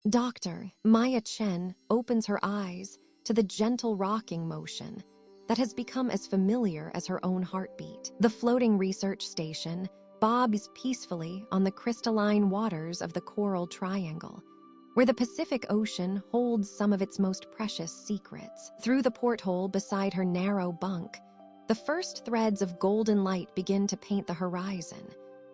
Dr. Maya Chen opens her eyes to the gentle rocking motion that has become as familiar as her own heartbeat. The floating research station bobs peacefully on the crystalline waters of the Coral Triangle, where the Pacific Ocean holds some of its most precious secrets. Through the porthole beside her narrow bunk, the first threads of golden light begin to paint the horizon,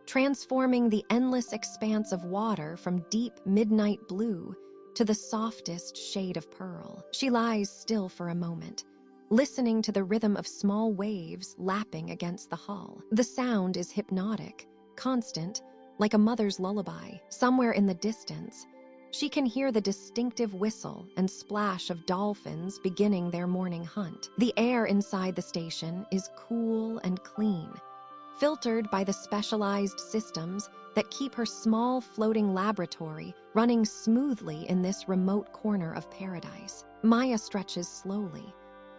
transforming the endless expanse of water from deep midnight blue to the softest shade of pearl. She lies still for a moment, listening to the rhythm of small waves lapping against the hull. The sound is hypnotic, constant, like a mother's lullaby. Somewhere in the distance, she can hear the distinctive whistle and splash of dolphins beginning their morning hunt. The air inside the station is cool and clean, filtered by the specialized systems that keep her small floating laboratory running smoothly in this remote corner of paradise. Maya stretches slowly,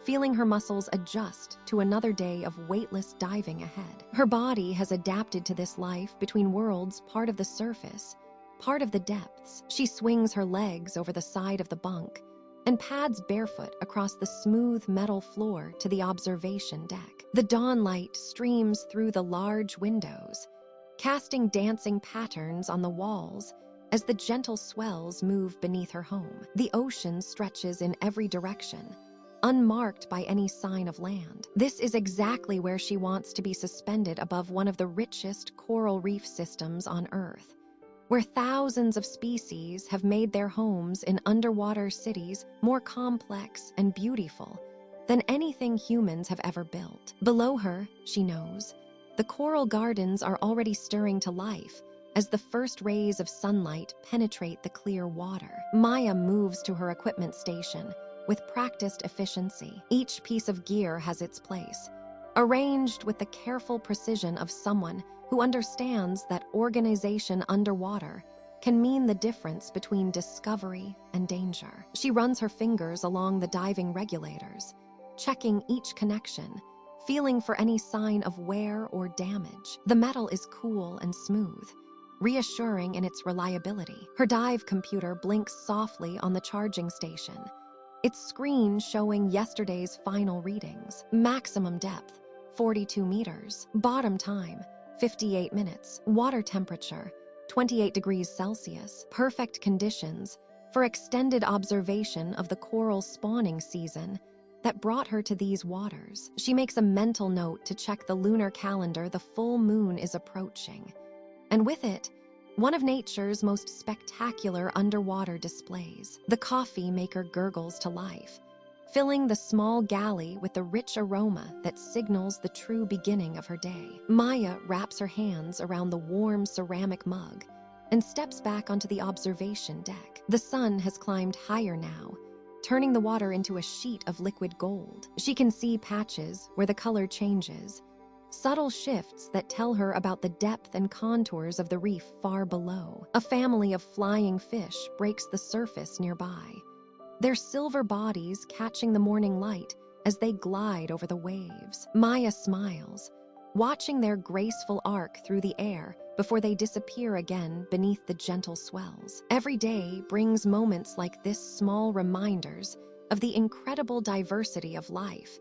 feeling her muscles adjust to another day of weightless diving ahead. Her body has adapted to this life between worlds, part of the surface, part of the depths. She swings her legs over the side of the bunk and pads barefoot across the smooth metal floor to the observation deck. The dawn light streams through the large windows, casting dancing patterns on the walls as the gentle swells move beneath her home. The ocean stretches in every direction, unmarked by any sign of land. This is exactly where she wants to be, suspended above one of the richest coral reef systems on Earth, where thousands of species have made their homes in underwater cities more complex and beautiful than anything humans have ever built. Below her, she knows, the coral gardens are already stirring to life as the first rays of sunlight penetrate the clear water. Maya moves to her equipment station with practiced efficiency. Each piece of gear has its place, arranged with the careful precision of someone who understands that organization underwater can mean the difference between discovery and danger. She runs her fingers along the diving regulators, checking each connection, feeling for any sign of wear or damage. The metal is cool and smooth, reassuring in its reliability. Her dive computer blinks softly on the charging station, its screen showing yesterday's final readings. Maximum depth, 42 meters. Bottom time, 58 minutes. Water temperature, 28 degrees Celsius. Perfect conditions for extended observation of the coral spawning season that brought her to these waters. She makes a mental note to check the lunar calendar. The full moon is approaching, and with it, one of nature's most spectacular underwater displays. The coffee maker gurgles to life, filling the small galley with the rich aroma that signals the true beginning of her day. Maya wraps her hands around the warm ceramic mug and steps back onto the observation deck. The sun has climbed higher now, turning the water into a sheet of liquid gold. She can see patches where the color changes, subtle shifts that tell her about the depth and contours of the reef far below. A family of flying fish breaks the surface nearby, their silver bodies catching the morning light as they glide over the waves. Maya smiles, watching their graceful arc through the air before they disappear again beneath the gentle swells. Every day brings moments like this, small reminders of the incredible diversity of life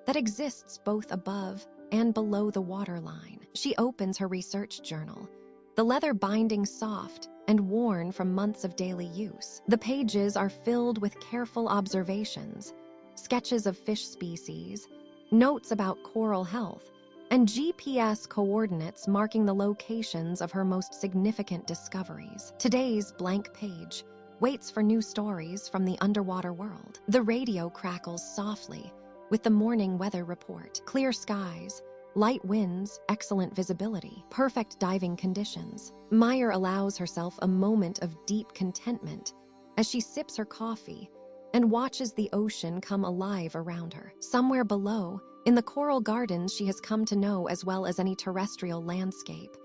that exists both above and below the waterline. She opens her research journal, the leather binding soft and worn from months of daily use. The pages are filled with careful observations, sketches of fish species, notes about coral health, and GPS coordinates marking the locations of her most significant discoveries. Today's blank page waits for new stories from the underwater world. The radio crackles softly with the morning weather report. Clear skies, light winds, excellent visibility, perfect diving conditions. Maya allows herself a moment of deep contentment as she sips her coffee and watches the ocean come alive around her. Somewhere below, in the coral gardens she has come to know as well as any terrestrial landscape,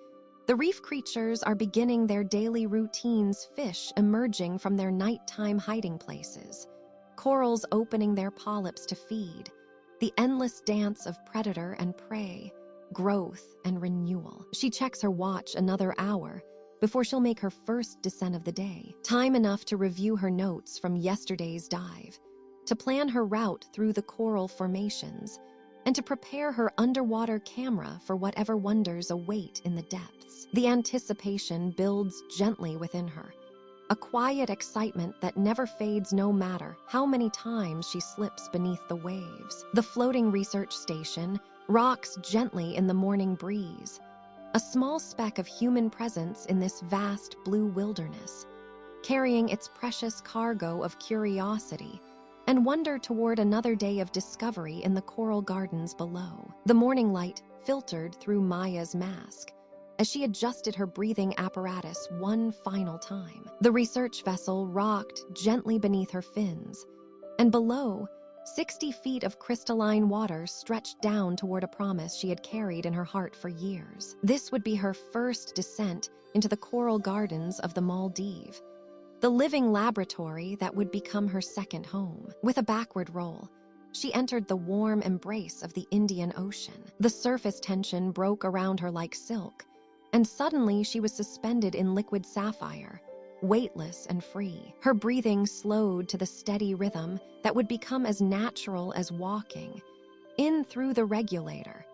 the reef creatures are beginning their daily routines, fish emerging from their nighttime hiding places, corals opening their polyps to feed, the endless dance of predator and prey, growth and renewal. She checks her watch, another hour, before she'll make her first descent of the day. Time enough to review her notes from yesterday's dive, to plan her route through the coral formations, and to prepare her underwater camera for whatever wonders await in the depths. The anticipation builds gently within her, a quiet excitement that never fades no matter how many times she slips beneath the waves. The floating research station rocks gently in the morning breeze, a small speck of human presence in this vast blue wilderness, carrying its precious cargo of curiosity and wonder toward another day of discovery in the coral gardens below. The morning light filtered through Maya's mask as she adjusted her breathing apparatus one final time. The research vessel rocked gently beneath her fins, and below, 60 feet of crystalline water stretched down toward a promise she had carried in her heart for years. This would be her first descent into the coral gardens of the Maldives, the living laboratory that would become her second home. With a backward roll, she entered the warm embrace of the Indian Ocean. The surface tension broke around her like silk, and suddenly she was suspended in liquid sapphire, weightless and free. Her breathing slowed to the steady rhythm that would become as natural as walking, in through the regulator,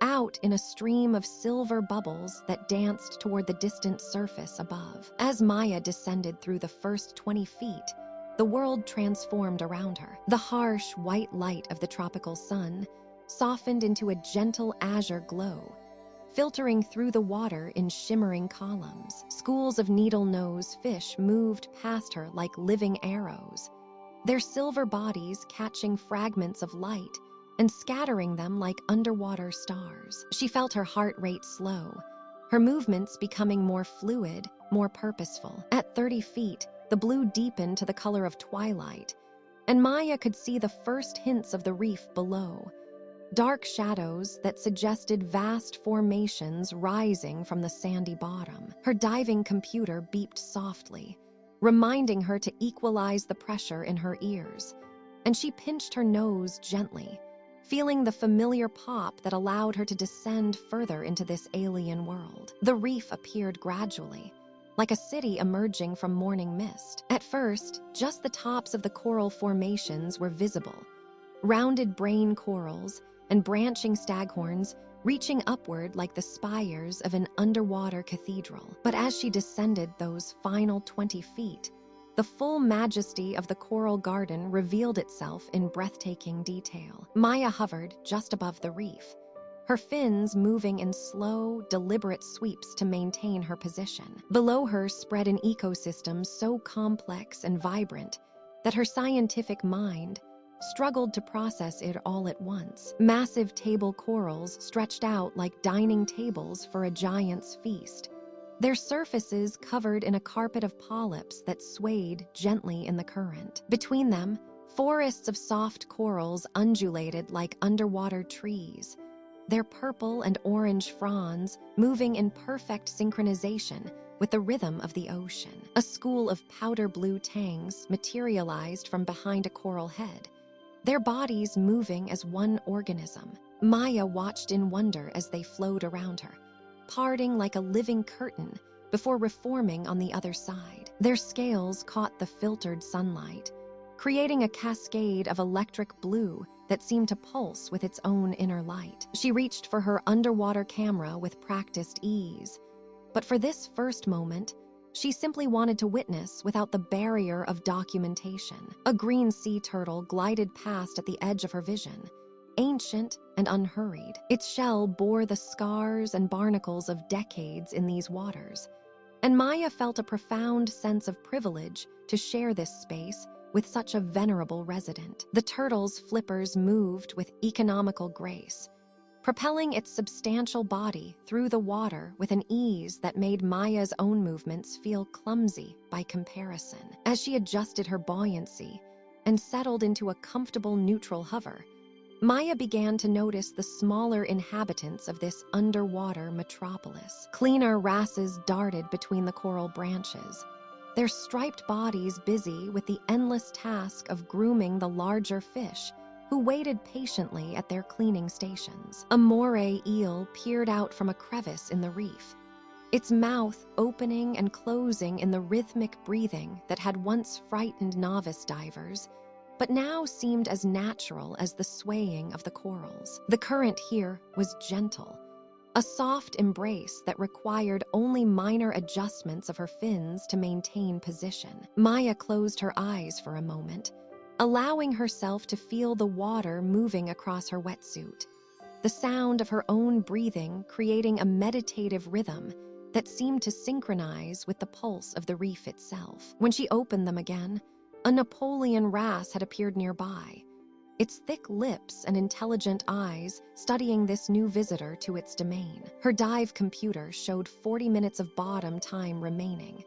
out in a stream of silver bubbles that danced toward the distant surface above. As Maya descended through the first 20 feet, the world transformed around her. The harsh white light of the tropical sun softened into a gentle azure glow, filtering through the water in shimmering columns. Schools of needle-nose fish moved past her like living arrows, their silver bodies catching fragments of light and scattering them like underwater stars. She felt her heart rate slow, her movements becoming more fluid, more purposeful. At 30 feet, the blue deepened to the color of twilight, and Maya could see the first hints of the reef below, dark shadows that suggested vast formations rising from the sandy bottom. Her diving computer beeped softly, reminding her to equalize the pressure in her ears, and she pinched her nose gently, feeling the familiar pop that allowed her to descend further into this alien world. The reef appeared gradually, like a city emerging from morning mist. At first, just the tops of the coral formations were visible, rounded brain corals and branching staghorns reaching upward like the spires of an underwater cathedral. But as she descended those final 20 feet, the full majesty of the coral garden revealed itself in breathtaking detail. Maya hovered just above the reef, her fins moving in slow, deliberate sweeps to maintain her position. Below her spread an ecosystem so complex and vibrant that her scientific mind struggled to process it all at once. Massive table corals stretched out like dining tables for a giant's feast, their surfaces covered in a carpet of polyps that swayed gently in the current. Between them, forests of soft corals undulated like underwater trees, their purple and orange fronds moving in perfect synchronization with the rhythm of the ocean. A school of powder blue tangs materialized from behind a coral head, their bodies moving as one organism. Maya watched in wonder as they flowed around her, parting like a living curtain before reforming on the other side. Their scales caught the filtered sunlight, creating a cascade of electric blue that seemed to pulse with its own inner light. She reached for her underwater camera with practiced ease, but for this first moment, she simply wanted to witness without the barrier of documentation. A green sea turtle glided past at the edge of her vision, ancient and unhurried. Its shell bore the scars and barnacles of decades in these waters, and Maya felt a profound sense of privilege to share this space with such a venerable resident. The turtle's flippers moved with economical grace, propelling its substantial body through the water with an ease that made Maya's own movements feel clumsy by comparison. As she adjusted her buoyancy and settled into a comfortable neutral hover, Maya began to notice the smaller inhabitants of this underwater metropolis. Cleaner wrasses darted between the coral branches, their striped bodies busy with the endless task of grooming the larger fish who waited patiently at their cleaning stations. A moray eel peered out from a crevice in the reef, its mouth opening and closing in the rhythmic breathing that had once frightened novice divers, but now seemed as natural as the swaying of the corals. The current here was gentle, a soft embrace that required only minor adjustments of her fins to maintain position. Maya closed her eyes for a moment, allowing herself to feel the water moving across her wetsuit, the sound of her own breathing creating a meditative rhythm that seemed to synchronize with the pulse of the reef itself. When she opened them again, a Napoleon wrasse had appeared nearby, its thick lips and intelligent eyes studying this new visitor to its domain. Her dive computer showed 40 minutes of bottom time remaining,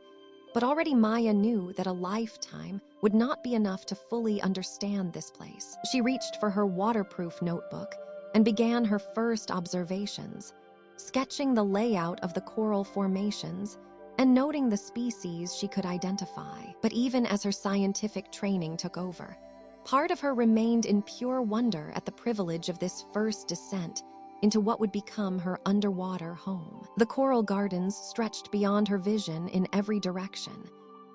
but already Maya knew that a lifetime would not be enough to fully understand this place. She reached for her waterproof notebook and began her first observations, sketching the layout of the coral formations and noting the species she could identify. But even as her scientific training took over, part of her remained in pure wonder at the privilege of this first descent into what would become her underwater home. The coral gardens stretched beyond her vision in every direction,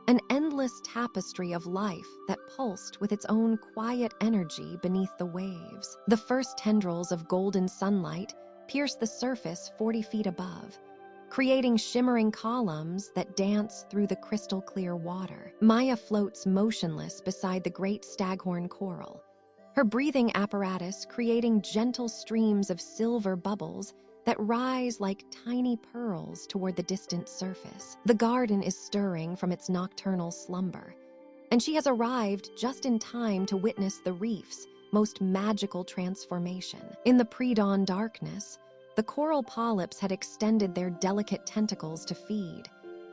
an endless tapestry of life that pulsed with its own quiet energy beneath the waves. The first tendrils of golden sunlight pierced the surface 40 feet above, creating shimmering columns that dance through the crystal-clear water. Maya floats motionless beside the great staghorn coral, her breathing apparatus creating gentle streams of silver bubbles that rise like tiny pearls toward the distant surface. The garden is stirring from its nocturnal slumber, and she has arrived just in time to witness the reef's most magical transformation. In the pre-dawn darkness, the coral polyps had extended their delicate tentacles to feed,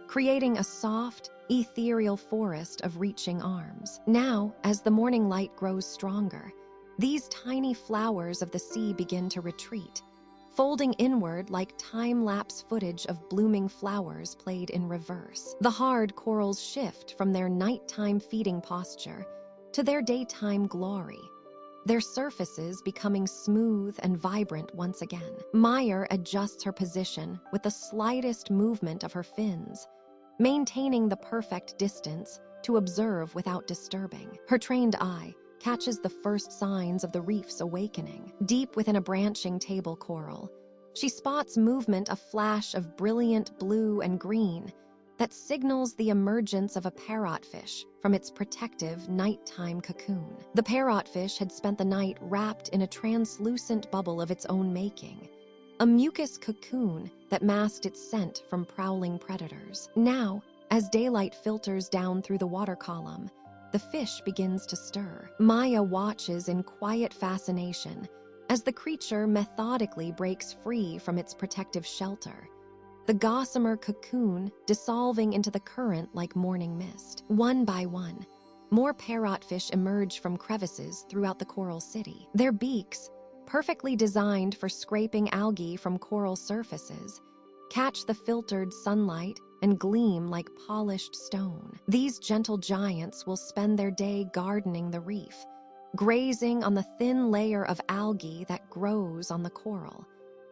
creating a soft, ethereal forest of reaching arms. Now, as the morning light grows stronger, these tiny flowers of the sea begin to retreat, folding inward like time-lapse footage of blooming flowers played in reverse. The hard corals shift from their nighttime feeding posture to their daytime glory, their surfaces becoming smooth and vibrant once again. Maya adjusts her position with the slightest movement of her fins, maintaining the perfect distance to observe without disturbing. Her trained eye catches the first signs of the reef's awakening. Deep within a branching table coral, she spots movement, a flash of brilliant blue and green that signals the emergence of a parrotfish from its protective nighttime cocoon. The parrotfish had spent the night wrapped in a translucent bubble of its own making, a mucus cocoon that masked its scent from prowling predators. Now, as daylight filters down through the water column, the fish begins to stir. Maya watches in quiet fascination as the creature methodically breaks free from its protective shelter, the gossamer cocoon dissolving into the current like morning mist. One by one, more parrotfish emerge from crevices throughout the coral city. Their beaks, perfectly designed for scraping algae from coral surfaces, catch the filtered sunlight and gleam like polished stone. These gentle giants will spend their day gardening the reef, grazing on the thin layer of algae that grows on the coral,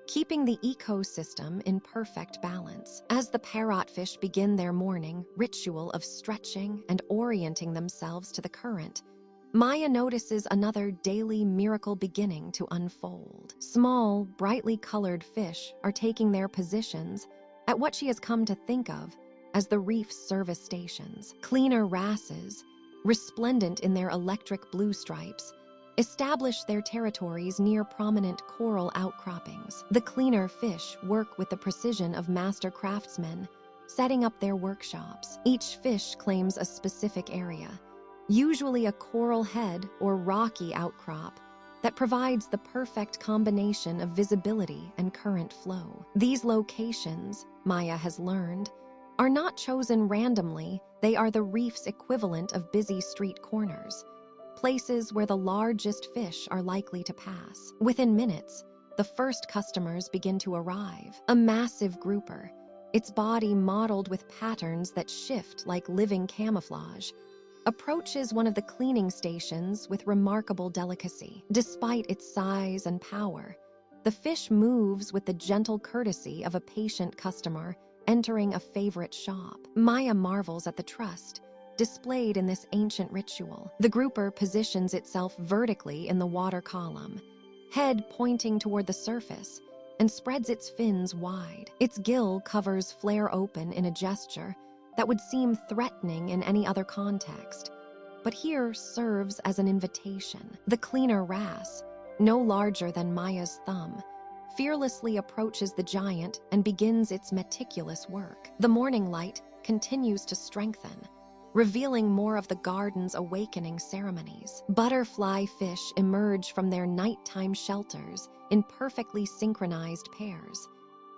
keeping the ecosystem in perfect balance. As the parrotfish begin their morning ritual of stretching and orienting themselves to the current, Maya notices another daily miracle beginning to unfold. Small, brightly colored fish are taking their positions at what she has come to think of as the reef's service stations. Cleaner wrasses, resplendent in their electric blue stripes, establish their territories near prominent coral outcroppings. The cleaner fish work with the precision of master craftsmen, setting up their workshops. Each fish claims a specific area, usually a coral head or rocky outcrop, that provides the perfect combination of visibility and current flow. These locations, Maya has learned, are not chosen randomly. They are the reef's equivalent of busy street corners, places where the largest fish are likely to pass. Within minutes, the first customers begin to arrive. A massive grouper, its body modeled with patterns that shift like living camouflage, approaches one of the cleaning stations with remarkable delicacy. Despite its size and power, the fish moves with the gentle courtesy of a patient customer entering a favorite shop. Maya marvels at the trust displayed in this ancient ritual. The grouper positions itself vertically in the water column, head pointing toward the surface, and spreads its fins wide. Its gill covers flare open in a gesture that would seem threatening in any other context, but here serves as an invitation. The cleaner wrasse, no larger than Maya's thumb, fearlessly approaches the giant and begins its meticulous work. The morning light continues to strengthen, revealing more of the garden's awakening ceremonies. Butterfly fish emerge from their nighttime shelters in perfectly synchronized pairs,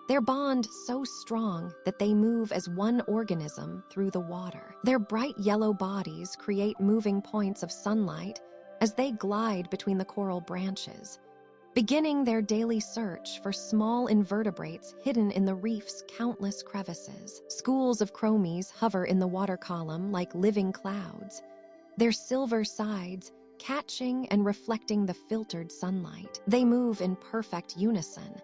their bond so strong that they move as one organism through the water. Their bright yellow bodies create moving points of sunlight as they glide between the coral branches, beginning their daily search for small invertebrates hidden in the reef's countless crevices. Schools of chromies hover in the water column like living clouds, their silver sides catching and reflecting the filtered sunlight. They move in perfect unison,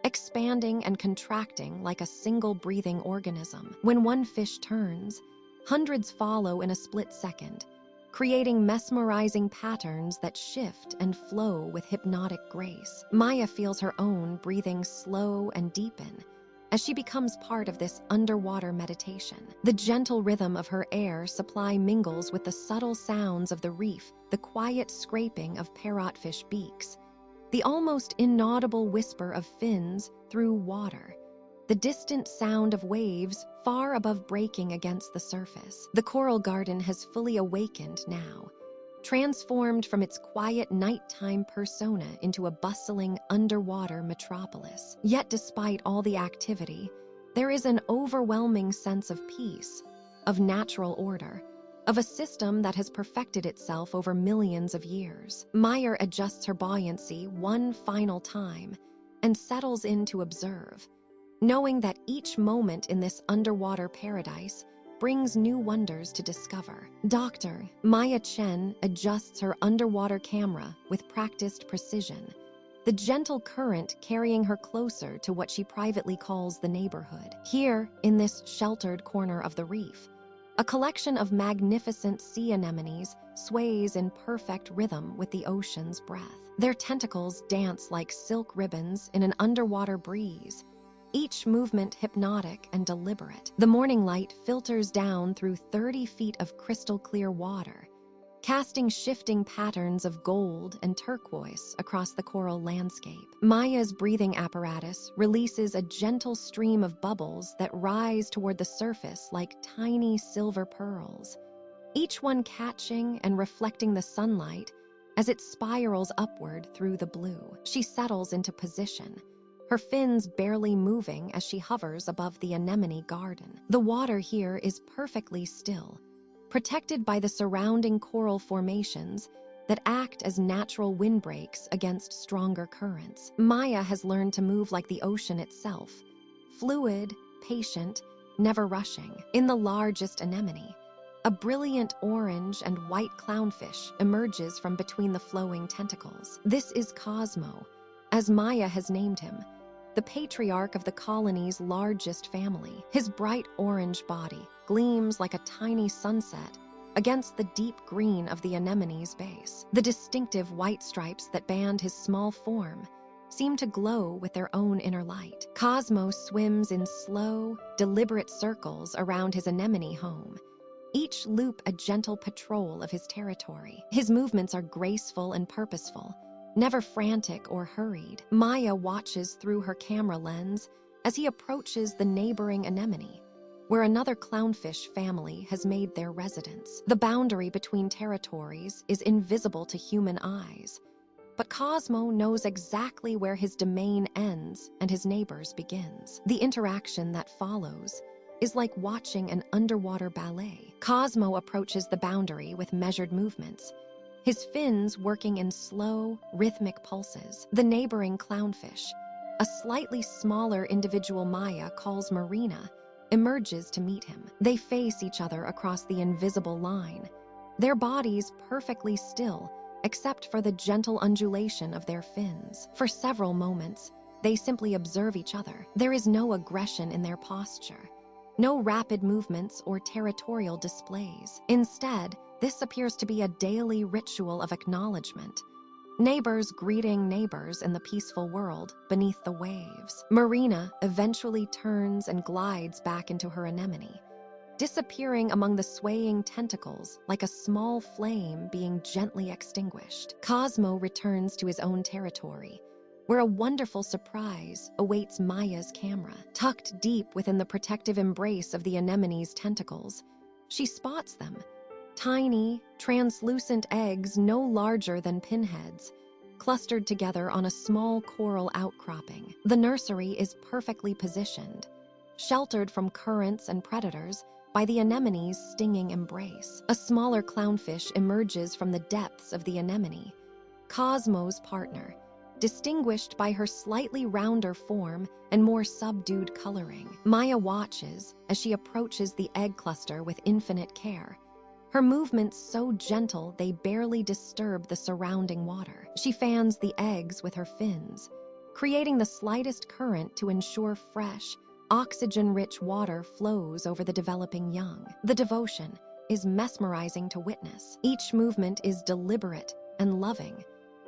expanding and contracting like a single breathing organism. When one fish turns, hundreds follow in a split second, creating mesmerizing patterns that shift and flow with hypnotic grace. Maya feels her own breathing slow and deepen as she becomes part of this underwater meditation. The gentle rhythm of her air supply mingles with the subtle sounds of the reef, the quiet scraping of parrotfish beaks, the almost inaudible whisper of fins through water, the distant sound of waves far above breaking against the surface. The coral garden has fully awakened now, transformed from its quiet nighttime persona into a bustling underwater metropolis. Yet despite all the activity, there is an overwhelming sense of peace, of natural order, of a system that has perfected itself over millions of years. Maya adjusts her buoyancy one final time and settles in to observe, knowing that each moment in this underwater paradise brings new wonders to discover. Dr. Maya Chen adjusts her underwater camera with practiced precision, the gentle current carrying her closer to what she privately calls the neighborhood. Here, in this sheltered corner of the reef, a collection of magnificent sea anemones sways in perfect rhythm with the ocean's breath. Their tentacles dance like silk ribbons in an underwater breeze, each movement hypnotic and deliberate. The morning light filters down through 30 feet of crystal clear water, casting shifting patterns of gold and turquoise across the coral landscape. Maya's breathing apparatus releases a gentle stream of bubbles that rise toward the surface like tiny silver pearls, each one catching and reflecting the sunlight as it spirals upward through the blue. She settles into position, her fins barely moving as she hovers above the anemone garden. The water here is perfectly still, protected by the surrounding coral formations that act as natural windbreaks against stronger currents. Maya has learned to move like the ocean itself, fluid, patient, never rushing. In the largest anemone, a brilliant orange and white clownfish emerges from between the flowing tentacles. This is Cosmo, as Maya has named him, the patriarch of the colony's largest family. His bright orange body gleams like a tiny sunset against the deep green of the anemone's base. The distinctive white stripes that band his small form seem to glow with their own inner light. Cosmo swims in slow, deliberate circles around his anemone home, each loop a gentle patrol of his territory. His movements are graceful and purposeful, never frantic or hurried. Maya watches through her camera lens as he approaches the neighboring anemone, where another clownfish family has made their residence. The boundary between territories is invisible to human eyes, but Cosmo knows exactly where his domain ends and his neighbor's begins. The interaction that follows is like watching an underwater ballet. Cosmo approaches the boundary with measured movements, his fins working in slow, rhythmic pulses. The neighboring clownfish, a slightly smaller individual Maya calls Marina, emerges to meet him. They face each other across the invisible line, their bodies perfectly still, except for the gentle undulation of their fins. For several moments, they simply observe each other. There is no aggression in their posture, No rapid movements or territorial displays. Instead, this appears to be a daily ritual of acknowledgement. Neighbors greeting neighbors in the peaceful world beneath the waves. Marina eventually turns and glides back into her anemone, disappearing among the swaying tentacles like a small flame being gently extinguished. Cosmo returns to his own territory, where a wonderful surprise awaits Maya's camera. Tucked deep within the protective embrace of the anemone's tentacles, she spots them. Tiny, translucent eggs no larger than pinheads, clustered together on a small coral outcropping. The nursery is perfectly positioned, sheltered from currents and predators by the anemone's stinging embrace. A smaller clownfish emerges from the depths of the anemone, Cosmo's partner, distinguished by her slightly rounder form and more subdued coloring. Maya watches as she approaches the egg cluster with infinite care, her movements so gentle they barely disturb the surrounding water. She fans the eggs with her fins, creating the slightest current to ensure fresh, oxygen-rich water flows over the developing young. The devotion is mesmerizing to witness. Each movement is deliberate and loving,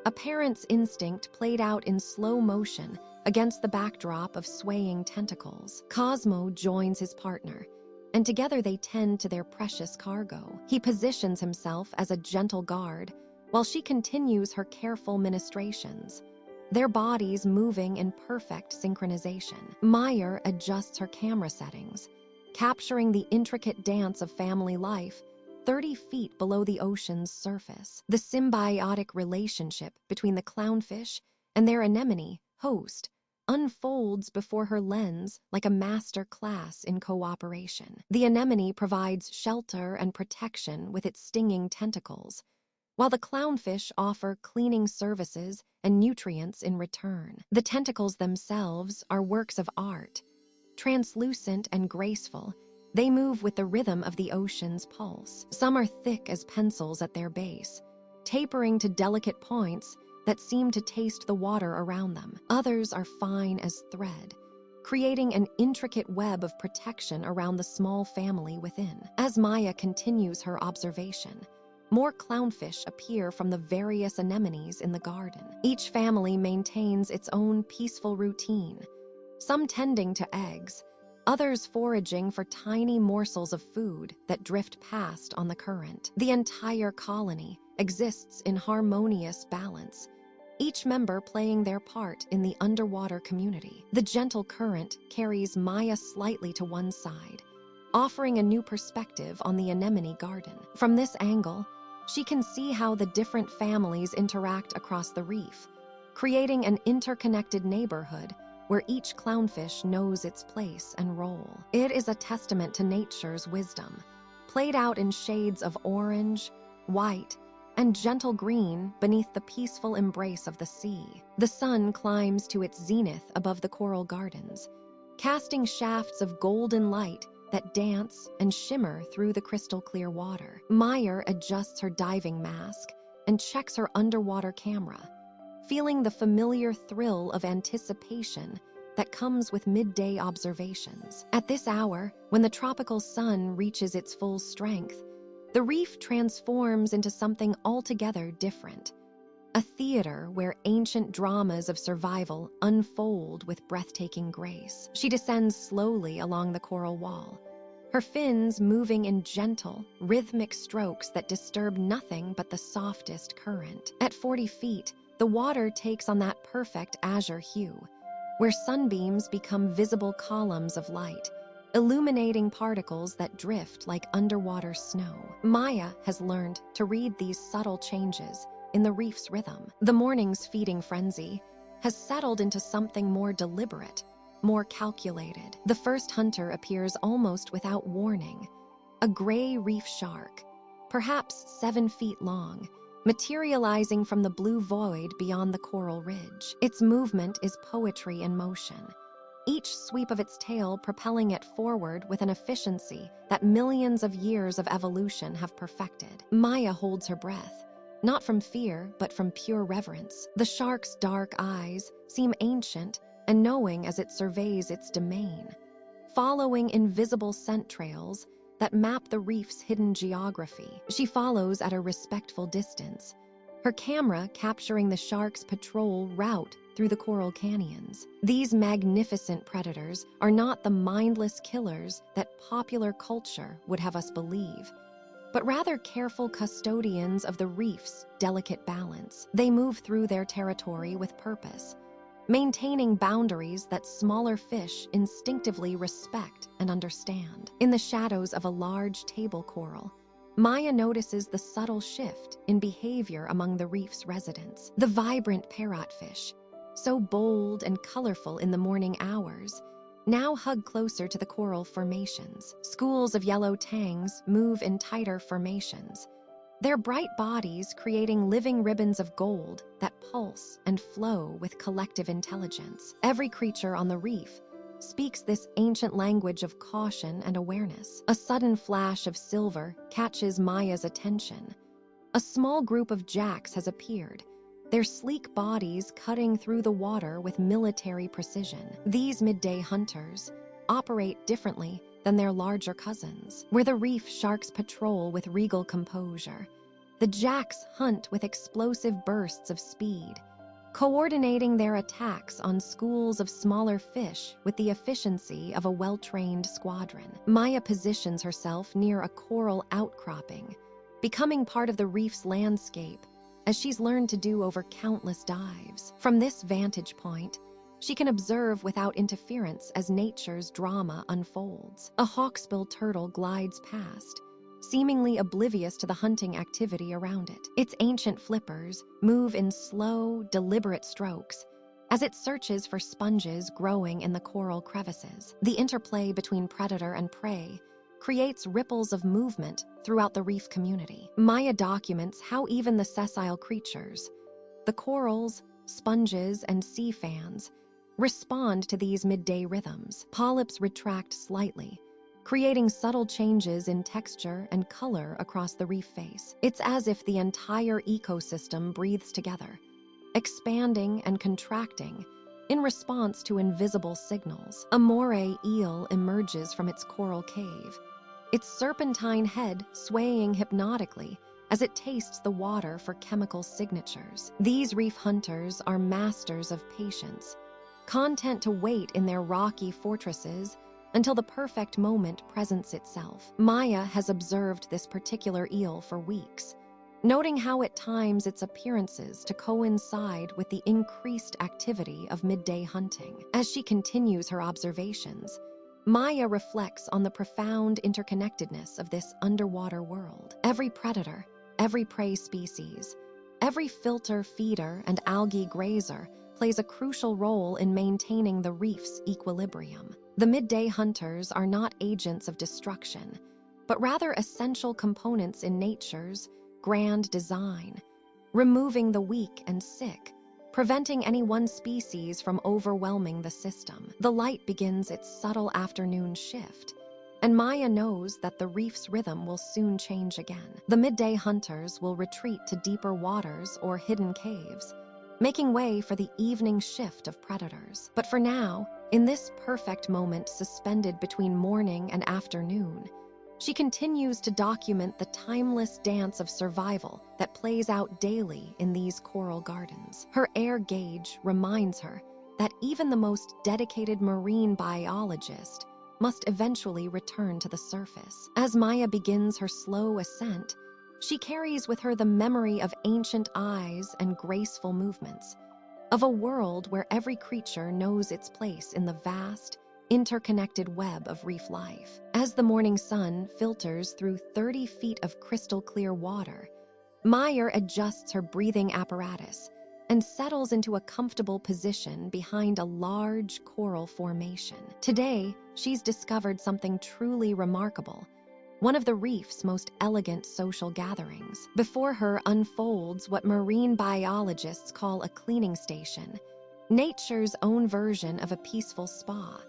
a parent's instinct played out in slow motion against the backdrop of swaying tentacles. Cosmo joins his partner, and together they tend to their precious cargo. He positions himself as a gentle guard, while she continues her careful ministrations, their bodies moving in perfect synchronization. Meyer adjusts her camera settings, capturing the intricate dance of family life 30 feet below the ocean's surface. The symbiotic relationship between the clownfish and their anemone host unfolds before her lens like a master class in cooperation. The anemone provides shelter and protection with its stinging tentacles, while the clownfish offer cleaning services and nutrients in return. The tentacles themselves are works of art. Translucent and graceful, they move with the rhythm of the ocean's pulse. Some are thick as pencils at their base, tapering to delicate points that seem to taste the water around them. Others are fine as thread, creating an intricate web of protection around the small family within. As Maya continues her observation, more clownfish appear from the various anemones in the garden. Each family maintains its own peaceful routine, some tending to eggs, others foraging for tiny morsels of food that drift past on the current. The entire colony exists in harmonious balance, each member playing their part in the underwater community. The gentle current carries Maya slightly to one side, offering a new perspective on the anemone garden. From this angle, she can see how the different families interact across the reef, creating an interconnected neighborhood where each clownfish knows its place and role. It is a testament to nature's wisdom, played out in shades of orange, white, and gentle green beneath the peaceful embrace of the sea. The sun climbs to its zenith above the coral gardens, casting shafts of golden light that dance and shimmer through the crystal-clear water. Meyer adjusts her diving mask and checks her underwater camera, feeling the familiar thrill of anticipation that comes with midday observations. At this hour, when the tropical sun reaches its full strength, the reef transforms into something altogether different, a theater where ancient dramas of survival unfold with breathtaking grace. She descends slowly along the coral wall, her fins moving in gentle, rhythmic strokes that disturb nothing but the softest current. At 40 feet, the water takes on that perfect azure hue, where sunbeams become visible columns of light, illuminating particles that drift like underwater snow. Maya has learned to read these subtle changes in the reef's rhythm. The morning's feeding frenzy has settled into something more deliberate, more calculated. The first hunter appears almost without warning, a gray reef shark, perhaps 7 feet long, materializing from the blue void beyond the coral ridge. Its movement is poetry in motion, each sweep of its tail propelling it forward with an efficiency that millions of years of evolution have perfected. Maya holds her breath, not from fear, but from pure reverence. The shark's dark eyes seem ancient and knowing as it surveys its domain, following invisible scent trails that map the reef's hidden geography. She follows at a respectful distance, her camera capturing the shark's patrol route through the coral canyons. These magnificent predators are not the mindless killers that popular culture would have us believe, but rather careful custodians of the reef's delicate balance. They move through their territory with purpose, maintaining boundaries that smaller fish instinctively respect and understand. In the shadows of a large table coral, Maya notices the subtle shift in behavior among the reef's residents. The vibrant parrotfish, so bold and colorful in the morning hours, now hug closer to the coral formations. Schools of yellow tangs move in tighter formations, their bright bodies creating living ribbons of gold that pulse and flow with collective intelligence. Every creature on the reef speaks this ancient language of caution and awareness. A sudden flash of silver catches Maya's attention. A small group of jacks has appeared, their sleek bodies cutting through the water with military precision. These midday hunters operate differently than their larger cousins. Where the reef sharks patrol with regal composure, the jacks hunt with explosive bursts of speed, coordinating their attacks on schools of smaller fish with the efficiency of a well-trained squadron. Maya positions herself near a coral outcropping, becoming part of the reef's landscape, as she's learned to do over countless dives. From this vantage point, she can observe without interference as nature's drama unfolds. A hawksbill turtle glides past, seemingly oblivious to the hunting activity around it. Its ancient flippers move in slow, deliberate strokes as it searches for sponges growing in the coral crevices. The interplay between predator and prey creates ripples of movement throughout the reef community. Maya documents how even the sessile creatures, the corals, sponges, and sea fans, respond to these midday rhythms. Polyps retract slightly, creating subtle changes in texture and color across the reef face. It's as if the entire ecosystem breathes together, expanding and contracting in response to invisible signals. A moray eel emerges from its coral cave, its serpentine head swaying hypnotically as it tastes the water for chemical signatures. These reef hunters are masters of patience, content to wait in their rocky fortresses until the perfect moment presents itself. Maya has observed this particular eel for weeks, noting how it times its appearances to coincide with the increased activity of midday hunting. As she continues her observations, Maya reflects on the profound interconnectedness of this underwater world. Every predator, every prey species, every filter feeder and algae grazer plays a crucial role in maintaining the reef's equilibrium. The midday hunters are not agents of destruction, but rather essential components in nature's grand design, removing the weak and sick, preventing any one species from overwhelming the system. The light begins its subtle afternoon shift, and Maya knows that the reef's rhythm will soon change again. The midday hunters will retreat to deeper waters or hidden caves, making way for the evening shift of predators. But for now, in this perfect moment suspended between morning and afternoon, she continues to document the timeless dance of survival that plays out daily in these coral gardens. Her air gauge reminds her that even the most dedicated marine biologist must eventually return to the surface. As Maya begins her slow ascent, she carries with her the memory of ancient eyes and graceful movements, of a world where every creature knows its place in the vast, interconnected web of reef life. As the morning sun filters through 30 feet of crystal-clear water, Maya adjusts her breathing apparatus and settles into a comfortable position behind a large coral formation. Today, she's discovered something truly remarkable, one of the reef's most elegant social gatherings. Before her unfolds what marine biologists call a cleaning station, nature's own version of a peaceful spa,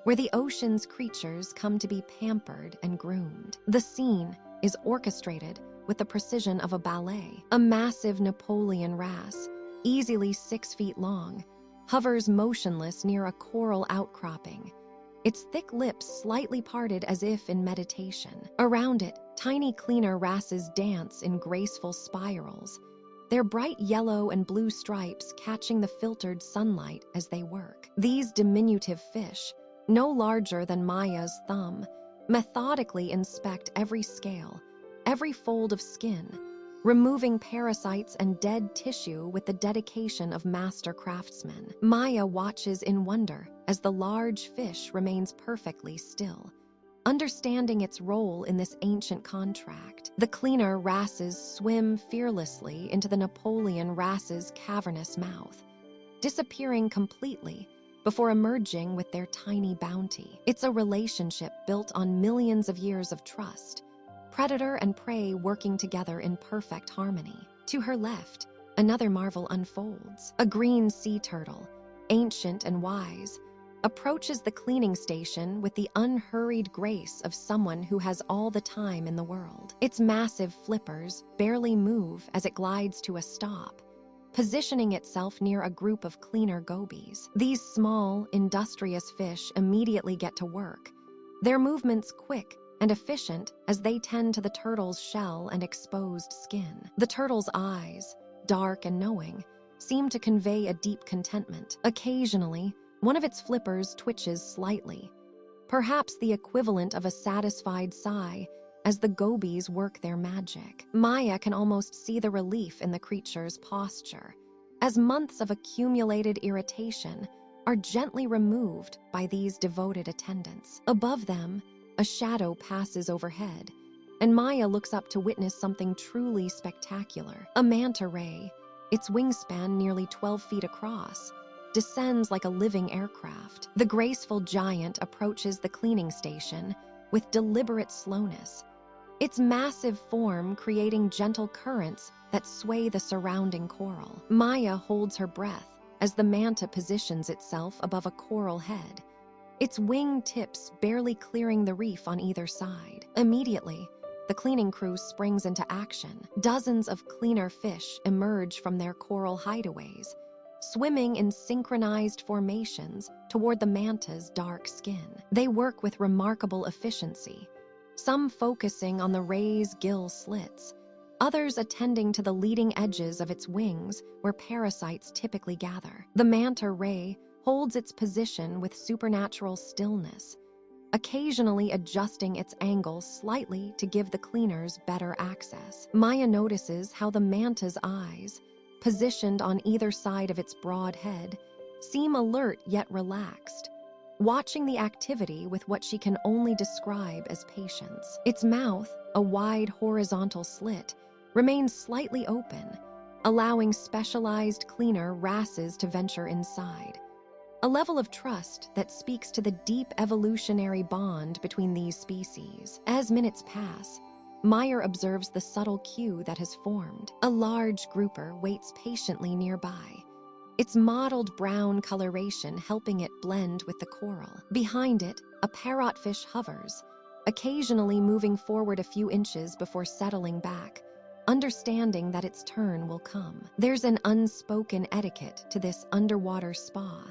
where the ocean's creatures come to be pampered and groomed. The scene is orchestrated with the precision of a ballet. A massive Napoleon wrasse, easily 6 feet long, hovers motionless near a coral outcropping, its thick lips slightly parted as if in meditation. Around it, tiny cleaner wrasses dance in graceful spirals, their bright yellow and blue stripes catching the filtered sunlight as they work. These diminutive fish, no larger than Maya's thumb, methodically inspect every scale, every fold of skin, removing parasites and dead tissue with the dedication of master craftsmen. Maya watches in wonder as the large fish remains perfectly still, understanding its role in this ancient contract. The cleaner wrasses swim fearlessly into the Napoleon wrass's cavernous mouth, disappearing completely before emerging with their tiny bounty. It's a relationship built on millions of years of trust, predator and prey working together in perfect harmony. To her left, another marvel unfolds. A green sea turtle, ancient and wise, approaches the cleaning station with the unhurried grace of someone who has all the time in the world. Its massive flippers barely move as it glides to a stop, positioning itself near a group of cleaner gobies. These small, industrious fish immediately get to work, their movements quick and efficient as they tend to the turtle's shell and exposed skin. The turtle's eyes, dark and knowing, seem to convey a deep contentment. Occasionally, one of its flippers twitches slightly, perhaps the equivalent of a satisfied sigh as the gobies work their magic. Maya can almost see the relief in the creature's posture, as months of accumulated irritation are gently removed by these devoted attendants. Above them, a shadow passes overhead, and Maya looks up to witness something truly spectacular. A manta ray, its wingspan nearly 12 feet across, descends like a living aircraft. The graceful giant approaches the cleaning station with deliberate slowness, its massive form creating gentle currents that sway the surrounding coral. Maya holds her breath as the manta positions itself above a coral head, its wing tips barely clearing the reef on either side. Immediately, the cleaning crew springs into action. Dozens of cleaner fish emerge from their coral hideaways, swimming in synchronized formations toward the manta's dark skin. They work with remarkable efficiency, some focusing on the ray's gill slits, others attending to the leading edges of its wings where parasites typically gather. The manta ray holds its position with supernatural stillness, occasionally adjusting its angle slightly to give the cleaners better access. Maya notices how the manta's eyes, positioned on either side of its broad head, seem alert yet relaxed, watching the activity with what she can only describe as patience. Its mouth, a wide horizontal slit, remains slightly open, allowing specialized cleaner wrasses to venture inside. A level of trust that speaks to the deep evolutionary bond between these species. As minutes pass, Meyer observes the subtle cue that has formed. A large grouper waits patiently nearby, its mottled brown coloration helping it blend with the coral. Behind it, a parrotfish hovers, occasionally moving forward a few inches before settling back, understanding that its turn will come. There's an unspoken etiquette to this underwater spa,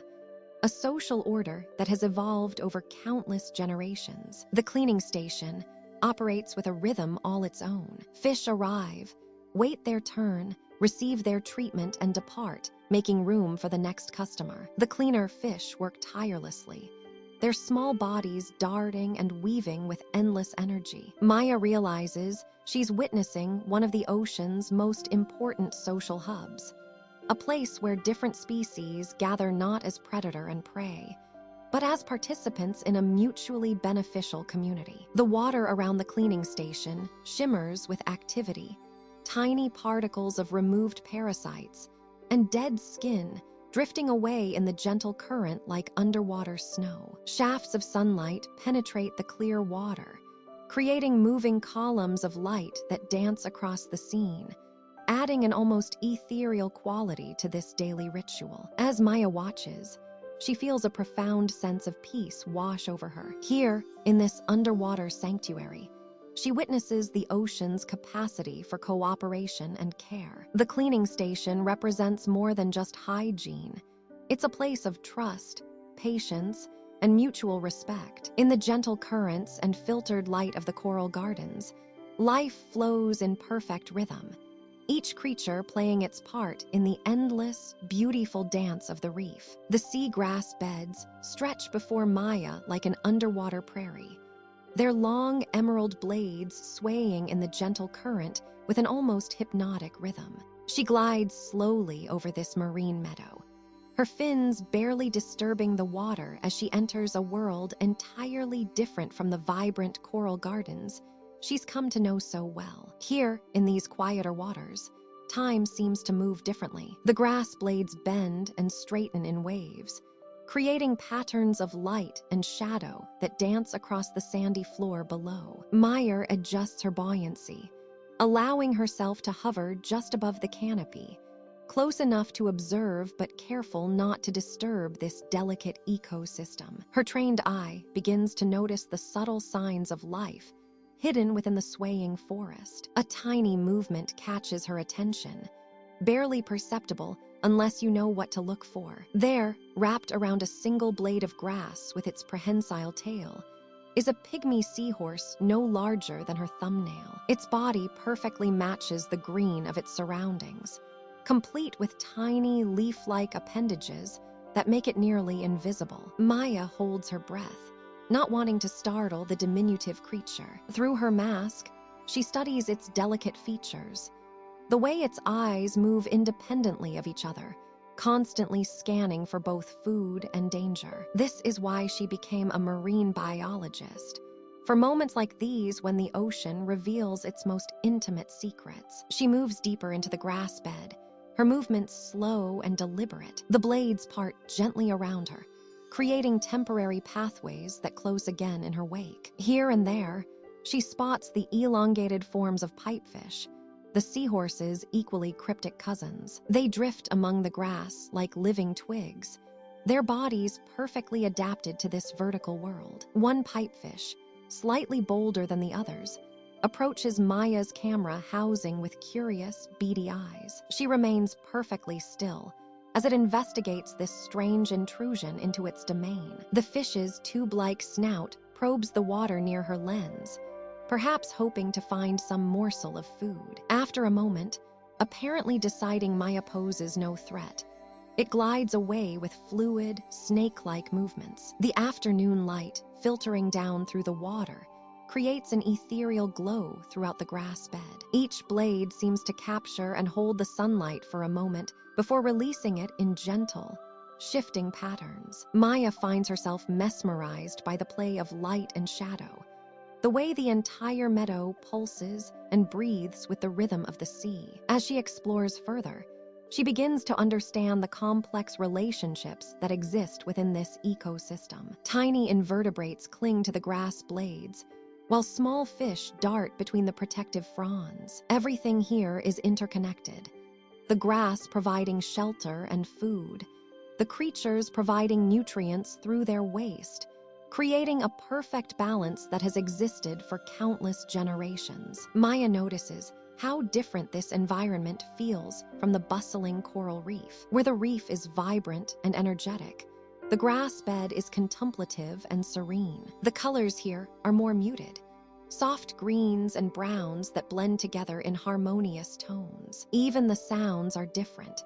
a social order that has evolved over countless generations. The cleaning station operates with a rhythm all its own. Fish arrive, wait their turn, receive their treatment, and depart, making room for the next customer. The cleaner fish work tirelessly, their small bodies darting and weaving with endless energy. Maya realizes she's witnessing one of the ocean's most important social hubs, a place where different species gather not as predator and prey, but as participants in a mutually beneficial community. The water around the cleaning station shimmers with activity, tiny particles of removed parasites and dead skin drifting away in the gentle current like underwater snow. Shafts of sunlight penetrate the clear water, creating moving columns of light that dance across the scene, adding an almost ethereal quality to this daily ritual. As Maya watches, she feels a profound sense of peace wash over her. Here, in this underwater sanctuary, she witnesses the ocean's capacity for cooperation and care. The cleaning station represents more than just hygiene. It's a place of trust, patience, and mutual respect. In the gentle currents and filtered light of the coral gardens, life flows in perfect rhythm, each creature playing its part in the endless, beautiful dance of the reef. The seagrass beds stretch before Maya like an underwater prairie, their long emerald blades swaying in the gentle current with an almost hypnotic rhythm. She glides slowly over this marine meadow, her fins barely disturbing the water as she enters a world entirely different from the vibrant coral gardens she's come to know so well. Here, in these quieter waters, time seems to move differently. The grass blades bend and straighten in waves, creating patterns of light and shadow that dance across the sandy floor below. Maya adjusts her buoyancy, allowing herself to hover just above the canopy, close enough to observe but careful not to disturb this delicate ecosystem. Her trained eye begins to notice the subtle signs of life hidden within the swaying forest. A tiny movement catches her attention, barely perceptible unless you know what to look for. There, wrapped around a single blade of grass with its prehensile tail, is a pygmy seahorse no larger than her thumbnail. Its body perfectly matches the green of its surroundings, complete with tiny leaf-like appendages that make it nearly invisible. Maya holds her breath, not wanting to startle the diminutive creature. Through her mask, she studies its delicate features, the way its eyes move independently of each other, constantly scanning for both food and danger. This is why she became a marine biologist. For moments like these, when the ocean reveals its most intimate secrets. She moves deeper into the grass bed, her movements slow and deliberate. The blades part gently around her, creating temporary pathways that close again in her wake. Here and there, she spots the elongated forms of pipefish, the seahorse's equally cryptic cousins. They drift among the grass like living twigs, their bodies perfectly adapted to this vertical world. One pipefish, slightly bolder than the others, approaches Maya's camera housing with curious, beady eyes. She remains perfectly still as it investigates this strange intrusion into its domain. The fish's tube-like snout probes the water near her lens, perhaps hoping to find some morsel of food. After a moment, apparently deciding Maya poses no threat, it glides away with fluid, snake-like movements. The afternoon light, filtering down through the water, creates an ethereal glow throughout the grass bed. Each blade seems to capture and hold the sunlight for a moment before releasing it in gentle, shifting patterns. Maya finds herself mesmerized by the play of light and shadow, the way the entire meadow pulses and breathes with the rhythm of the sea. As she explores further, she begins to understand the complex relationships that exist within this ecosystem. Tiny invertebrates cling to the grass blades, while small fish dart between the protective fronds. Everything here is interconnected, the grass providing shelter and food, the creatures providing nutrients through their waste, creating a perfect balance that has existed for countless generations. Maya notices how different this environment feels from the bustling coral reef. Where the reef is vibrant and energetic, the grass bed is contemplative and serene. The colors here are more muted, soft greens and browns that blend together in harmonious tones. Even the sounds are different.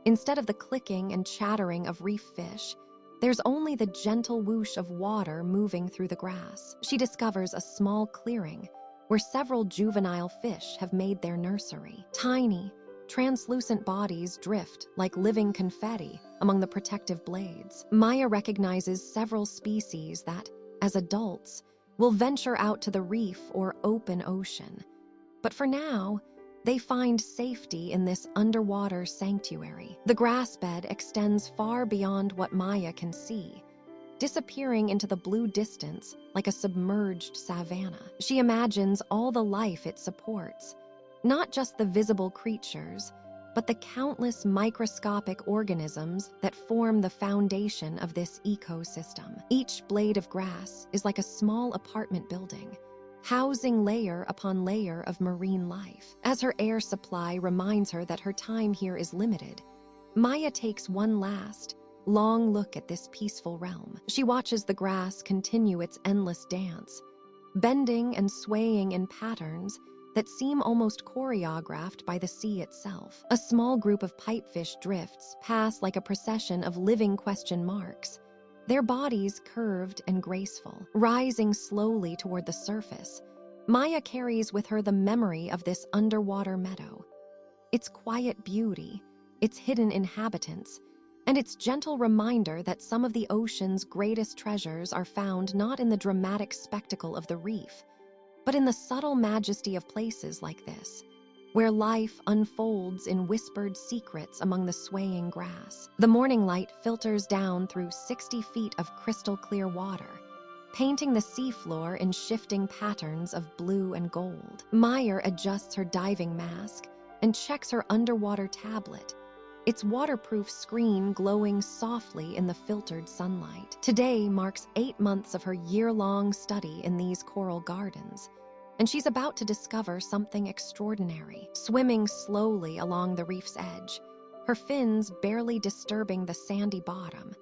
Instead of the clicking and chattering of reef fish, there's only the gentle whoosh of water moving through the grass. She discovers a small clearing where several juvenile fish have made their nursery. Tiny, translucent bodies drift like living confetti among the protective blades. Maya recognizes several species that, as adults, will venture out to the reef or open ocean. But for now, they find safety in this underwater sanctuary. The grass bed extends far beyond what Maya can see, disappearing into the blue distance like a submerged savanna. She imagines all the life it supports, not just the visible creatures, but the countless microscopic organisms that form the foundation of this ecosystem. Each blade of grass is like a small apartment building, housing layer upon layer of marine life. As her air supply reminds her that her time here is limited, Maya takes one last, long look at this peaceful realm. She watches the grass continue its endless dance, bending and swaying in patterns that seem almost choreographed by the sea itself. A small group of pipefish drifts past like a procession of living question marks, their bodies curved and graceful. Rising slowly toward the surface, Maya carries with her the memory of this underwater meadow, its quiet beauty, its hidden inhabitants, and its gentle reminder that some of the ocean's greatest treasures are found not in the dramatic spectacle of the reef, but in the subtle majesty of places like this, where life unfolds in whispered secrets among the swaying grass. The morning light filters down through 60 feet of crystal-clear water, painting the seafloor in shifting patterns of blue and gold. Maya adjusts her diving mask and checks her underwater tablet, its waterproof screen glowing softly in the filtered sunlight. Today marks 8 months of her year-long study in these coral gardens, and she's about to discover something extraordinary. Swimming slowly along the reef's edge, her fins barely disturbing the sandy bottom,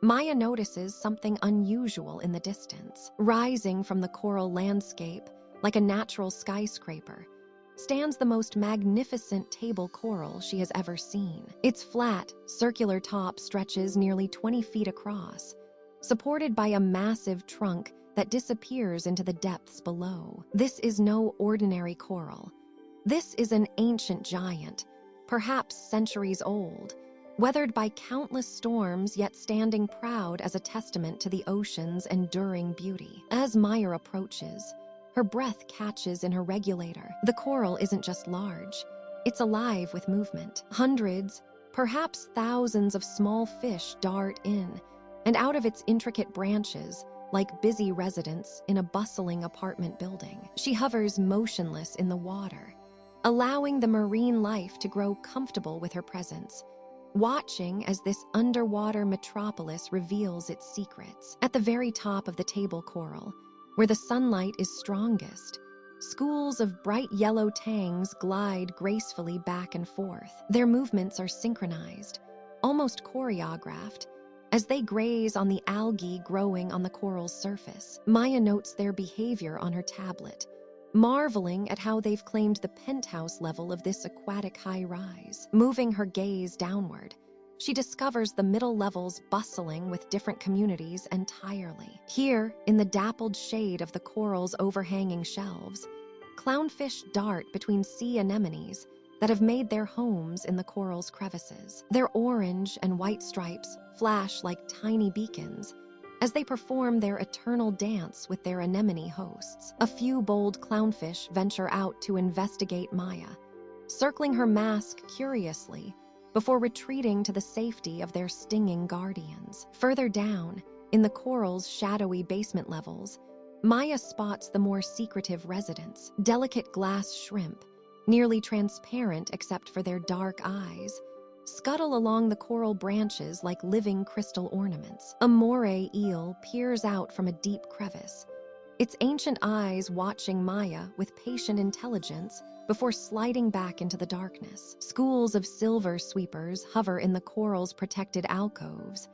Maya notices something unusual in the distance. Rising from the coral landscape like a natural skyscraper stands the most magnificent table coral she has ever seen. Its flat, circular top stretches nearly 20 feet across, supported by a massive trunk that disappears into the depths below. This is no ordinary coral. This is an ancient giant, perhaps centuries old, weathered by countless storms yet standing proud as a testament to the ocean's enduring beauty. As Maya approaches, her breath catches in her regulator. The coral isn't just large, it's alive with movement. Hundreds, perhaps thousands of small fish dart in and out of its intricate branches like busy residents in a bustling apartment building. She hovers motionless in the water, allowing the marine life to grow comfortable with her presence, watching as this underwater metropolis reveals its secrets. At the very top of the table coral, where the sunlight is strongest, schools of bright yellow tangs glide gracefully back and forth. Their movements are synchronized, almost choreographed, as they graze on the algae growing on the coral's surface. Maya notes their behavior on her tablet, marveling at how they've claimed the penthouse level of this aquatic high-rise. Moving her gaze downward, she discovers the middle levels bustling with different communities entirely. Here, in the dappled shade of the coral's overhanging shelves, clownfish dart between sea anemones that have made their homes in the coral's crevices. Their orange and white stripes flash like tiny beacons as they perform their eternal dance with their anemone hosts. A few bold clownfish venture out to investigate Maya, circling her mask curiously before retreating to the safety of their stinging guardians. Further down, in the coral's shadowy basement levels, Maya spots the more secretive residents, delicate glass shrimp, nearly transparent except for their dark eyes, scuttle along the coral branches like living crystal ornaments. A moray eel peers out from a deep crevice, its ancient eyes watching Maya with patient intelligence before sliding back into the darkness. Schools of silver sweepers hover in the coral's protected alcoves,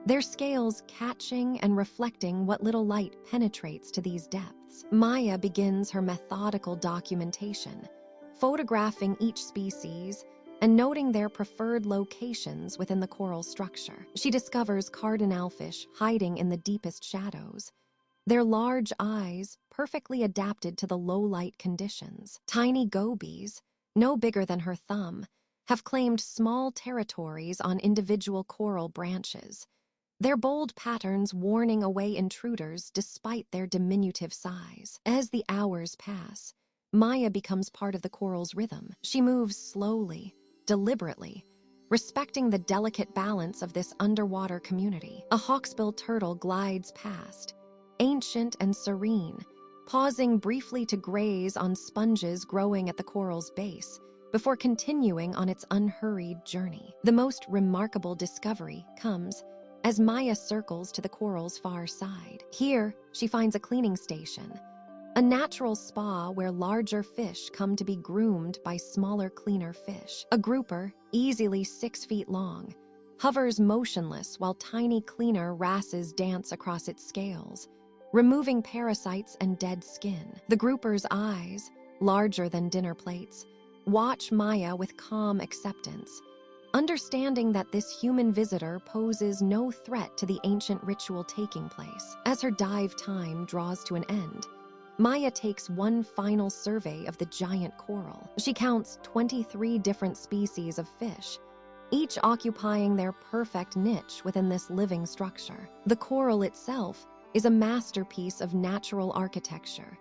their scales catching and reflecting what little light penetrates to these depths. Maya begins her methodical documentation, photographing each species and noting their preferred locations within the coral structure. She discovers cardinalfish hiding in the deepest shadows, their large eyes perfectly adapted to the low-light conditions. Tiny gobies, no bigger than her thumb, have claimed small territories on individual coral branches, their bold patterns warning away intruders despite their diminutive size. As the hours pass, Maya becomes part of the coral's rhythm. She moves slowly, deliberately, respecting the delicate balance of this underwater community. A hawksbill turtle glides past, ancient and serene, pausing briefly to graze on sponges growing at the coral's base before continuing on its unhurried journey. The most remarkable discovery comes as Maya circles to the coral's far side. Here, she finds a cleaning station, a natural spa where larger fish come to be groomed by smaller, cleaner fish. A grouper, easily 6 feet long, hovers motionless while tiny cleaner wrasses dance across its scales, removing parasites and dead skin. The grouper's eyes, larger than dinner plates, watch Maya with calm acceptance, understanding that this human visitor poses no threat to the ancient ritual taking place. As her dive time draws to an end, Maya takes one final survey of the giant coral. She counts 23 different species of fish, each occupying their perfect niche within this living structure. The coral itself is a masterpiece of natural architecture,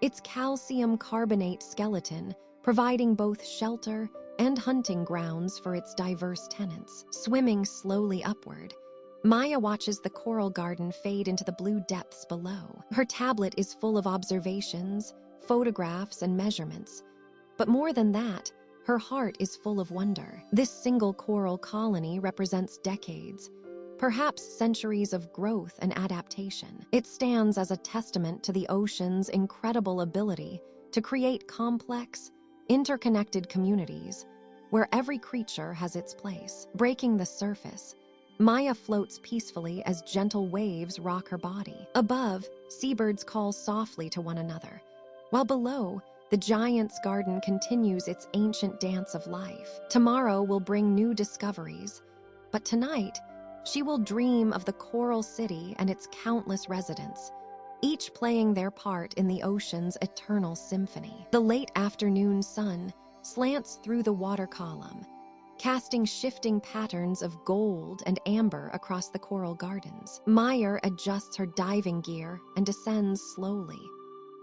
its calcium carbonate skeleton providing both shelter and hunting grounds for its diverse tenants. Swimming slowly upward, Maya watches the coral garden fade into the blue depths below. Her tablet is full of observations, photographs, and measurements. But more than that, her heart is full of wonder. This single coral colony represents decades, perhaps centuries of growth and adaptation. It stands as a testament to the ocean's incredible ability to create complex, interconnected communities where every creature has its place. Breaking the surface, Maya floats peacefully as gentle waves rock her body. Above, seabirds call softly to one another, while below, the giant's garden continues its ancient dance of life. Tomorrow will bring new discoveries, but tonight, she will dream of the coral city and its countless residents, each playing their part in the ocean's eternal symphony. The late afternoon sun slants through the water column, casting shifting patterns of gold and amber across the coral gardens. Maya adjusts her diving gear and descends slowly,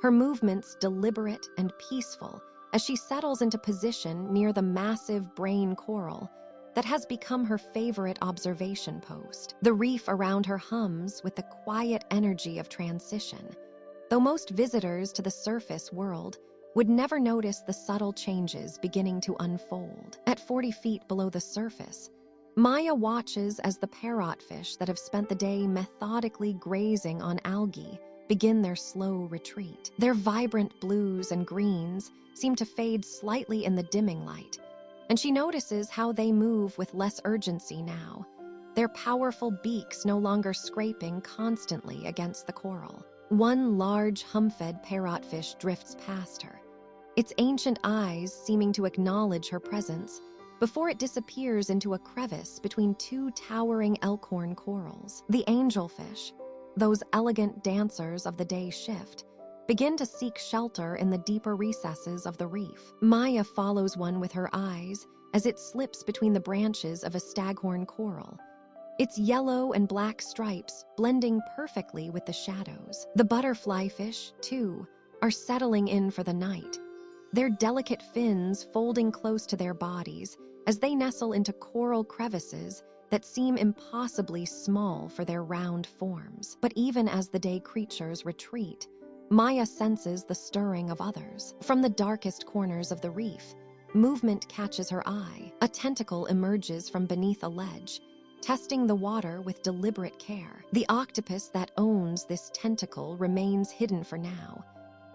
her movements deliberate and peaceful as she settles into position near the massive brain coral that has become her favorite observation post. The reef around her hums with the quiet energy of transition, though most visitors to the surface world would never notice the subtle changes beginning to unfold. At 40 feet below the surface, Maya watches as the parrotfish that have spent the day methodically grazing on algae begin their slow retreat. Their vibrant blues and greens seem to fade slightly in the dimming light, and she notices how they move with less urgency now, their powerful beaks no longer scraping constantly against the coral. One large hump-fed parrotfish drifts past her, its ancient eyes seeming to acknowledge her presence before it disappears into a crevice between two towering elkhorn corals. The angelfish, those elegant dancers of the day shift, begin to seek shelter in the deeper recesses of the reef. Maya follows one with her eyes as it slips between the branches of a staghorn coral, its yellow and black stripes blending perfectly with the shadows. The butterfly fish, too, are settling in for the night, their delicate fins folding close to their bodies as they nestle into coral crevices that seem impossibly small for their round forms. But even as the day creatures retreat, Maya senses the stirring of others. From the darkest corners of the reef, movement catches her eye. A tentacle emerges from beneath a ledge, testing the water with deliberate care. The octopus that owns this tentacle remains hidden for now,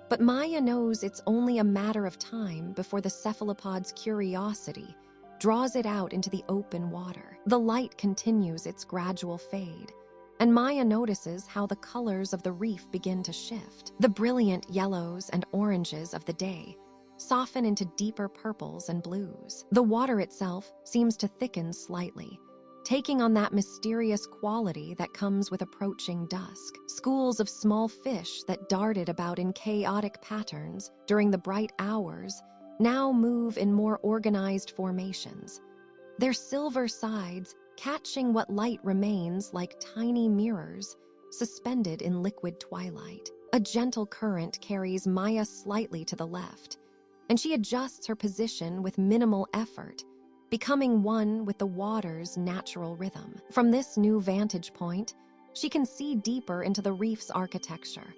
but Maya knows it's only a matter of time before the cephalopod's curiosity draws it out into the open water. The light continues its gradual fade, and Maya notices how the colors of the reef begin to shift. The brilliant yellows and oranges of the day soften into deeper purples and blues. The water itself seems to thicken slightly, taking on that mysterious quality that comes with approaching dusk. Schools of small fish that darted about in chaotic patterns during the bright hours now move in more organized formations, their silver sides catching what light remains like tiny mirrors suspended in liquid twilight. A gentle current carries Maya slightly to the left, and she adjusts her position with minimal effort, becoming one with the water's natural rhythm. From this new vantage point, she can see deeper into the reef's architecture,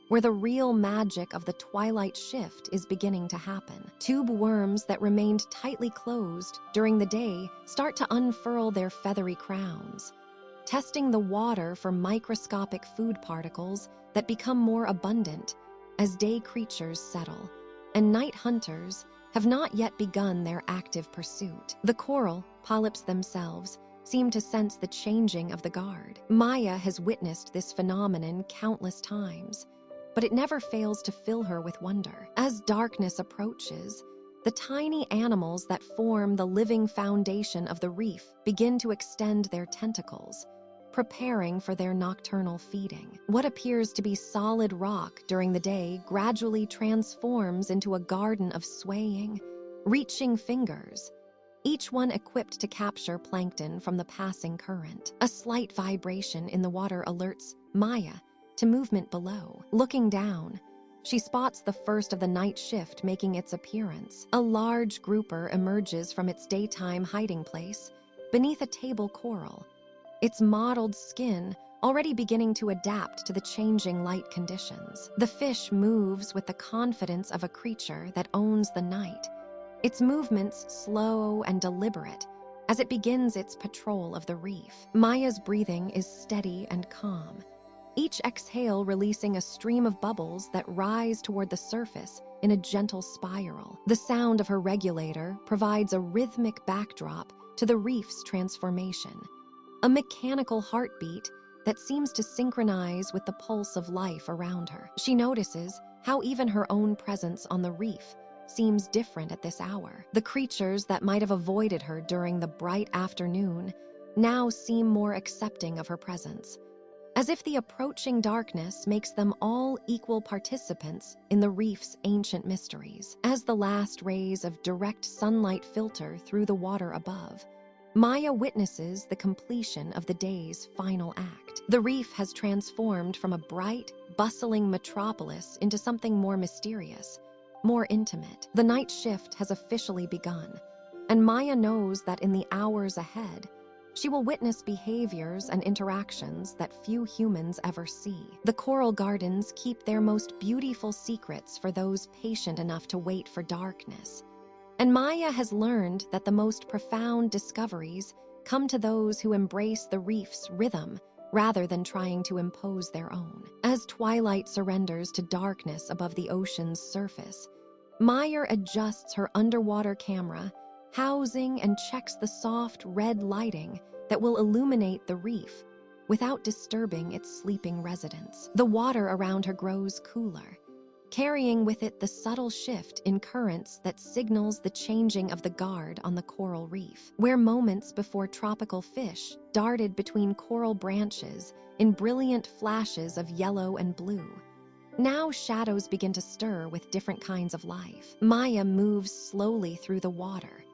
where the real magic of the twilight shift is beginning to happen. Tube worms that remained tightly closed during the day start to unfurl their feathery crowns, testing the water for microscopic food particles that become more abundant as day creatures settle, and night hunters have not yet begun their active pursuit. The coral polyps themselves seem to sense the changing of the guard. Maya has witnessed this phenomenon countless times, but it never fails to fill her with wonder. As darkness approaches, the tiny animals that form the living foundation of the reef begin to extend their tentacles, preparing for their nocturnal feeding. What appears to be solid rock during the day gradually transforms into a garden of swaying, reaching fingers, each one equipped to capture plankton from the passing current. A slight vibration in the water alerts Maya to movement below. Looking down, she spots the first of the night shift making its appearance. A large grouper emerges from its daytime hiding place beneath a table coral, its mottled skin already beginning to adapt to the changing light conditions. The fish moves with the confidence of a creature that owns the night, its movements slow and deliberate as it begins its patrol of the reef. Maya's breathing is steady and calm, each exhale releasing a stream of bubbles that rise toward the surface in a gentle spiral. The sound of her regulator provides a rhythmic backdrop to the reef's transformation, a mechanical heartbeat that seems to synchronize with the pulse of life around her. She notices how even her own presence on the reef seems different at this hour. The creatures that might have avoided her during the bright afternoon now seem more accepting of her presence, as if the approaching darkness makes them all equal participants in the reef's ancient mysteries. As the last rays of direct sunlight filter through the water above, Maya witnesses the completion of the day's final act. The reef has transformed from a bright, bustling metropolis into something more mysterious, more intimate. The night shift has officially begun, and Maya knows that in the hours ahead, she will witness behaviors and interactions that few humans ever see. The coral gardens keep their most beautiful secrets for those patient enough to wait for darkness. And Maya has learned that the most profound discoveries come to those who embrace the reef's rhythm rather than trying to impose their own. As twilight surrenders to darkness above the ocean's surface, Maya adjusts her underwater camera, housing and checks the soft red lighting that will illuminate the reef without disturbing its sleeping residents. The water around her grows cooler, carrying with it the subtle shift in currents that signals the changing of the guard on the coral reef. Where moments before tropical fish darted between coral branches in brilliant flashes of yellow and blue, now shadows begin to stir with different kinds of life. Maya moves slowly through the water,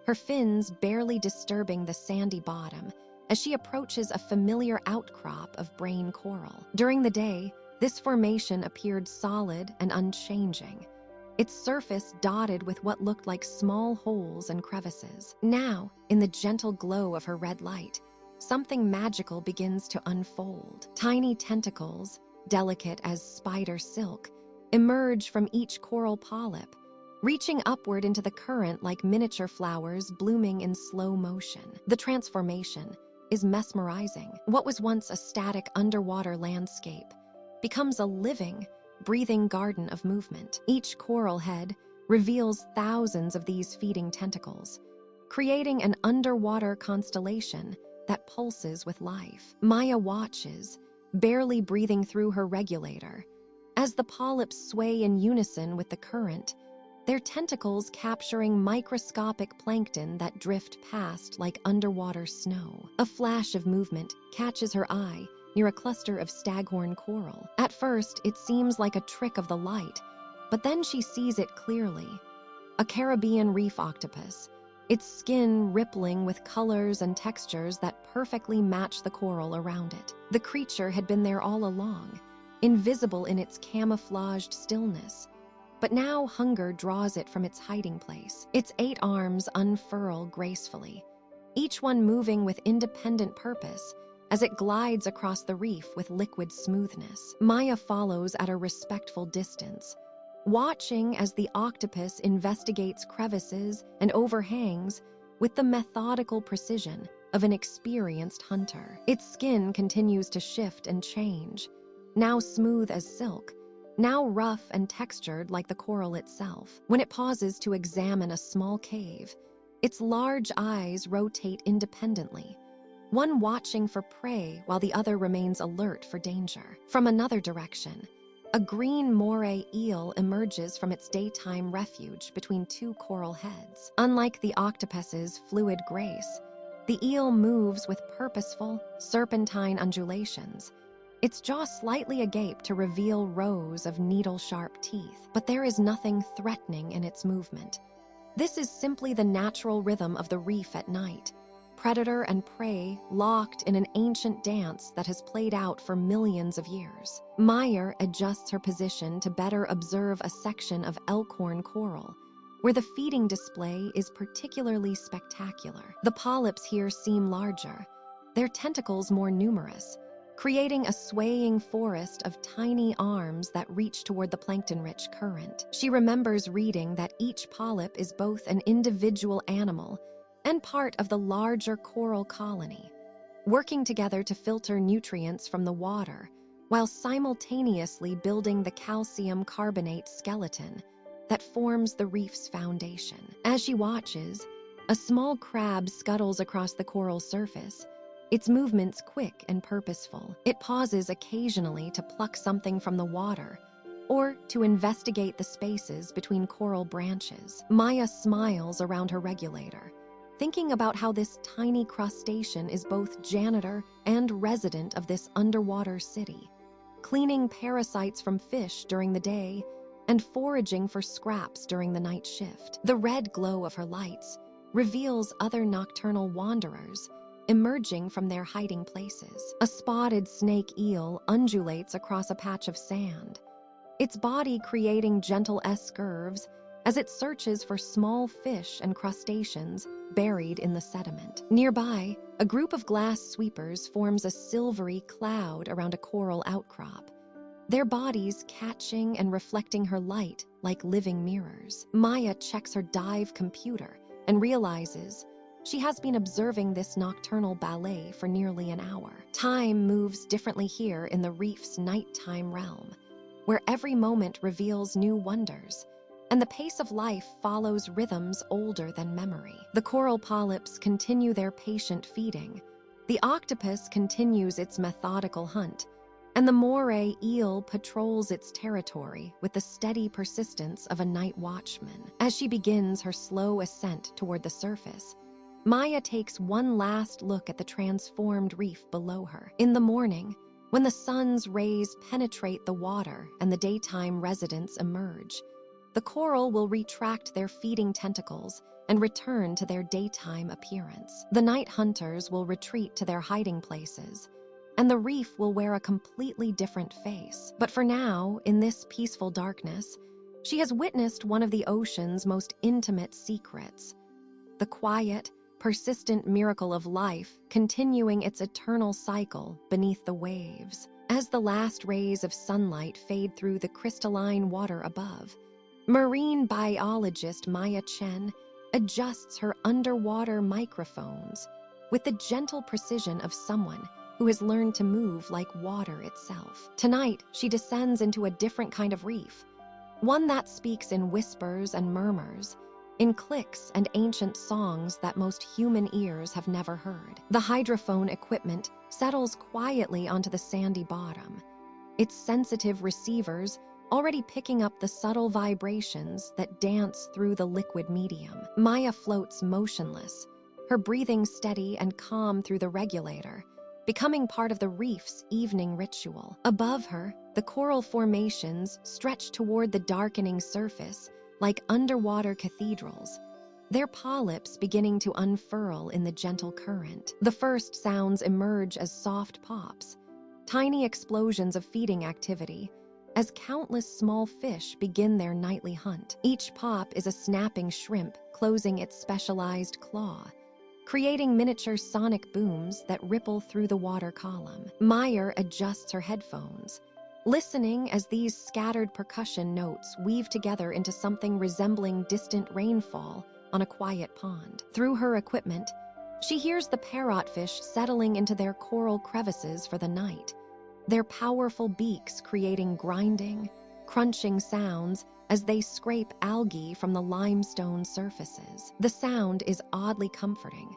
her fins barely disturbing the sandy bottom as she approaches a familiar outcrop of brain coral. During the day, this formation appeared solid and unchanging, its surface dotted with what looked like small holes and crevices. Now, in the gentle glow of her red light, something magical begins to unfold. Tiny tentacles, delicate as spider silk, emerge from each coral polyp, reaching upward into the current like miniature flowers blooming in slow motion. The transformation is mesmerizing. What was once a static underwater landscape becomes a living, breathing garden of movement. Each coral head reveals thousands of these feeding tentacles, creating an underwater constellation that pulses with life. Maya watches, barely breathing through her regulator, as the polyps sway in unison with the current, their tentacles capturing microscopic plankton that drift past like underwater snow. A flash of movement catches her eye near a cluster of staghorn coral. At first, it seems like a trick of the light, but then she sees it clearly. A Caribbean reef octopus, its skin rippling with colors and textures that perfectly match the coral around it. The creature had been there all along, invisible in its camouflaged stillness, but now hunger draws it from its hiding place. Its 8 arms unfurl gracefully, each one moving with independent purpose as it glides across the reef with liquid smoothness. Maya follows at a respectful distance, watching as the octopus investigates crevices and overhangs with the methodical precision of an experienced hunter. Its skin continues to shift and change, now smooth as silk, now rough and textured like the coral itself. When it pauses to examine a small cave, its large eyes rotate independently, one watching for prey while the other remains alert for danger. From another direction, a green moray eel emerges from its daytime refuge between two coral heads. Unlike the octopus's fluid grace, the eel moves with purposeful, serpentine undulations, its jaw slightly agape to reveal rows of needle-sharp teeth. But there is nothing threatening in its movement. This is simply the natural rhythm of the reef at night, predator and prey locked in an ancient dance that has played out for millions of years. Meyer adjusts her position to better observe a section of elkhorn coral, where the feeding display is particularly spectacular. The polyps here seem larger, their tentacles more numerous, creating a swaying forest of tiny arms that reach toward the plankton-rich current. She remembers reading that each polyp is both an individual animal and part of the larger coral colony, working together to filter nutrients from the water while simultaneously building the calcium carbonate skeleton that forms the reef's foundation. As she watches, a small crab scuttles across the coral surface, its movements quick and purposeful. It pauses occasionally to pluck something from the water or to investigate the spaces between coral branches. Maya smiles around her regulator, thinking about how this tiny crustacean is both janitor and resident of this underwater city, cleaning parasites from fish during the day and foraging for scraps during the night shift. The red glow of her lights reveals other nocturnal wanderers emerging from their hiding places. A spotted snake eel undulates across a patch of sand, its body creating gentle S-curves as it searches for small fish and crustaceans buried in the sediment. Nearby, a group of glass sweepers forms a silvery cloud around a coral outcrop, their bodies catching and reflecting her light like living mirrors. Maya checks her dive computer and realizes she has been observing this nocturnal ballet for nearly an hour. Time moves differently here in the reef's nighttime realm, where every moment reveals new wonders, and the pace of life follows rhythms older than memory. The coral polyps continue their patient feeding, the octopus continues its methodical hunt, and the moray eel patrols its territory with the steady persistence of a night watchman. As she begins her slow ascent toward the surface, Maya takes one last look at the transformed reef below her. In the morning, when the sun's rays penetrate the water and the daytime residents emerge, the coral will retract their feeding tentacles and return to their daytime appearance. The night hunters will retreat to their hiding places, and the reef will wear a completely different face. But for now, in this peaceful darkness, she has witnessed one of the ocean's most intimate secrets: the quiet, persistent miracle of life continuing its eternal cycle beneath the waves. As the last rays of sunlight fade through the crystalline water above, marine biologist Maya Chen adjusts her underwater microphones with the gentle precision of someone who has learned to move like water itself. Tonight, she descends into a different kind of reef, one that speaks in whispers and murmurs, in clicks and ancient songs that most human ears have never heard. The hydrophone equipment settles quietly onto the sandy bottom, its sensitive receivers already picking up the subtle vibrations that dance through the liquid medium. Maya floats motionless, her breathing steady and calm through the regulator, becoming part of the reef's evening ritual. Above her, the coral formations stretch toward the darkening surface like underwater cathedrals, their polyps beginning to unfurl in the gentle current. The first sounds emerge as soft pops, tiny explosions of feeding activity, as countless small fish begin their nightly hunt. Each pop is a snapping shrimp closing its specialized claw, creating miniature sonic booms that ripple through the water column. Meyer adjusts her headphones, listening as these scattered percussion notes weave together into something resembling distant rainfall on a quiet pond. Through her equipment, she hears the parrotfish settling into their coral crevices for the night, their powerful beaks creating grinding, crunching sounds as they scrape algae from the limestone surfaces. The sound is oddly comforting,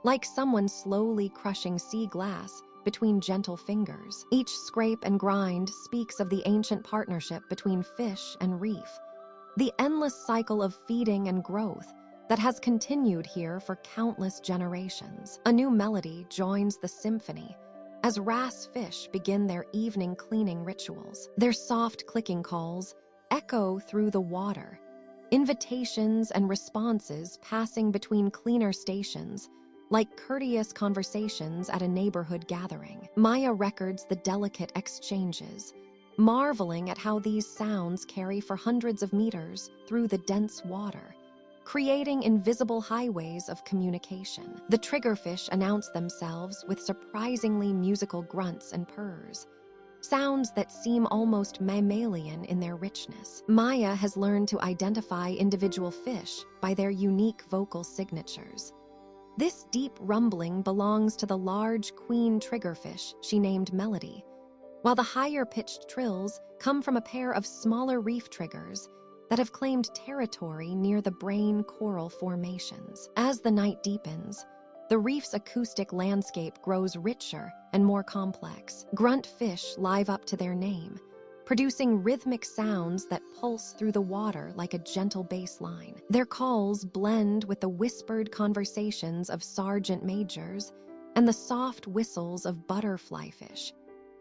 like someone slowly crushing sea glass between gentle fingers. Each scrape and grind speaks of the ancient partnership between fish and reef, the endless cycle of feeding and growth that has continued here for countless generations. A new melody joins the symphony as wrasse fish begin their evening cleaning rituals. Their soft clicking calls echo through the water, invitations and responses passing between cleaner stations like courteous conversations at a neighborhood gathering. Maya records the delicate exchanges, marveling at how these sounds carry for hundreds of meters through the dense water, creating invisible highways of communication. The triggerfish announce themselves with surprisingly musical grunts and purrs, sounds that seem almost mammalian in their richness. Maya has learned to identify individual fish by their unique vocal signatures. This deep rumbling belongs to the large queen triggerfish she named Melody, while the higher-pitched trills come from a pair of smaller reef triggers that have claimed territory near the brain coral formations. As the night deepens, the reef's acoustic landscape grows richer and more complex. Grunt fish live up to their name, producing rhythmic sounds that pulse through the water like a gentle bass line. Their calls blend with the whispered conversations of sergeant majors and the soft whistles of butterfly fish,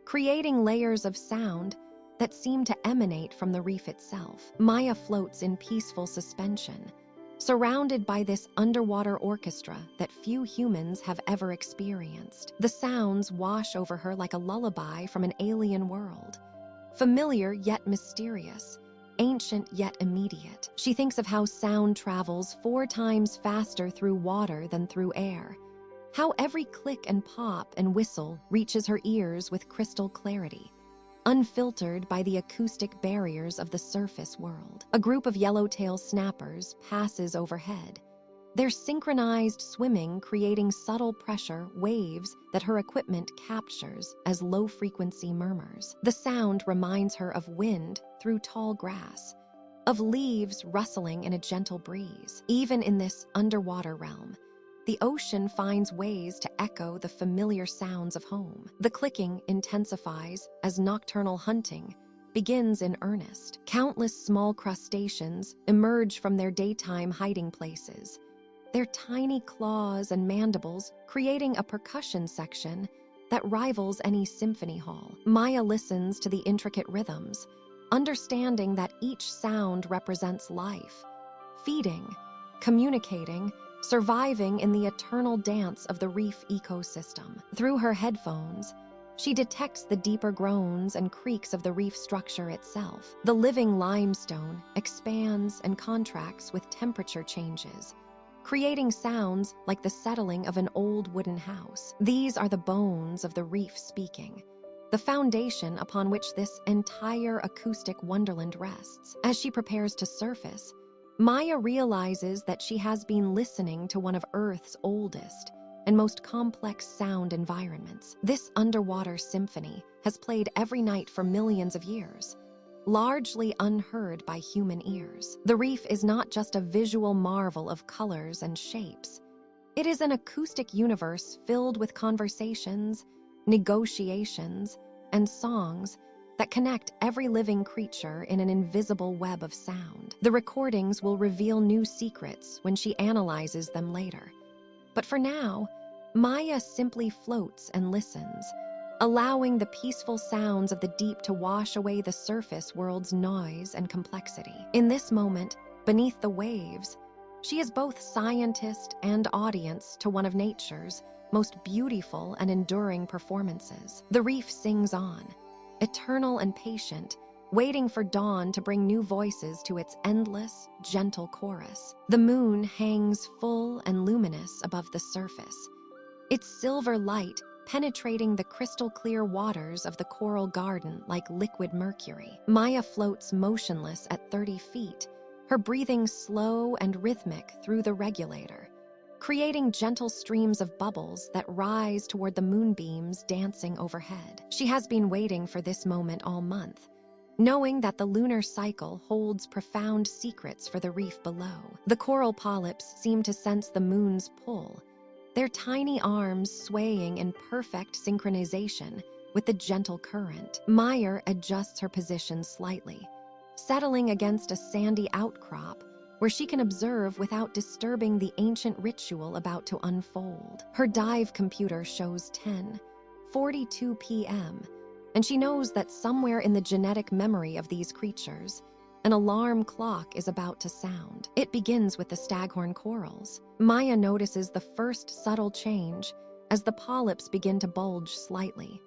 creating layers of sound that seem to emanate from the reef itself. Maya floats in peaceful suspension, surrounded by this underwater orchestra that few humans have ever experienced. The sounds wash over her like a lullaby from an alien world, familiar yet mysterious, ancient yet immediate. She thinks of how sound travels 4 times faster through water than through air, how every click and pop and whistle reaches her ears with crystal clarity, unfiltered by the acoustic barriers of the surface world. A group of yellowtail snappers passes overhead, their synchronized swimming creating subtle pressure waves that her equipment captures as low-frequency murmurs. The sound reminds her of wind through tall grass, of leaves rustling in a gentle breeze. Even in this underwater realm, the ocean finds ways to echo the familiar sounds of home. The clicking intensifies as nocturnal hunting begins in earnest. Countless small crustaceans emerge from their daytime hiding places, their tiny claws and mandibles creating a percussion section that rivals any symphony hall. Maya listens to the intricate rhythms, understanding that each sound represents life, feeding, communicating, surviving in the eternal dance of the reef ecosystem. Through her headphones, she detects the deeper groans and creaks of the reef structure itself. The living limestone expands and contracts with temperature changes, creating sounds like the settling of an old wooden house. These are the bones of the reef speaking, the foundation upon which this entire acoustic wonderland rests. As she prepares to surface, Maya realizes that she has been listening to one of Earth's oldest and most complex sound environments. This underwater symphony has played every night for millions of years, largely unheard by human ears. The reef is not just a visual marvel of colors and shapes. It is an acoustic universe filled with conversations, negotiations, and songs that connect every living creature in an invisible web of sound. The recordings will reveal new secrets when she analyzes them later. But for now, Maya simply floats and listens, allowing the peaceful sounds of the deep to wash away the surface world's noise and complexity. In this moment, beneath the waves, she is both scientist and audience to one of nature's most beautiful and enduring performances. The reef sings on, eternal and patient, waiting for dawn to bring new voices to its endless, gentle chorus. The moon hangs full and luminous above the surface, its silver light penetrating the crystal-clear waters of the coral garden like liquid mercury. Maya floats motionless at 30 feet, her breathing slow and rhythmic through the regulator, creating gentle streams of bubbles that rise toward the moonbeams dancing overhead. She has been waiting for this moment all month, knowing that the lunar cycle holds profound secrets for the reef below. The coral polyps seem to sense the moon's pull, their tiny arms swaying in perfect synchronization with the gentle current. Maya adjusts her position slightly, settling against a sandy outcrop where she can observe without disturbing the ancient ritual about to unfold. Her dive computer shows 10:42 p.m., and she knows that somewhere in the genetic memory of these creatures, an alarm clock is about to sound. It begins with the staghorn corals. Maya notices the first subtle change as the polyps begin to bulge slightly,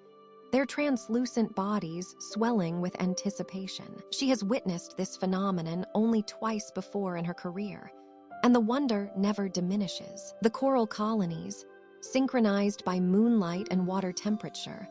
their translucent bodies swelling with anticipation. She has witnessed this phenomenon only twice before in her career, and the wonder never diminishes. The coral colonies, synchronized by moonlight and water temperature,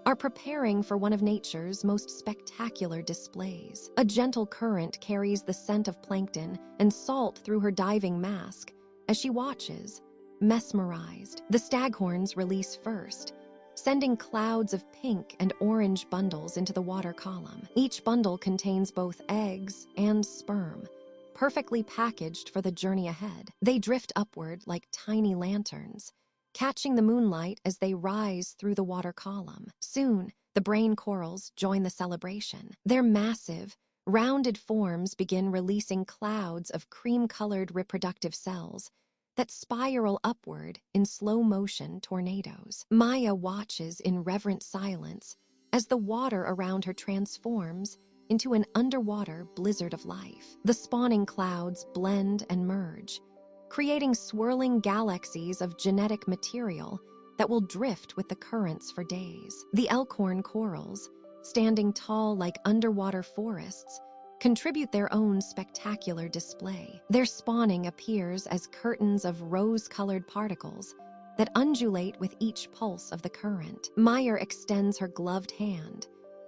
are preparing for one of nature's most spectacular displays. A gentle current carries the scent of plankton and salt through her diving mask as she watches, mesmerized. The staghorns release first, sending clouds of pink and orange bundles into the water column. Each bundle contains both eggs and sperm, perfectly packaged for the journey ahead. They drift upward like tiny lanterns, catching the moonlight as they rise through the water column. Soon, the brain corals join the celebration. Their massive, rounded forms begin releasing clouds of cream-colored reproductive cells that spiral upward in slow-motion tornadoes. Maya watches in reverent silence as the water around her transforms into an underwater blizzard of life. The spawning clouds blend and merge, creating swirling galaxies of genetic material that will drift with the currents for days. The elkhorn corals, standing tall like underwater forests, contribute their own spectacular display. Their spawning appears as curtains of rose-colored particles that undulate with each pulse of the current. Maya extends her gloved hand,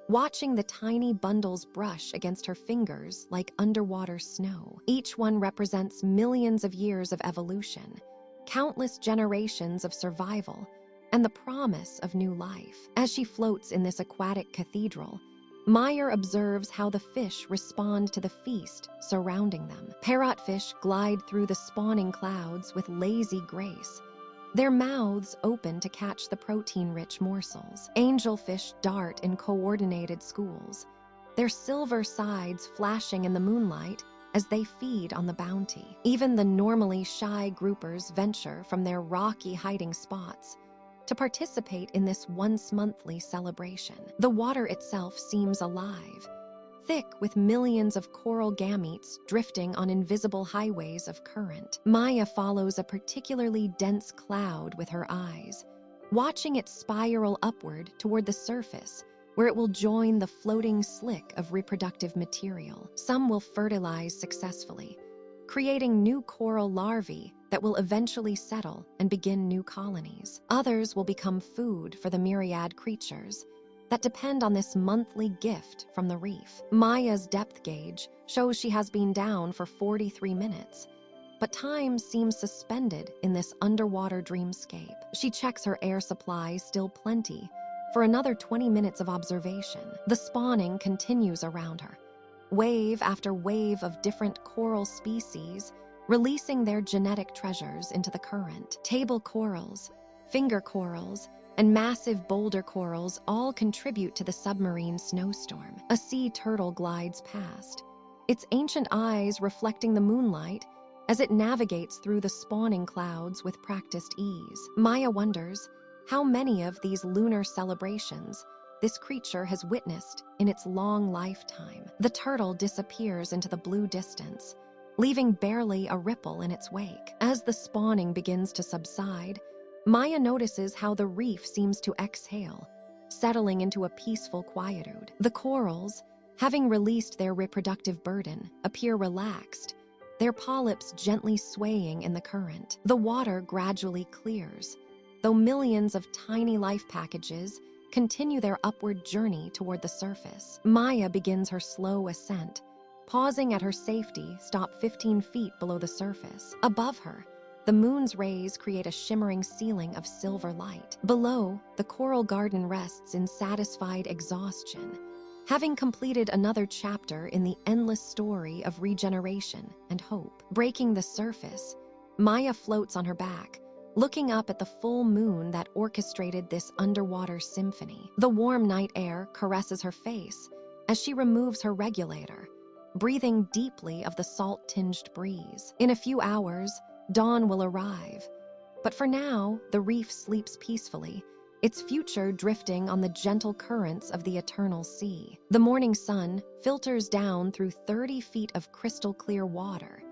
watching the tiny bundles brush against her fingers like underwater snow. Each one represents millions of years of evolution, countless generations of survival, and the promise of new life. As she floats in this aquatic cathedral, Maya observes how the fish respond to the feast surrounding them. Parrotfish glide through the spawning clouds with lazy grace, their mouths open to catch the protein-rich morsels. Angelfish dart in coordinated schools, their silver sides flashing in the moonlight as they feed on the bounty. Even the normally shy groupers venture from their rocky hiding spots to participate in this once-monthly celebration. The water itself seems alive, thick with millions of coral gametes drifting on invisible highways of current. Maya follows a particularly dense cloud with her eyes, watching it spiral upward toward the surface, where it will join the floating slick of reproductive material. Some will fertilize successfully, creating new coral larvae that will eventually settle and begin new colonies. Others will become food for the myriad creatures that depend on this monthly gift from the reef. Maya's depth gauge shows she has been down for 43 minutes, but time seems suspended in this underwater dreamscape. She checks her air supply, still plenty, for another 20 minutes of observation. The spawning continues around her, wave after wave of different coral species releasing their genetic treasures into the current. Table corals, finger corals, and massive boulder corals all contribute to the submarine snowstorm. A sea turtle glides past, its ancient eyes reflecting the moonlight as it navigates through the spawning clouds with practiced ease. Maya wonders how many of these lunar celebrations this creature has witnessed in its long lifetime. The turtle disappears into the blue distance, leaving barely a ripple in its wake. As the spawning begins to subside, Maya notices how the reef seems to exhale, settling into a peaceful quietude. The corals, having released their reproductive burden, appear relaxed, their polyps gently swaying in the current. The water gradually clears, though millions of tiny life packages continue their upward journey toward the surface. Maya begins her slow ascent, pausing at her safety stop 15 feet below the surface. Above her, the moon's rays create a shimmering ceiling of silver light. Below, the coral garden rests in satisfied exhaustion, having completed another chapter in the endless story of regeneration and hope. Breaking the surface, Maya floats on her back, looking up at the full moon that orchestrated this underwater symphony. The warm night air caresses her face as she removes her regulator, breathing deeply of the salt-tinged breeze. In a few hours, dawn will arrive. But for now, the reef sleeps peacefully, its future drifting on the gentle currents of the eternal sea. The morning sun filters down through 30 feet of crystal-clear water,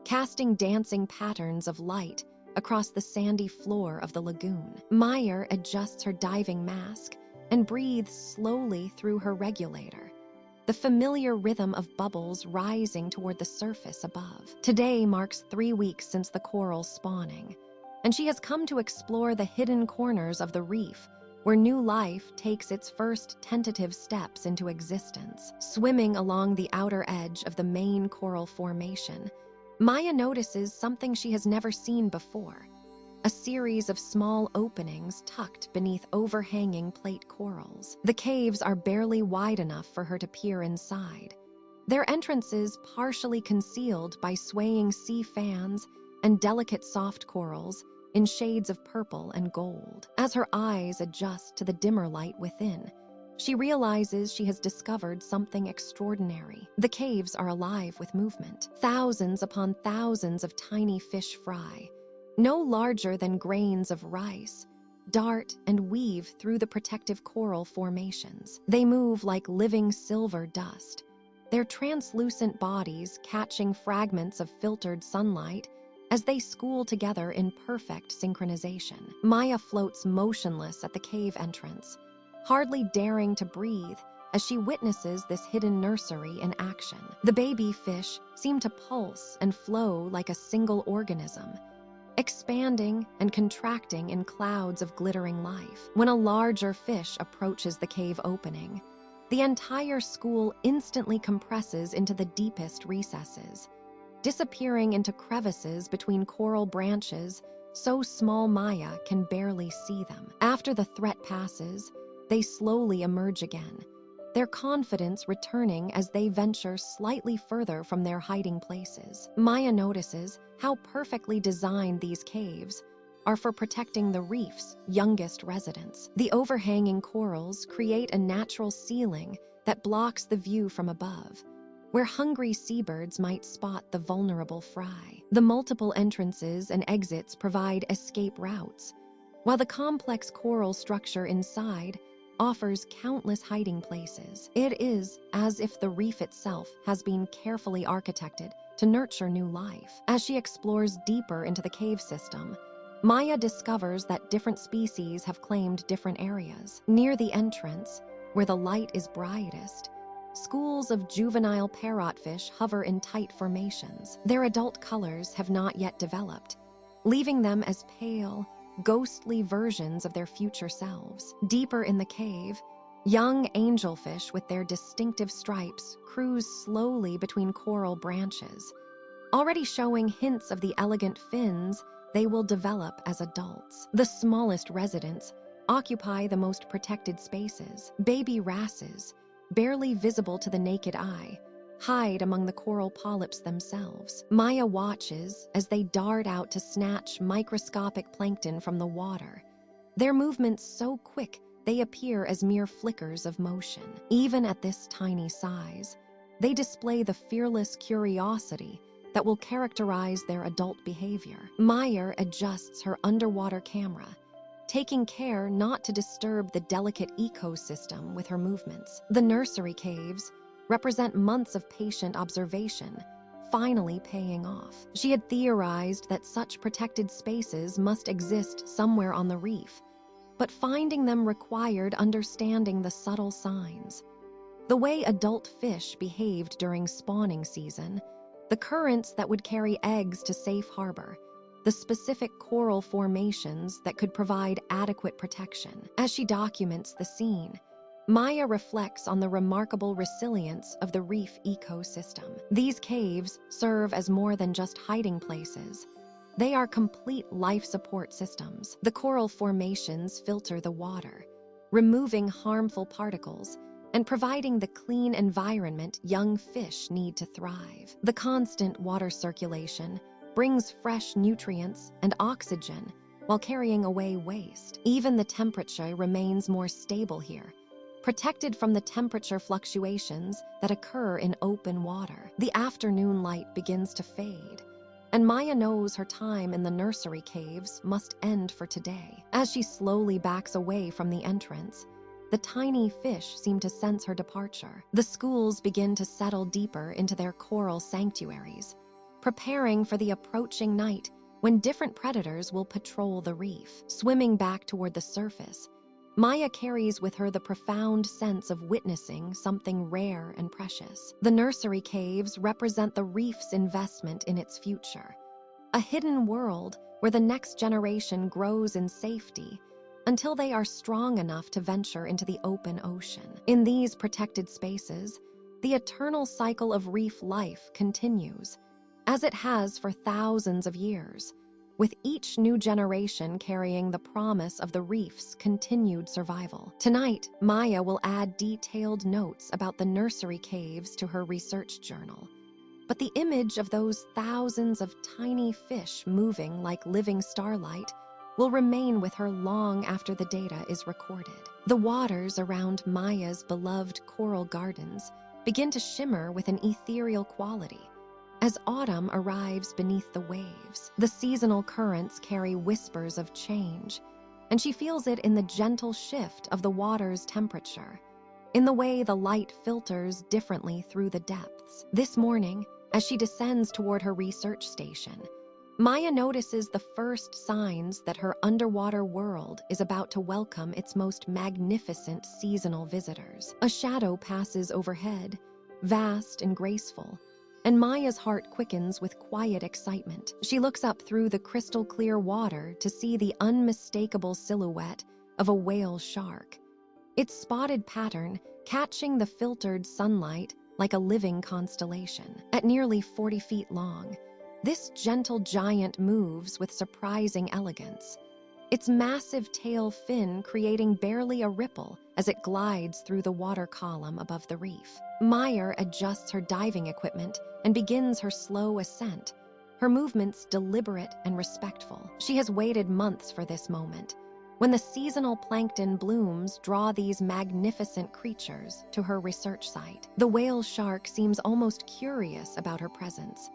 casting dancing patterns of light across the sandy floor of the lagoon. Maya adjusts her diving mask and breathes slowly through her regulator, the familiar rhythm of bubbles rising toward the surface above. Today marks 3 weeks since the coral spawning, and she has come to explore the hidden corners of the reef where new life takes its first tentative steps into existence. Swimming along the outer edge of the main coral formation, Maya notices something she has never seen before: a series of small openings tucked beneath overhanging plate corals. The caves are barely wide enough for her to peer inside, their entrances partially concealed by swaying sea fans and delicate soft corals in shades of purple and gold. As her eyes adjust to the dimmer light within, she realizes she has discovered something extraordinary. The caves are alive with movement. Thousands upon thousands of tiny fish fry, no larger than grains of rice, dart and weave through the protective coral formations. They move like living silver dust, their translucent bodies catching fragments of filtered sunlight as they school together in perfect synchronization. Maya floats motionless at the cave entrance, hardly daring to breathe as she witnesses this hidden nursery in action. The baby fish seem to pulse and flow like a single organism, expanding and contracting in clouds of glittering life. When a larger fish approaches the cave opening, the entire school instantly compresses into the deepest recesses, disappearing into crevices between coral branches so small Maya can barely see them. After the threat passes, they slowly emerge again, their confidence returning as they venture slightly further from their hiding places. Maya notices how perfectly designed these caves are for protecting the reef's youngest residents. The overhanging corals create a natural ceiling that blocks the view from above, where hungry seabirds might spot the vulnerable fry. The multiple entrances and exits provide escape routes, while the complex coral structure inside offers countless hiding places. It is as if the reef itself has been carefully architected to nurture new life. As she explores deeper into the cave system, Maya discovers that different species have claimed different areas. Near the entrance, where the light is brightest, schools of juvenile parrotfish hover in tight formations. Their adult colors have not yet developed, leaving them as pale, ghostly versions of their future selves. Deeper in the cave, young angelfish with their distinctive stripes cruise slowly between coral branches, already showing hints of the elegant fins they will develop as adults. The smallest residents occupy the most protected spaces. Baby wrasses, barely visible to the naked eye, hide among the coral polyps themselves. Maya watches as they dart out to snatch microscopic plankton from the water, their movements so quick they appear as mere flickers of motion. Even at this tiny size, they display the fearless curiosity that will characterize their adult behavior. Maya adjusts her underwater camera, taking care not to disturb the delicate ecosystem with her movements. The nursery caves represent months of patient observation, finally paying off. She had theorized that such protected spaces must exist somewhere on the reef, but finding them required understanding the subtle signs. The way adult fish behaved during spawning season, the currents that would carry eggs to safe harbor, the specific coral formations that could provide adequate protection. As she documents the scene, Maya reflects on the remarkable resilience of the reef ecosystem. These caves serve as more than just hiding places. They are complete life support systems. The coral formations filter the water, removing harmful particles and providing the clean environment young fish need to thrive. The constant water circulation brings fresh nutrients and oxygen while carrying away waste. Even the temperature remains more stable here, protected from the temperature fluctuations that occur in open water. The afternoon light begins to fade, and Maya knows her time in the nursery caves must end for today. As she slowly backs away from the entrance, the tiny fish seem to sense her departure. The schools begin to settle deeper into their coral sanctuaries, preparing for the approaching night when different predators will patrol the reef. Swimming back toward the surface, Maya carries with her the profound sense of witnessing something rare and precious. The nursery caves represent the reef's investment in its future, a hidden world where the next generation grows in safety until they are strong enough to venture into the open ocean. In these protected spaces, the eternal cycle of reef life continues, as it has for thousands of years, with each new generation carrying the promise of the reef's continued survival. Tonight, Maya will add detailed notes about the nursery caves to her research journal. But the image of those thousands of tiny fish moving like living starlight will remain with her long after the data is recorded. The waters around Maya's beloved coral gardens begin to shimmer with an ethereal quality. As autumn arrives beneath the waves, the seasonal currents carry whispers of change, and she feels it in the gentle shift of the water's temperature, in the way the light filters differently through the depths. This morning, as she descends toward her research station, Maya notices the first signs that her underwater world is about to welcome its most magnificent seasonal visitors. A shadow passes overhead, vast and graceful, and Maya's heart quickens with quiet excitement. She looks up through the crystal-clear water to see the unmistakable silhouette of a whale shark, its spotted pattern catching the filtered sunlight like a living constellation. At nearly 40 feet long, this gentle giant moves with surprising elegance, its massive tail fin creating barely a ripple as it glides through the water column above the reef. Maya adjusts her diving equipment and begins her slow ascent, her movements deliberate and respectful. She has waited months for this moment, when the seasonal plankton blooms draw these magnificent creatures to her research site. The whale shark seems almost curious about her presence,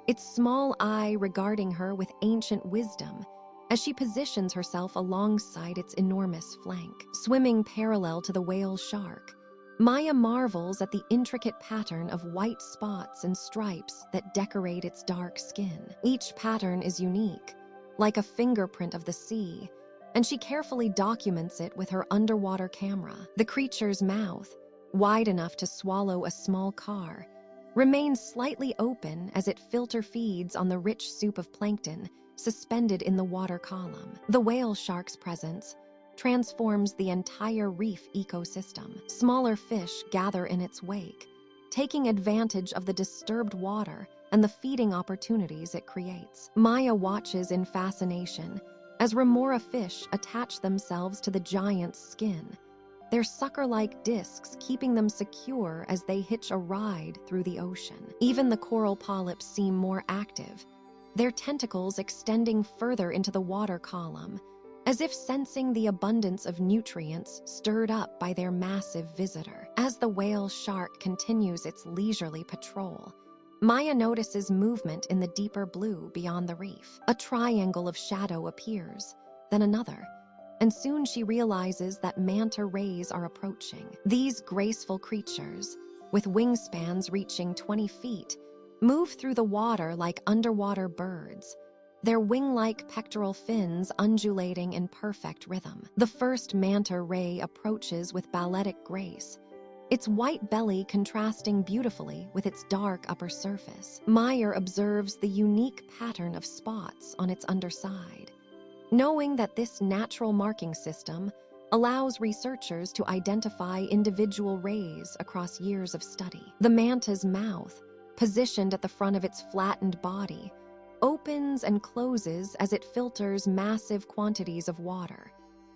its small eye regarding her with ancient wisdom as she positions herself alongside its enormous flank. Swimming parallel to the whale shark, Maya marvels at the intricate pattern of white spots and stripes that decorate its dark skin. Each pattern is unique, like a fingerprint of the sea, and she carefully documents it with her underwater camera. The creature's mouth, wide enough to swallow a small car, remains slightly open as it filter feeds on the rich soup of plankton suspended in the water column. The whale shark's presence transforms the entire reef ecosystem. Smaller fish gather in its wake, taking advantage of the disturbed water and the feeding opportunities it creates. Maya watches in fascination as remora fish attach themselves to the giant's skin, their sucker-like discs keeping them secure as they hitch a ride through the ocean. Even the coral polyps seem more active, their tentacles extending further into the water column, as if sensing the abundance of nutrients stirred up by their massive visitor. As the whale shark continues its leisurely patrol, Maya notices movement in the deeper blue beyond the reef. A triangle of shadow appears, then another, and soon she realizes that manta rays are approaching. These graceful creatures, with wingspans reaching 20 feet, move through the water like underwater birds, their wing-like pectoral fins undulating in perfect rhythm. The first manta ray approaches with balletic grace, its white belly contrasting beautifully with its dark upper surface. Maya observes the unique pattern of spots on its underside, knowing that this natural marking system allows researchers to identify individual rays across years of study. The manta's mouth, positioned at the front of its flattened body, opens and closes as it filters massive quantities of water,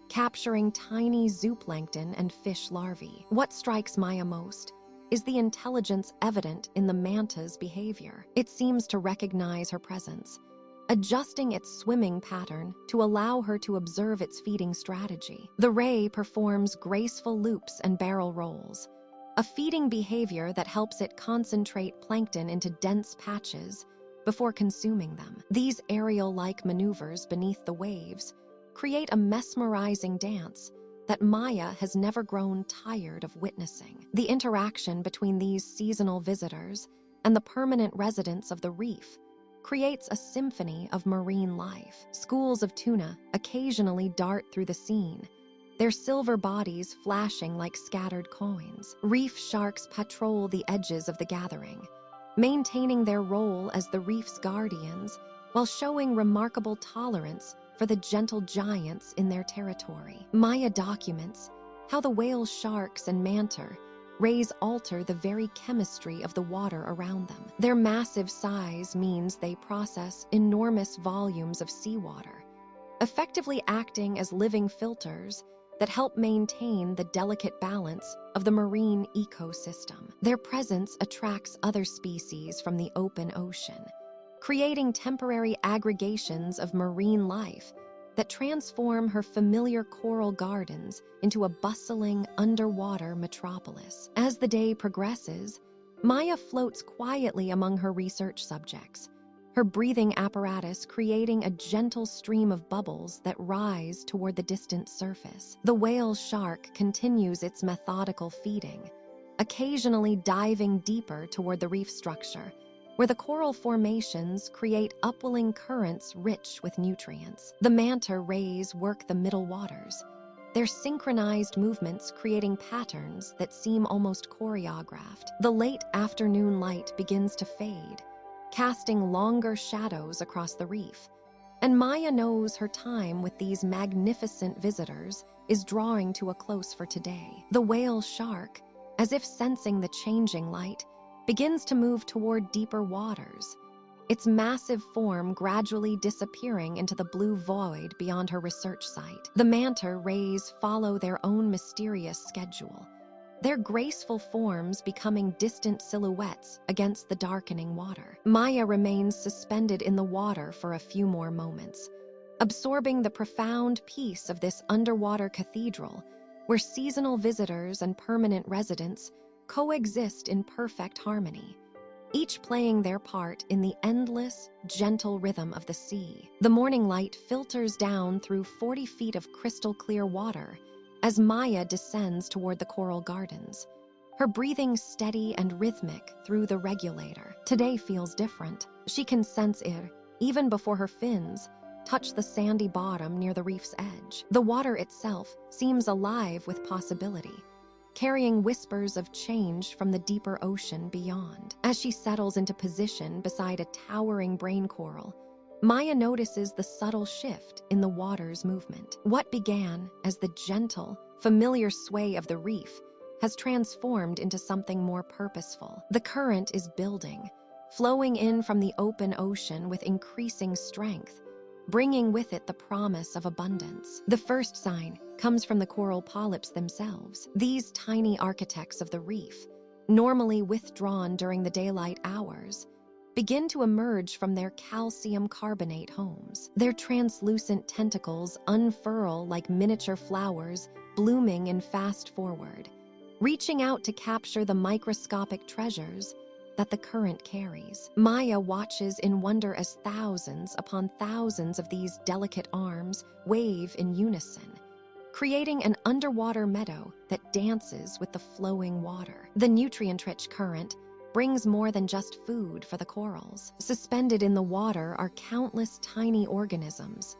capturing tiny zooplankton and fish larvae. What strikes Maya most is the intelligence evident in the manta's behavior. It seems to recognize her presence, adjusting its swimming pattern to allow her to observe its feeding strategy. The ray performs graceful loops and barrel rolls, a feeding behavior that helps it concentrate plankton into dense patches before consuming them. These aerial-like maneuvers beneath the waves create a mesmerizing dance that Maya has never grown tired of witnessing. The interaction between these seasonal visitors and the permanent residents of the reef creates a symphony of marine life. Schools of tuna occasionally dart through the scene, their silver bodies flashing like scattered coins. Reef sharks patrol the edges of the gathering, maintaining their role as the reef's guardians while showing remarkable tolerance for the gentle giants in their territory. Maya documents how the whale sharks and manta rays alter the very chemistry of the water around them. Their massive size means they process enormous volumes of seawater, effectively acting as living filters that help maintain the delicate balance of the marine ecosystem. Their presence attracts other species from the open ocean, creating temporary aggregations of marine life that transform her familiar coral gardens into a bustling underwater metropolis. As the day progresses, Maya floats quietly among her research subjects, her breathing apparatus creating a gentle stream of bubbles that rise toward the distant surface. The whale shark continues its methodical feeding, occasionally diving deeper toward the reef structure, where the coral formations create upwelling currents rich with nutrients. The manta rays work the middle waters, their synchronized movements creating patterns that seem almost choreographed. The late afternoon light begins to fade, casting longer shadows across the reef, and Maya knows her time with these magnificent visitors is drawing to a close for today. The whale shark, as if sensing the changing light, begins to move toward deeper waters, its massive form gradually disappearing into the blue void beyond her research site. The manta rays follow their own mysterious schedule, their graceful forms becoming distant silhouettes against the darkening water. Maya remains suspended in the water for a few more moments, absorbing the profound peace of this underwater cathedral where seasonal visitors and permanent residents coexist in perfect harmony, each playing their part in the endless, gentle rhythm of the sea. The morning light filters down through 40 feet of crystal-clear water as Maya descends toward the coral gardens, her breathing steady and rhythmic through the regulator. Today feels different. She can sense it even before her fins touch the sandy bottom near the reef's edge. The water itself seems alive with possibility, carrying whispers of change from the deeper ocean beyond. As she settles into position beside a towering brain coral, Maya notices the subtle shift in the water's movement. What began as the gentle, familiar sway of the reef has transformed into something more purposeful. The current is building, flowing in from the open ocean with increasing strength, bringing with it the promise of abundance. The first sign comes from the coral polyps themselves. These tiny architects of the reef, normally withdrawn during the daylight hours, begin to emerge from their calcium carbonate homes. Their translucent tentacles unfurl like miniature flowers blooming in fast forward, reaching out to capture the microscopic treasures that the current carries. Maya watches in wonder as thousands upon thousands of these delicate arms wave in unison, creating an underwater meadow that dances with the flowing water. The nutrient-rich current brings more than just food for the corals. Suspended in the water are countless tiny organisms,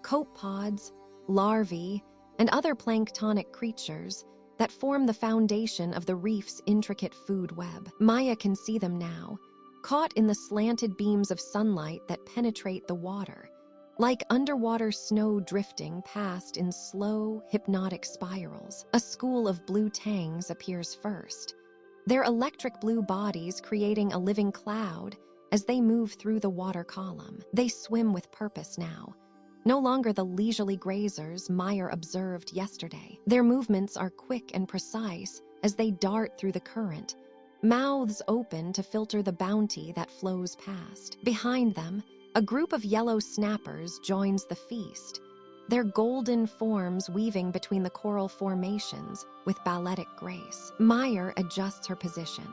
copepods, larvae, and other planktonic creatures that form the foundation of the reef's intricate food web. Maya can see them now, caught in the slanted beams of sunlight that penetrate the water, like underwater snow drifting past in slow, hypnotic spirals. A school of blue tangs appears first, their electric blue bodies creating a living cloud as they move through the water column. They swim with purpose now, no longer the leisurely grazers Maya observed yesterday. Their movements are quick and precise as they dart through the current, mouths open to filter the bounty that flows past. Behind them, A group of yellow snappers joins the feast, their golden forms weaving between the coral formations with balletic grace. Maya adjusts her position,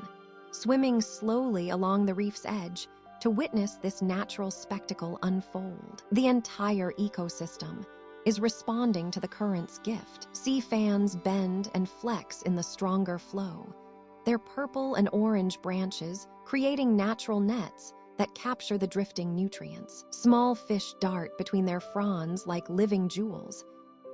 swimming slowly along the reef's edge to witness this natural spectacle unfold. The entire ecosystem is responding to the current's gift. Sea fans bend and flex in the stronger flow, their purple and orange branches creating natural nets that capture the drifting nutrients. Small fish dart between their fronds like living jewels,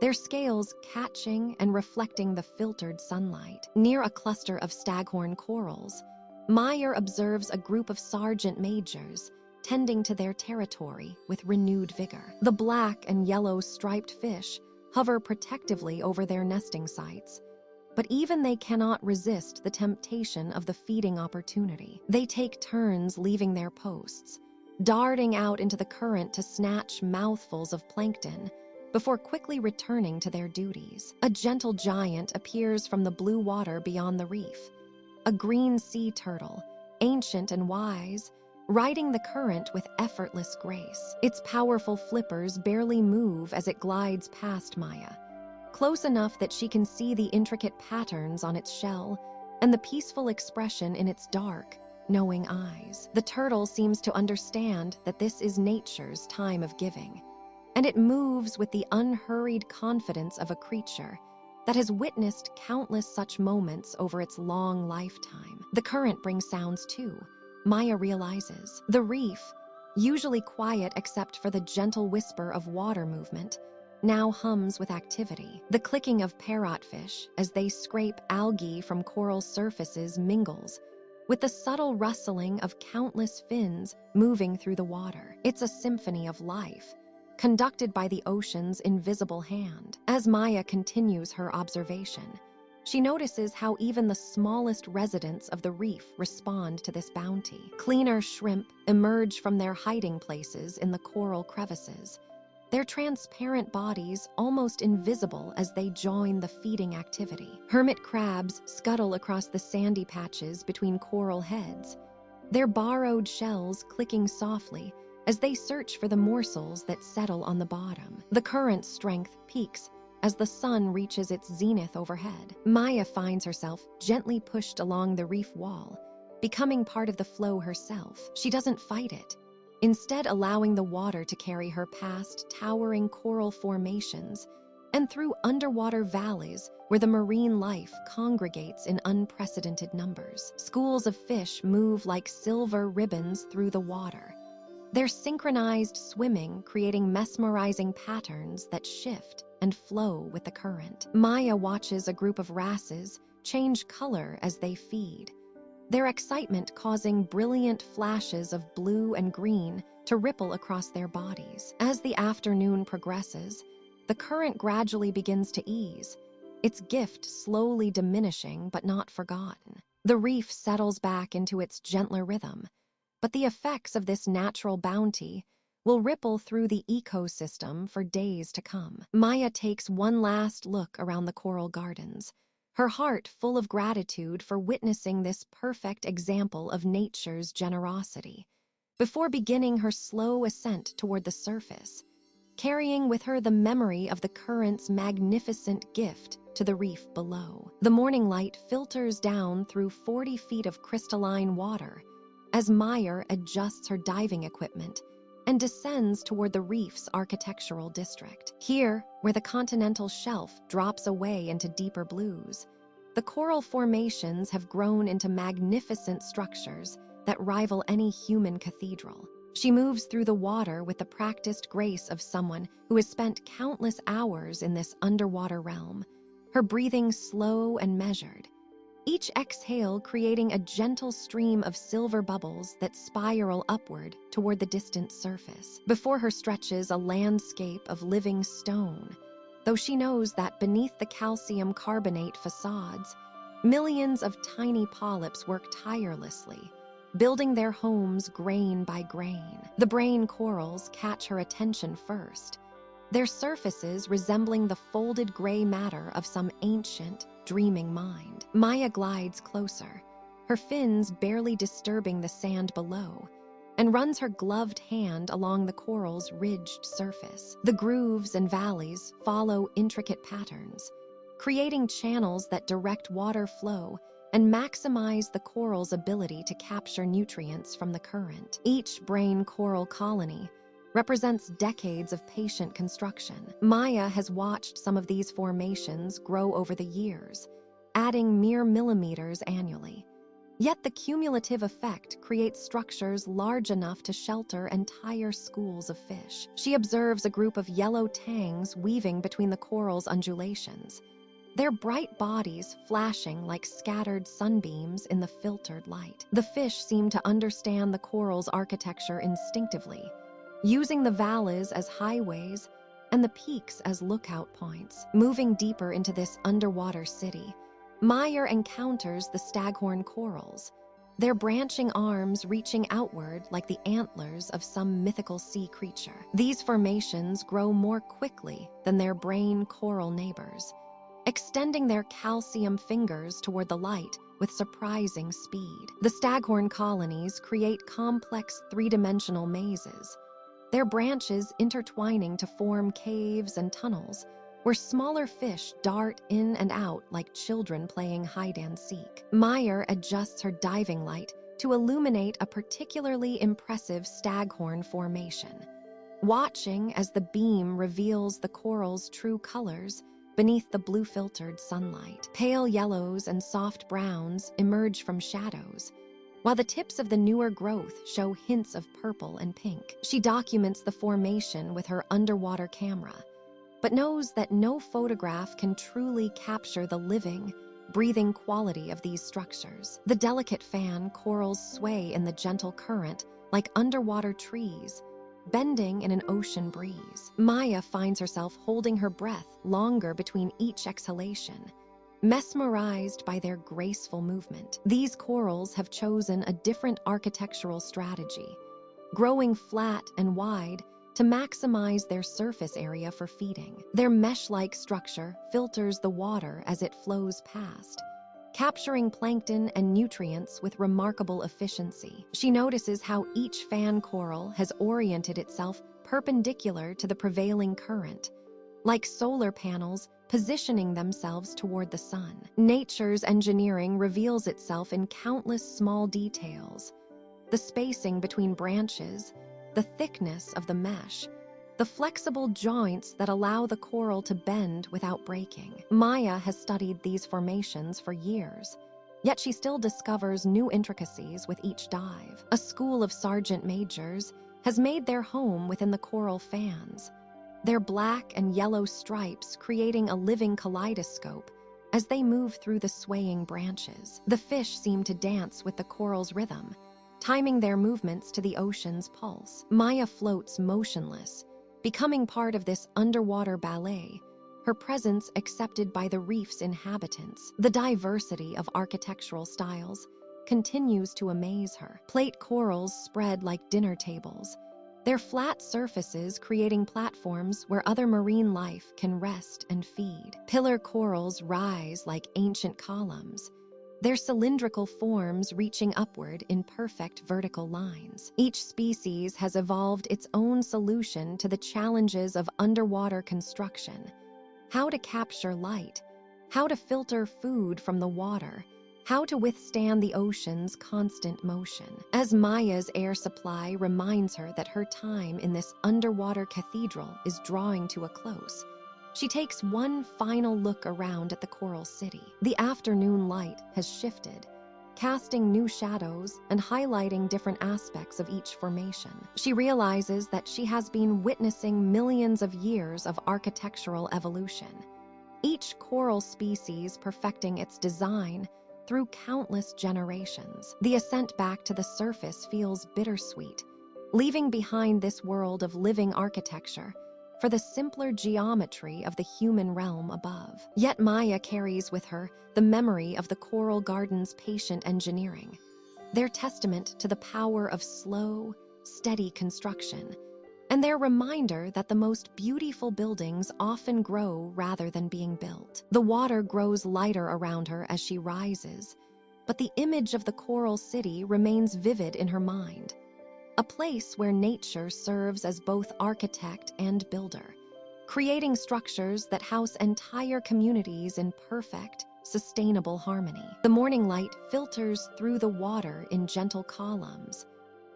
their scales catching and reflecting the filtered sunlight. Near a cluster of staghorn corals, Maya observes a group of sergeant majors tending to their territory with renewed vigor. The black and yellow striped fish hover protectively over their nesting sites, but even they cannot resist the temptation of the feeding opportunity. They take turns leaving their posts, darting out into the current to snatch mouthfuls of plankton before quickly returning to their duties. A gentle giant appears from the blue water beyond the reef, a green sea turtle, ancient and wise, riding the current with effortless grace. Its powerful flippers barely move as it glides past Maya, close enough that she can see the intricate patterns on its shell and the peaceful expression in its dark, knowing eyes. The turtle seems to understand that this is nature's time of giving, and it moves with the unhurried confidence of a creature that has witnessed countless such moments over its long lifetime. The current brings sounds too, Maya realizes. The reef, usually quiet except for the gentle whisper of water movement, now hums with activity. The clicking of parrotfish as they scrape algae from coral surfaces mingles with the subtle rustling of countless fins moving through the water. It's a symphony of life, conducted by the ocean's invisible hand. As Maya continues her observation, she notices how even the smallest residents of the reef respond to this bounty. Cleaner shrimp emerge from their hiding places in the coral crevices, their transparent bodies almost invisible as they join the feeding activity. Hermit crabs scuttle across the sandy patches between coral heads, their borrowed shells clicking softly as they search for the morsels that settle on the bottom. The current's strength peaks as the sun reaches its zenith overhead. Maya finds herself gently pushed along the reef wall, becoming part of the flow herself. She doesn't fight it, instead allowing the water to carry her past towering coral formations and through underwater valleys where the marine life congregates in unprecedented numbers. Schools of fish move like silver ribbons through the water, their synchronized swimming creating mesmerizing patterns that shift and flow with the current. Maya watches a group of wrasses change color as they feed, their excitement causing brilliant flashes of blue and green to ripple across their bodies. As the afternoon progresses, the current gradually begins to ease, its gift slowly diminishing but not forgotten. The reef settles back into its gentler rhythm, but the effects of this natural bounty will ripple through the ecosystem for days to come. Maya takes one last look around the coral gardens, her heart full of gratitude for witnessing this perfect example of nature's generosity, before beginning her slow ascent toward the surface, carrying with her the memory of the current's magnificent gift to the reef below. The morning light filters down through 40 feet of crystalline water as Maya adjusts her diving equipment and descends toward the reef's architectural district. Here, where the continental shelf drops away into deeper blues, the coral formations have grown into magnificent structures that rival any human cathedral. She moves through the water with the practiced grace of someone who has spent countless hours in this underwater realm, her breathing slow and measured, each exhale creating a gentle stream of silver bubbles that spiral upward toward the distant surface. Before her stretches a landscape of living stone, though she knows that beneath the calcium carbonate facades, millions of tiny polyps work tirelessly, building their homes grain by grain. The brain corals catch her attention first, their surfaces resembling the folded gray matter of some ancient, dreaming mind. Maya glides closer, her fins barely disturbing the sand below, and runs her gloved hand along the coral's ridged surface. The grooves and valleys follow intricate patterns, creating channels that direct water flow and maximize the coral's ability to capture nutrients from the current. Each brain coral colony represents decades of patient construction. Maya has watched some of these formations grow over the years, adding mere millimeters annually. Yet the cumulative effect creates structures large enough to shelter entire schools of fish. She observes a group of yellow tangs weaving between the coral's undulations, their bright bodies flashing like scattered sunbeams in the filtered light. The fish seem to understand the coral's architecture instinctively, using the valleys as highways and the peaks as lookout points. Moving deeper into this underwater city, Meyer encounters the staghorn corals, their branching arms reaching outward like the antlers of some mythical sea creature. These formations grow more quickly than their brain coral neighbors, extending their calcium fingers toward the light with surprising speed. The staghorn colonies create complex three-dimensional mazes, their branches intertwining to form caves and tunnels where smaller fish dart in and out like children playing hide-and-seek. Meyer adjusts her diving light to illuminate a particularly impressive staghorn formation, watching as the beam reveals the coral's true colors beneath the blue-filtered sunlight. Pale yellows and soft browns emerge from shadows, while the tips of the newer growth show hints of purple and pink. She documents the formation with her underwater camera, but knows that no photograph can truly capture the living, breathing quality of these structures. The delicate fan corals sway in the gentle current like underwater trees, bending in an ocean breeze. Maya finds herself holding her breath longer between each exhalation, mesmerized by their graceful movement. These corals have chosen a different architectural strategy, growing flat and wide to maximize their surface area for feeding. Their mesh-like structure filters the water as it flows past, capturing plankton and nutrients with remarkable efficiency. She notices how each fan coral has oriented itself perpendicular to the prevailing current, like solar panels positioning themselves toward the sun. Nature's engineering reveals itself in countless small details: the spacing between branches, the thickness of the mesh, the flexible joints that allow the coral to bend without breaking. Maya has studied these formations for years, yet she still discovers new intricacies with each dive. A school of sergeant majors has made their home within the coral fans, their black and yellow stripes creating a living kaleidoscope as they move through the swaying branches. The fish seem to dance with the coral's rhythm, timing their movements to the ocean's pulse. Maya floats motionless, becoming part of this underwater ballet, her presence accepted by the reef's inhabitants. The diversity of architectural styles continues to amaze her. Plate corals spread like dinner tables, their flat surfaces creating platforms where other marine life can rest and feed. Pillar corals rise like ancient columns, their cylindrical forms reaching upward in perfect vertical lines. Each species has evolved its own solution to the challenges of underwater construction: how to capture light, how to filter food from the water, how to withstand the ocean's constant motion. As Maya's air supply reminds her that her time in this underwater cathedral is drawing to a close, she takes one final look around at the coral city. The afternoon light has shifted, casting new shadows and highlighting different aspects of each formation. She realizes that she has been witnessing millions of years of architectural evolution, each coral species perfecting its design through countless generations. The ascent back to the surface feels bittersweet, leaving behind this world of living architecture for the simpler geometry of the human realm above. Yet Maya carries with her the memory of the coral garden's patient engineering, their testament to the power of slow, steady construction, and their reminder that the most beautiful buildings often grow rather than being built. The water grows lighter around her as she rises, but the image of the coral city remains vivid in her mind. a place where nature serves as both architect and builder, creating structures that house entire communities in perfect, sustainable harmony. The morning light filters through the water in gentle columns,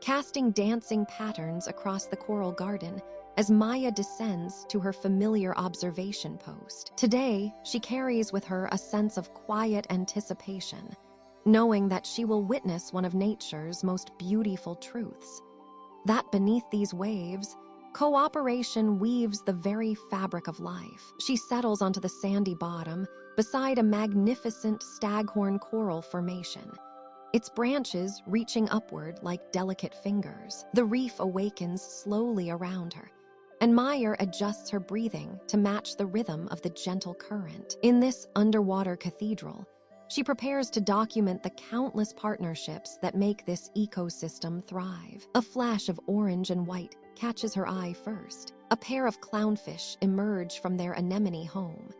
casting dancing patterns across the coral garden as Maya descends to her familiar observation post. Today, she carries with her a sense of quiet anticipation, knowing that she will witness one of nature's most beautiful truths: that beneath these waves, cooperation weaves the very fabric of life. She settles onto the sandy bottom beside a magnificent staghorn coral formation, its branches reaching upward like delicate fingers. The reef awakens slowly around her, and Meyer adjusts her breathing to match the rhythm of the gentle current. In this underwater cathedral, she prepares to document the countless partnerships that make this ecosystem thrive. A flash of orange and white catches her eye first. A pair of clownfish emerge from their anemone home,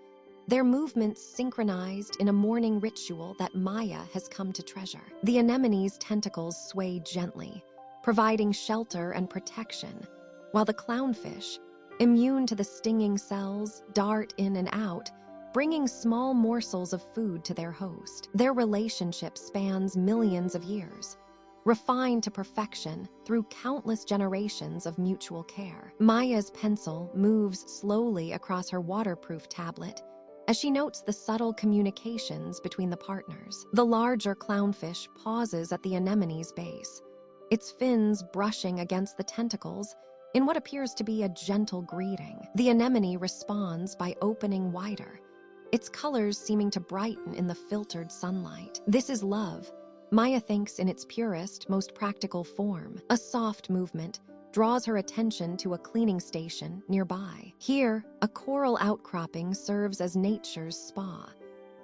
their movements synchronized in a morning ritual that Maya has come to treasure. The anemone's tentacles sway gently, providing shelter and protection, while the clownfish, immune to the stinging cells, dart in and out, bringing small morsels of food to their host. Their relationship spans millions of years, refined to perfection through countless generations of mutual care. Maya's pencil moves slowly across her waterproof tablet as she notes the subtle communications between the partners. The larger clownfish pauses at the anemone's base, its fins brushing against the tentacles in what appears to be a gentle greeting. The anemone responds by opening wider, its colors seeming to brighten in the filtered sunlight. This is love, Maya thinks, in its purest, most practical form. A soft movement draws her attention to a cleaning station nearby. Here, a coral outcropping serves as nature's spa,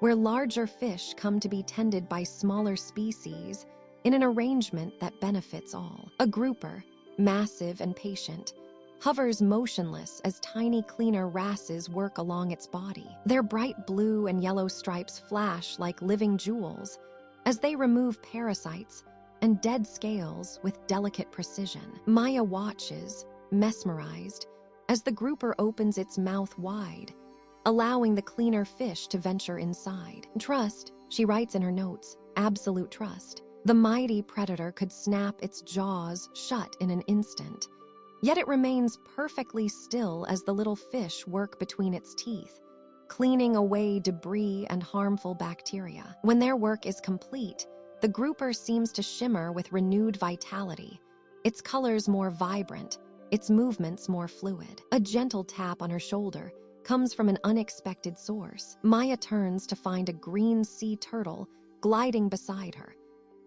where larger fish come to be tended by smaller species in an arrangement that benefits all. A grouper, massive and patient, hovers motionless as tiny cleaner wrasses work along its body. Their bright blue and yellow stripes flash like living jewels as they remove parasites and dead scales with delicate precision. Maya watches, mesmerized, as the grouper opens its mouth wide, allowing the cleaner fish to venture inside. Trust, she writes in her notes, absolute trust. The mighty predator could snap its jaws shut in an instant, yet it remains perfectly still as the little fish work between its teeth, cleaning away debris and harmful bacteria. When their work is complete, the grouper seems to shimmer with renewed vitality, its colors more vibrant, its movements more fluid. A gentle tap on her shoulder comes from an unexpected source. Maya turns to find a green sea turtle gliding beside her,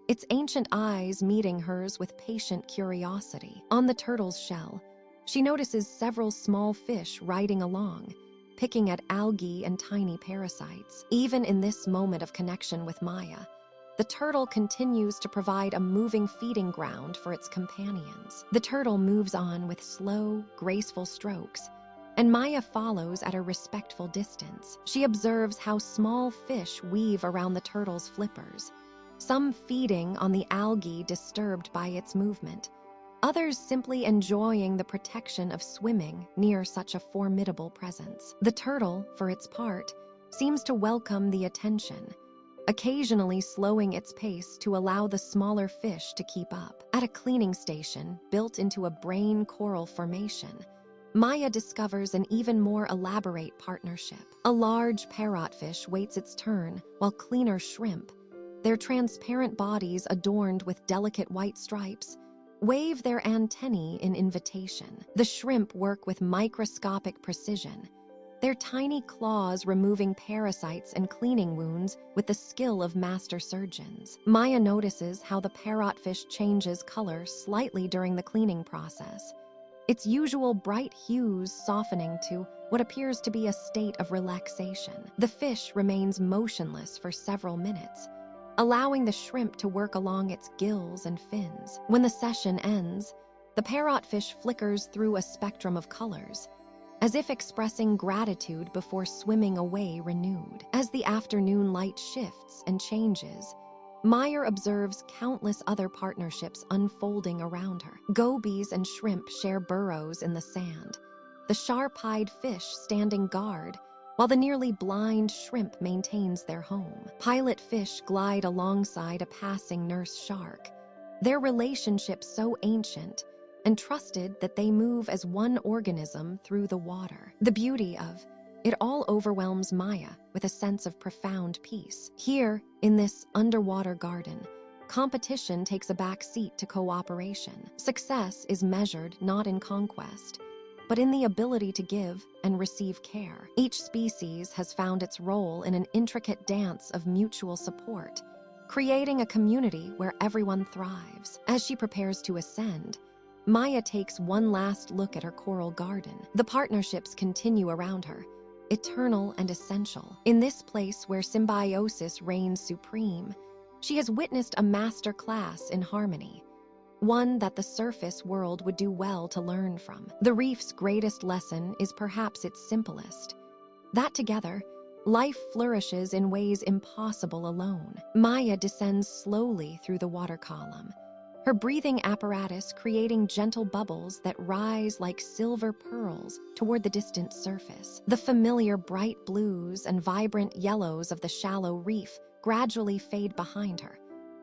its ancient eyes meeting hers with patient curiosity. On the turtle's shell, she notices several small fish riding along, picking at algae and tiny parasites. Even in this moment of connection with Maya, the turtle continues to provide a moving feeding ground for its companions. The turtle moves on with slow, graceful strokes, and Maya follows at a respectful distance. She observes how small fish weave around the turtle's flippers, some feeding on the algae disturbed by its movement, others simply enjoying the protection of swimming near such a formidable presence. The turtle, for its part, seems to welcome the attention, occasionally slowing its pace to allow the smaller fish to keep up. At a cleaning station built into a brain coral formation, Maya discovers an even more elaborate partnership. A large parrotfish waits its turn, while cleaner shrimp, their transparent bodies adorned with delicate white stripes, wave their antennae in invitation. The shrimp work with microscopic precision, their tiny claws removing parasites and cleaning wounds with the skill of master surgeons. Maya notices how the parrotfish changes color slightly during the cleaning process, its usual bright hues softening to what appears to be a state of relaxation. The fish remains motionless for several minutes, allowing the shrimp to work along its gills and fins. When the session ends, the parrotfish flickers through a spectrum of colors, as if expressing gratitude before swimming away renewed. As the afternoon light shifts and changes, Meyer observes countless other partnerships unfolding around her. Gobies and shrimp share burrows in the sand, the sharp-eyed fish standing guard, while the nearly blind shrimp maintains their home. Pilot fish glide alongside a passing nurse shark, their relationship so ancient and trusted that they move as one organism through the water. The beauty of it all overwhelms Maya with a sense of profound peace. Here, in this underwater garden, competition takes a back seat to cooperation. Success is measured not in conquest, but in the ability to give and receive care. Each species has found its role in an intricate dance of mutual support, creating a community where everyone thrives. As she prepares to ascend, Maya takes one last look at her coral garden. The partnerships continue around her, eternal and essential. In this place where symbiosis reigns supreme, she has witnessed a master class in harmony, one that the surface world would do well to learn from. The reef's greatest lesson is perhaps its simplest: that together, life flourishes in ways impossible alone. Maya descends slowly through the water column, her breathing apparatus creating gentle bubbles that rise like silver pearls toward the distant surface. The familiar bright blues and vibrant yellows of the shallow reef gradually fade behind her,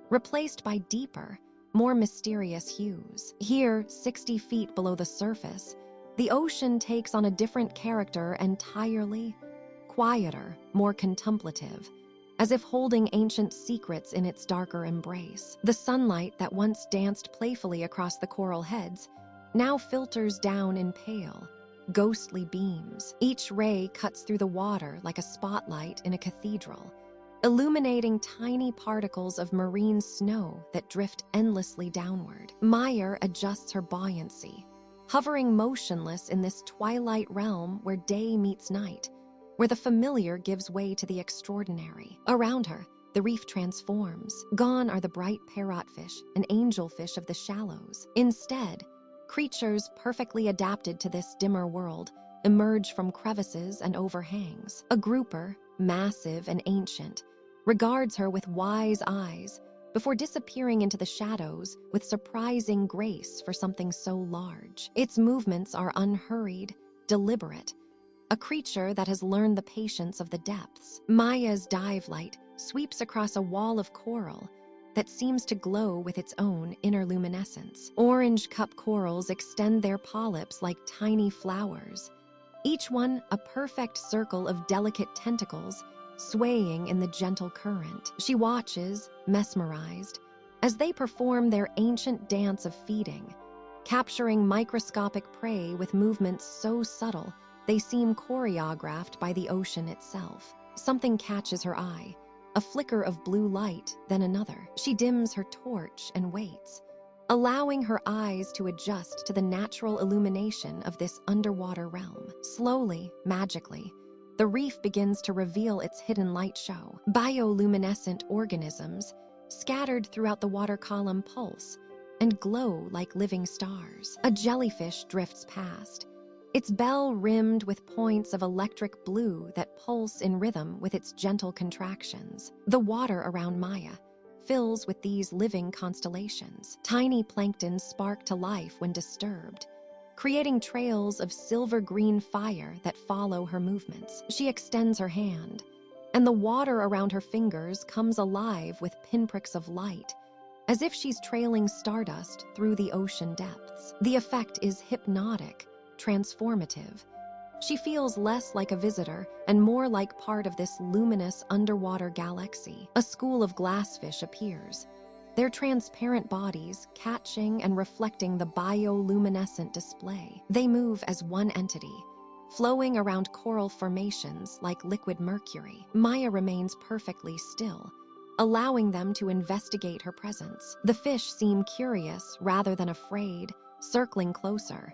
replaced by deeper, more mysterious hues. Here, 60 feet below the surface, the ocean takes on a different character entirely, quieter, more contemplative, as if holding ancient secrets in its darker embrace. The sunlight that once danced playfully across the coral heads now filters down in pale, ghostly beams. Each ray cuts through the water like a spotlight in a cathedral, illuminating tiny particles of marine snow that drift endlessly downward. Meyer adjusts her buoyancy, hovering motionless in this twilight realm where day meets night, where the familiar gives way to the extraordinary. Around her, the reef transforms. Gone are the bright parrotfish and angelfish of the shallows. Instead, creatures perfectly adapted to this dimmer world emerge from crevices and overhangs. A grouper, massive and ancient, regards her with wise eyes before disappearing into the shadows with surprising grace for something so large. Its movements are unhurried, deliberate, a creature that has learned the patience of the depths. Maya's dive light sweeps across a wall of coral that seems to glow with its own inner luminescence. Orange cup corals extend their polyps like tiny flowers, each one a perfect circle of delicate tentacles swaying in the gentle current. She watches, mesmerized, as they perform their ancient dance of feeding, capturing microscopic prey with movements so subtle they seem choreographed by the ocean itself. Something catches her eye, a flicker of blue light, then another. She dims her torch and waits, allowing her eyes to adjust to the natural illumination of this underwater realm. Slowly, magically, the reef begins to reveal its hidden light show. Bioluminescent organisms scattered throughout the water column pulse and glow like living stars. A jellyfish drifts past, its bell rimmed with points of electric blue that pulse in rhythm with its gentle contractions. The water around Maya fills with these living constellations. Tiny plankton spark to life when disturbed, creating trails of silver-green fire that follow her movements. She extends her hand, and the water around her fingers comes alive with pinpricks of light, as if she's trailing stardust through the ocean depths. The effect is hypnotic, transformative. She feels less like a visitor and more like part of this luminous underwater galaxy. A school of glassfish appears, their transparent bodies catching and reflecting the bioluminescent display. They move as one entity, flowing around coral formations like liquid mercury. Maya remains perfectly still, allowing them to investigate her presence. The fish seem curious rather than afraid, circling closer,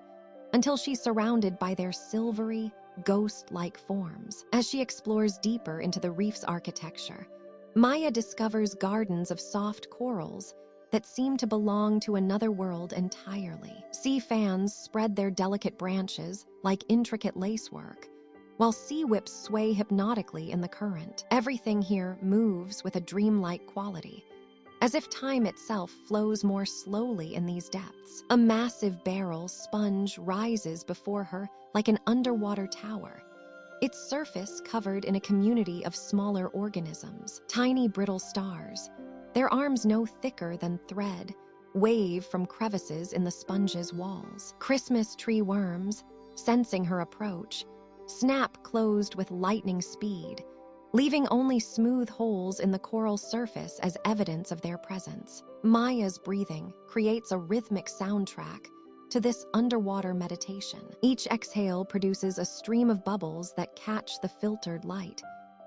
until she's surrounded by their silvery, ghost-like forms. As she explores deeper into the reef's architecture, Maya discovers gardens of soft corals that seem to belong to another world entirely. Sea fans spread their delicate branches like intricate lacework, while sea whips sway hypnotically in the current. Everything here moves with a dreamlike quality, as if time itself flows more slowly in these depths. A massive barrel sponge rises before her like an underwater tower, its surface covered in a community of smaller organisms, tiny brittle stars. Their arms no thicker than thread, wave from crevices in the sponge's walls. Christmas tree worms, sensing her approach, snap closed with lightning speed, leaving only smooth holes in the coral surface as evidence of their presence. Maya's breathing creates a rhythmic soundtrack to this underwater meditation. Each exhale produces a stream of bubbles that catch the filtered light,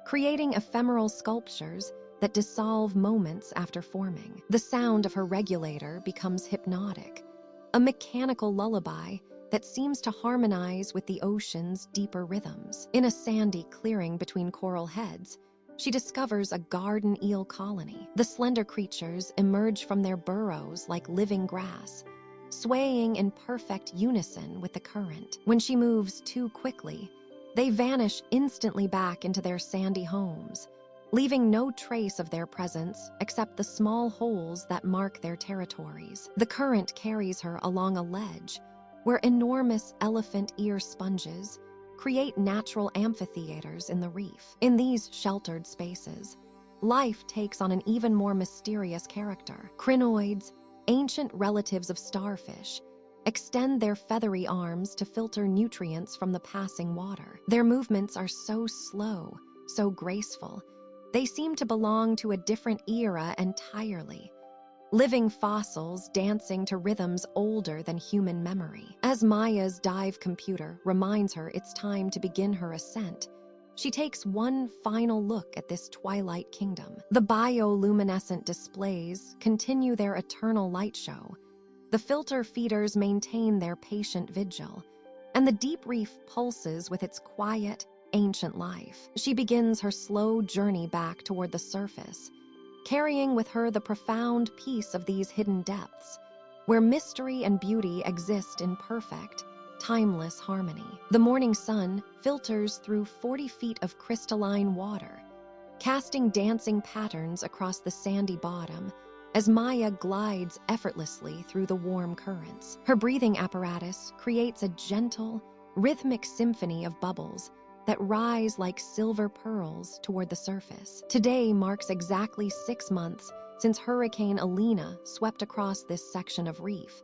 creating ephemeral sculptures that dissolve moments after forming. The sound of her regulator becomes hypnotic, a mechanical lullaby that seems to harmonize with the ocean's deeper rhythms. In a sandy clearing between coral heads, she discovers a garden eel colony. The slender creatures emerge from their burrows like living grass, swaying in perfect unison with the current. When she moves too quickly, they vanish instantly back into their sandy homes, leaving no trace of their presence except the small holes that mark their territories. The current carries her along a ledge where enormous elephant ear sponges create natural amphitheaters in the reef. In these sheltered spaces, life takes on an even more mysterious character. Crinoids, ancient relatives of starfish, extend their feathery arms to filter nutrients from the passing water. Their movements are so slow, so graceful, they seem to belong to a different era entirely. Living fossils dancing to rhythms older than human memory. As Maya's dive computer reminds her it's time to begin her ascent, she takes one final look at this twilight kingdom. The bioluminescent displays continue their eternal light show. The filter feeders maintain their patient vigil, and the deep reef pulses with its quiet, ancient life. She begins her slow journey back toward the surface, carrying with her the profound peace of these hidden depths, where mystery and beauty exist in perfect, timeless harmony. The morning sun filters through 40 feet of crystalline water, casting dancing patterns across the sandy bottom as Maya glides effortlessly through the warm currents. Her breathing apparatus creates a gentle, rhythmic symphony of bubbles that rise like silver pearls toward the surface. Today marks exactly 6 months since Hurricane Alina swept across this section of reef,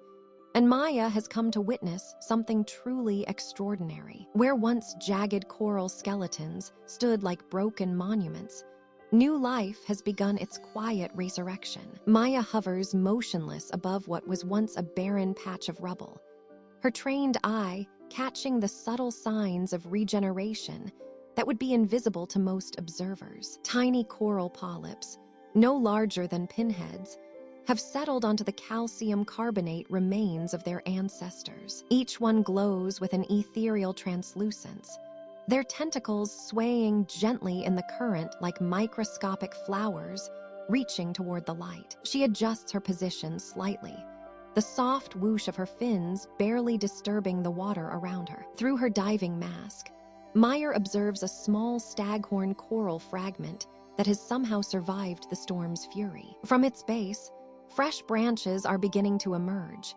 and Maya has come to witness something truly extraordinary. Where once jagged coral skeletons stood like broken monuments, new life has begun its quiet resurrection. Maya hovers motionless above what was once a barren patch of rubble, her trained eye catching the subtle signs of regeneration that would be invisible to most observers. Tiny coral polyps, no larger than pinheads, have settled onto the calcium carbonate remains of their ancestors. Each one glows with an ethereal translucence, their tentacles swaying gently in the current like microscopic flowers reaching toward the light. She adjusts her position slightly, the soft whoosh of her fins barely disturbing the water around her. Through her diving mask, Meyer observes a small staghorn coral fragment that has somehow survived the storm's fury. From its base, fresh branches are beginning to emerge,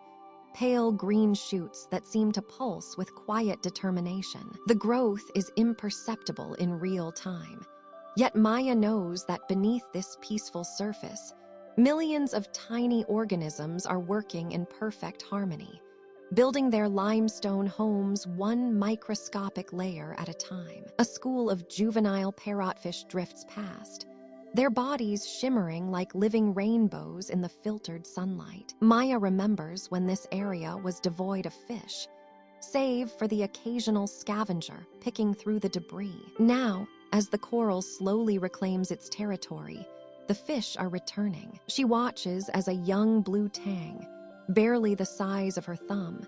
pale green shoots that seem to pulse with quiet determination. The growth is imperceptible in real time, yet Maya knows that beneath this peaceful surface, millions of tiny organisms are working in perfect harmony, building their limestone homes one microscopic layer at a time. A school of juvenile parrotfish drifts past, their bodies shimmering like living rainbows in the filtered sunlight. Maya remembers when this area was devoid of fish, save for the occasional scavenger picking through the debris. Now, as the coral slowly reclaims its territory, the fish are returning. She watches as a young blue tang, barely the size of her thumb,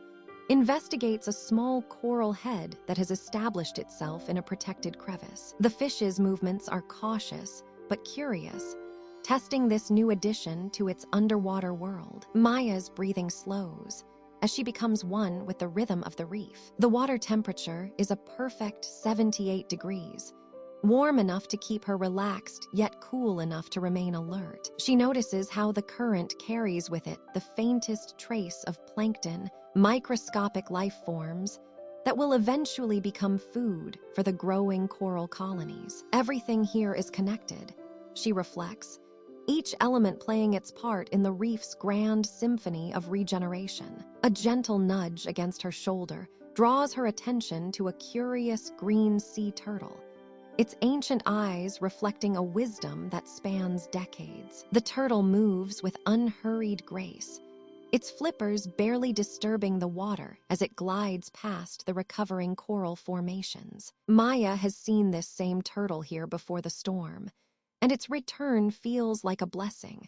investigates a small coral head that has established itself in a protected crevice. The fish's movements are cautious but curious, testing this new addition to its underwater world. Maya's breathing slows as she becomes one with the rhythm of the reef. The water temperature is a perfect 78 degrees, warm enough to keep her relaxed, yet cool enough to remain alert. She notices how the current carries with it the faintest trace of plankton, microscopic life forms that will eventually become food for the growing coral colonies. Everything here is connected, she reflects, each element playing its part in the reef's grand symphony of regeneration. A gentle nudge against her shoulder draws her attention to a curious green sea turtle, its ancient eyes reflecting a wisdom that spans decades. The turtle moves with unhurried grace, its flippers barely disturbing the water as it glides past the recovering coral formations. Maya has seen this same turtle here before the storm, and its return feels like a blessing,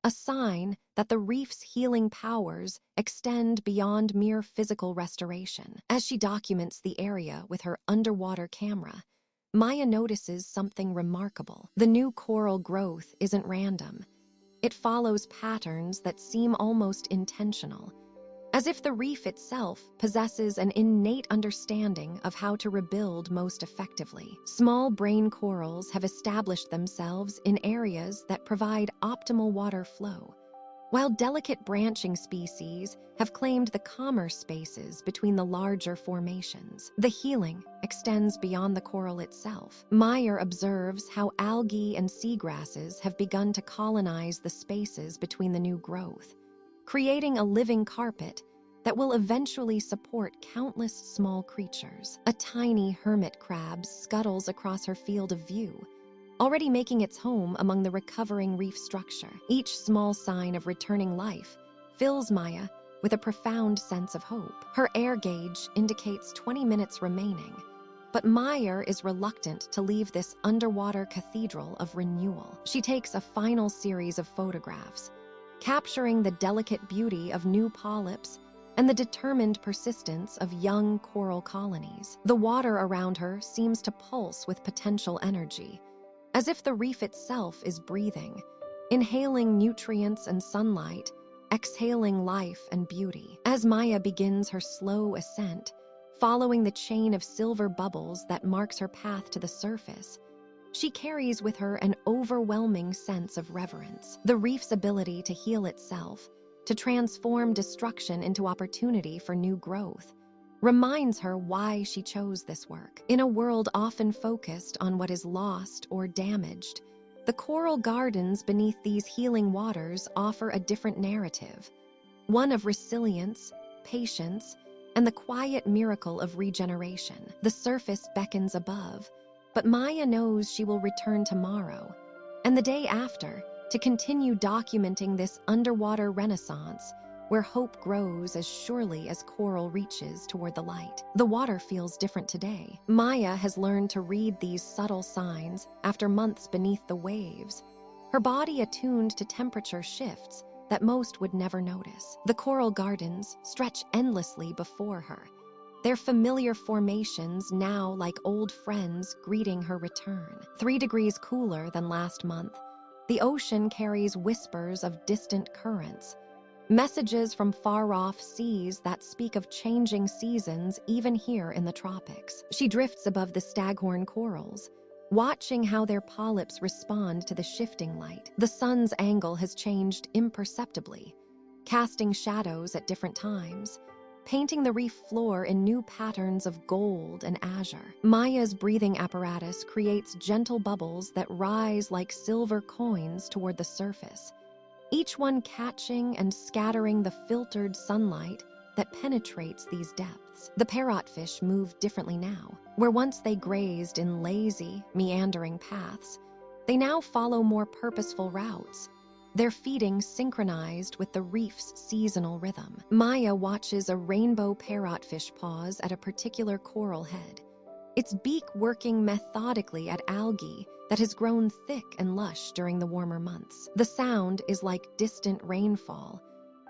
a sign that the reef's healing powers extend beyond mere physical restoration. As she documents the area with her underwater camera, Maya notices something remarkable. The new coral growth isn't random. It follows patterns that seem almost intentional, as if the reef itself possesses an innate understanding of how to rebuild most effectively. Small brain corals have established themselves in areas that provide optimal water flow, while delicate branching species have claimed the calmer spaces between the larger formations. The healing extends beyond the coral itself. Meyer observes how algae and seagrasses have begun to colonize the spaces between the new growth, creating a living carpet that will eventually support countless small creatures. A tiny hermit crab scuttles across her field of view, already making its home among the recovering reef structure. Each small sign of returning life fills Maya with a profound sense of hope. Her air gauge indicates 20 minutes remaining, but Meyer is reluctant to leave this underwater cathedral of renewal. She takes a final series of photographs, capturing the delicate beauty of new polyps and the determined persistence of young coral colonies. The water around her seems to pulse with potential energy, as if the reef itself is breathing, inhaling nutrients and sunlight, exhaling life and beauty. As Maya begins her slow ascent, following the chain of silver bubbles that marks her path to the surface, she carries with her an overwhelming sense of reverence. The reef's ability to heal itself, to transform destruction into opportunity for new growth, reminds her why she chose this work. In a world often focused on what is lost or damaged, the coral gardens beneath these healing waters offer a different narrative, one of resilience, patience, and the quiet miracle of regeneration. The surface beckons above, but Maya knows she will return tomorrow, and the day after, to continue documenting this underwater renaissance where hope grows as surely as coral reaches toward the light. The water feels different today. Maya has learned to read these subtle signs after months beneath the waves, her body attuned to temperature shifts that most would never notice. The coral gardens stretch endlessly before her, their familiar formations now like old friends greeting her return. 3 degrees cooler than last month, the ocean carries whispers of distant currents, messages from far-off seas that speak of changing seasons even here in the tropics. She drifts above the staghorn corals, watching how their polyps respond to the shifting light. The sun's angle has changed imperceptibly, casting shadows at different times, painting the reef floor in new patterns of gold and azure. Maya's breathing apparatus creates gentle bubbles that rise like silver coins toward the surface, each one catching and scattering the filtered sunlight that penetrates these depths. The parrotfish move differently now. Where once they grazed in lazy, meandering paths, they now follow more purposeful routes, their feeding synchronized with the reef's seasonal rhythm. Maya watches a rainbow parrotfish pause at a particular coral head, its beak working methodically at algae that has grown thick and lush during the warmer months. The sound is like distant rainfall,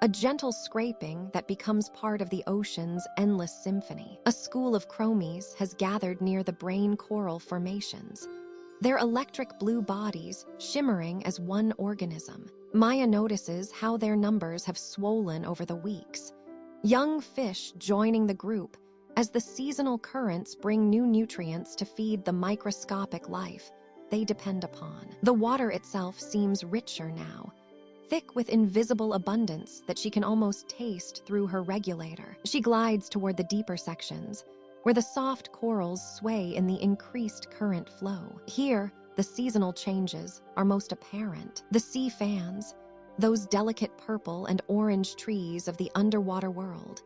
a gentle scraping that becomes part of the ocean's endless symphony. A school of chromies has gathered near the brain coral formations, their electric blue bodies shimmering as one organism. Maya notices how their numbers have swollen over the weeks, young fish joining the group as the seasonal currents bring new nutrients to feed the microscopic life they depend upon. The water itself seems richer now, thick with invisible abundance that she can almost taste through her regulator. She glides toward the deeper sections, where the soft corals sway in the increased current flow. Here, the seasonal changes are most apparent. The sea fans, those delicate purple and orange trees of the underwater world,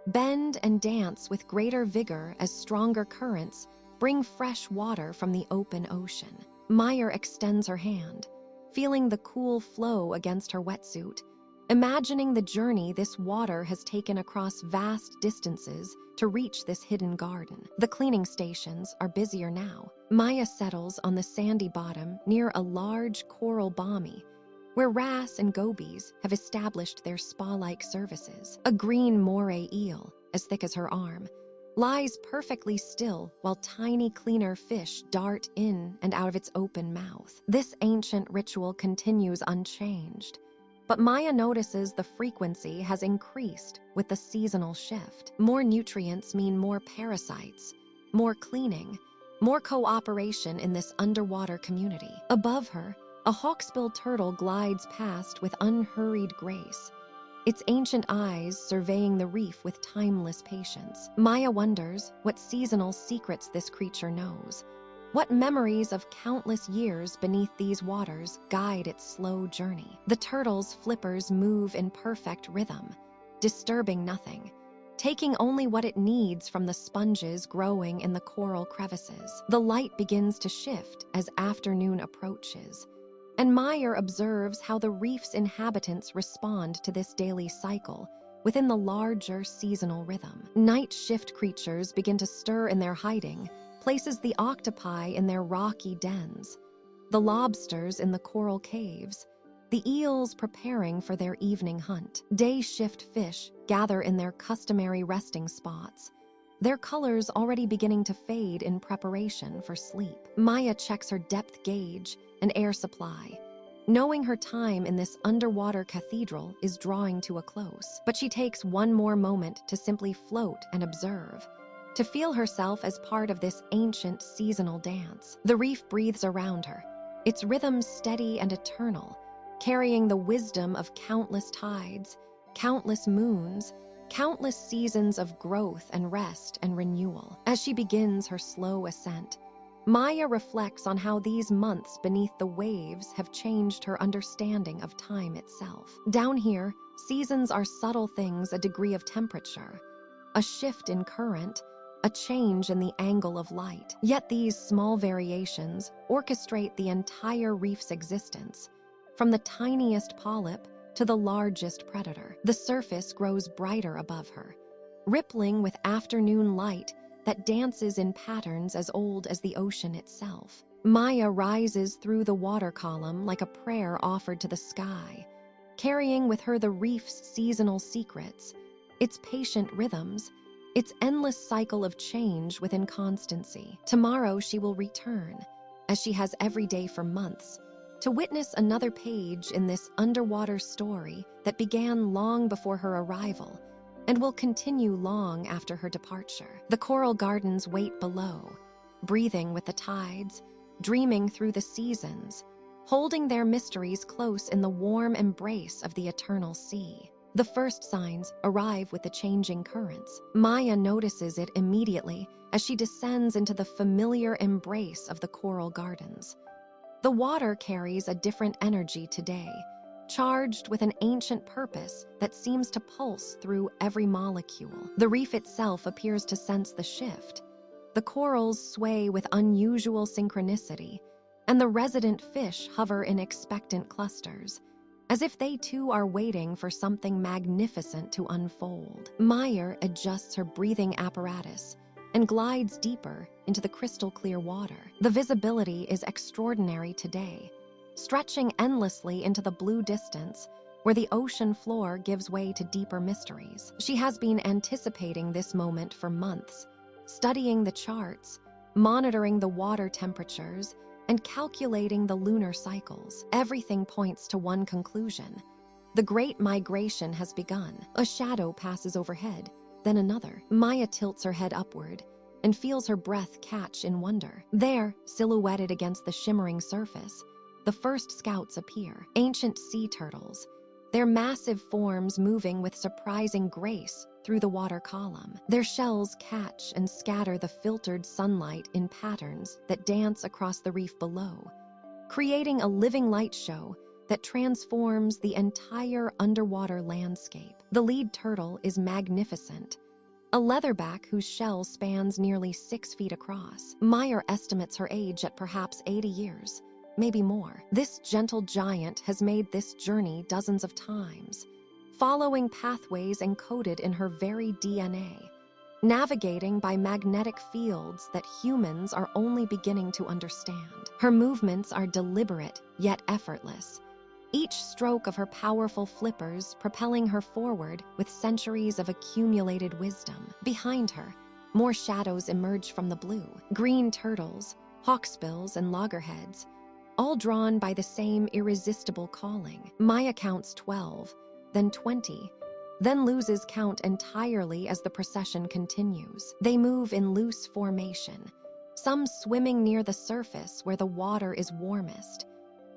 bend and dance with greater vigor as stronger currents bring fresh water from the open ocean. Meyer extends her hand, feeling the cool flow against her wetsuit, imagining the journey this water has taken across vast distances to reach this hidden garden. The cleaning stations are busier now. Maya settles on the sandy bottom near a large coral bommy, where wrasse and gobies have established their spa-like services. A green moray eel, as thick as her arm, lies perfectly still while tiny cleaner fish dart in and out of its open mouth. This ancient ritual continues unchanged, but Maya notices the frequency has increased with the seasonal shift. More nutrients mean more parasites, more cleaning, more cooperation in this underwater community. Above her, a hawksbill turtle glides past with unhurried grace, its ancient eyes surveying the reef with timeless patience. Maya wonders what seasonal secrets this creature knows, what memories of countless years beneath these waters guide its slow journey. The turtle's flippers move in perfect rhythm, disturbing nothing, taking only what it needs from the sponges growing in the coral crevices. The light begins to shift as afternoon approaches, and Meyer observes how the reef's inhabitants respond to this daily cycle within the larger seasonal rhythm. Night shift creatures begin to stir in their hiding, places the octopi in their rocky dens, the lobsters in the coral caves, the eels preparing for their evening hunt. Day shift fish gather in their customary resting spots, their colors already beginning to fade in preparation for sleep. Maya checks her depth gauge and air supply, knowing her time in this underwater cathedral is drawing to a close. But she takes one more moment to simply float and observe, to feel herself as part of this ancient seasonal dance. The reef breathes around her, its rhythm steady and eternal, carrying the wisdom of countless tides, countless moons, countless seasons of growth and rest and renewal. As she begins her slow ascent, Maya reflects on how these months beneath the waves have changed her understanding of time itself. Down here, seasons are subtle things: a degree of temperature, a shift in current, a change in the angle of light. Yet these small variations orchestrate the entire reef's existence, from the tiniest polyp to the largest predator. The surface grows brighter above her, rippling with afternoon light that dances in patterns as old as the ocean itself. Maya rises through the water column like a prayer offered to the sky, carrying with her the reef's seasonal secrets, its patient rhythms, its endless cycle of change within constancy. Tomorrow she will return, as she has every day for months, to witness another page in this underwater story that began long before her arrival and will continue long after her departure. The coral gardens wait below, breathing with the tides, dreaming through the seasons, holding their mysteries close in the warm embrace of the eternal sea. The first signs arrive with the changing currents. Maya notices it immediately as she descends into the familiar embrace of the coral gardens. The water carries a different energy today, charged with an ancient purpose that seems to pulse through every molecule. The reef itself appears to sense the shift. The corals sway with unusual synchronicity, and the resident fish hover in expectant clusters, as if they too are waiting for something magnificent to unfold. Meyer adjusts her breathing apparatus and glides deeper into the crystal-clear water. The visibility is extraordinary today, stretching endlessly into the blue distance, where the ocean floor gives way to deeper mysteries. She has been anticipating this moment for months, studying the charts, monitoring the water temperatures, and calculating the lunar cycles. Everything points to one conclusion: the Great Migration has begun. A shadow passes overhead, then another. Maya tilts her head upward and feels her breath catch in wonder. There, silhouetted against the shimmering surface, the first scouts appear, ancient sea turtles, their massive forms moving with surprising grace through the water column. Their shells catch and scatter the filtered sunlight in patterns that dance across the reef below, creating a living light show that transforms the entire underwater landscape. The lead turtle is magnificent, a leatherback whose shell spans nearly 6 feet across. Meyer estimates her age at perhaps 80 years, maybe more. This gentle giant has made this journey dozens of times, following pathways encoded in her very DNA, navigating by magnetic fields that humans are only beginning to understand. Her movements are deliberate yet effortless, each stroke of her powerful flippers propelling her forward with centuries of accumulated wisdom. Behind her, more shadows emerge from the blue. Green turtles, hawksbills, and loggerheads, all drawn by the same irresistible calling. Maya counts 12, then 20, then loses count entirely as the procession continues. They move in loose formation, some swimming near the surface where the water is warmest,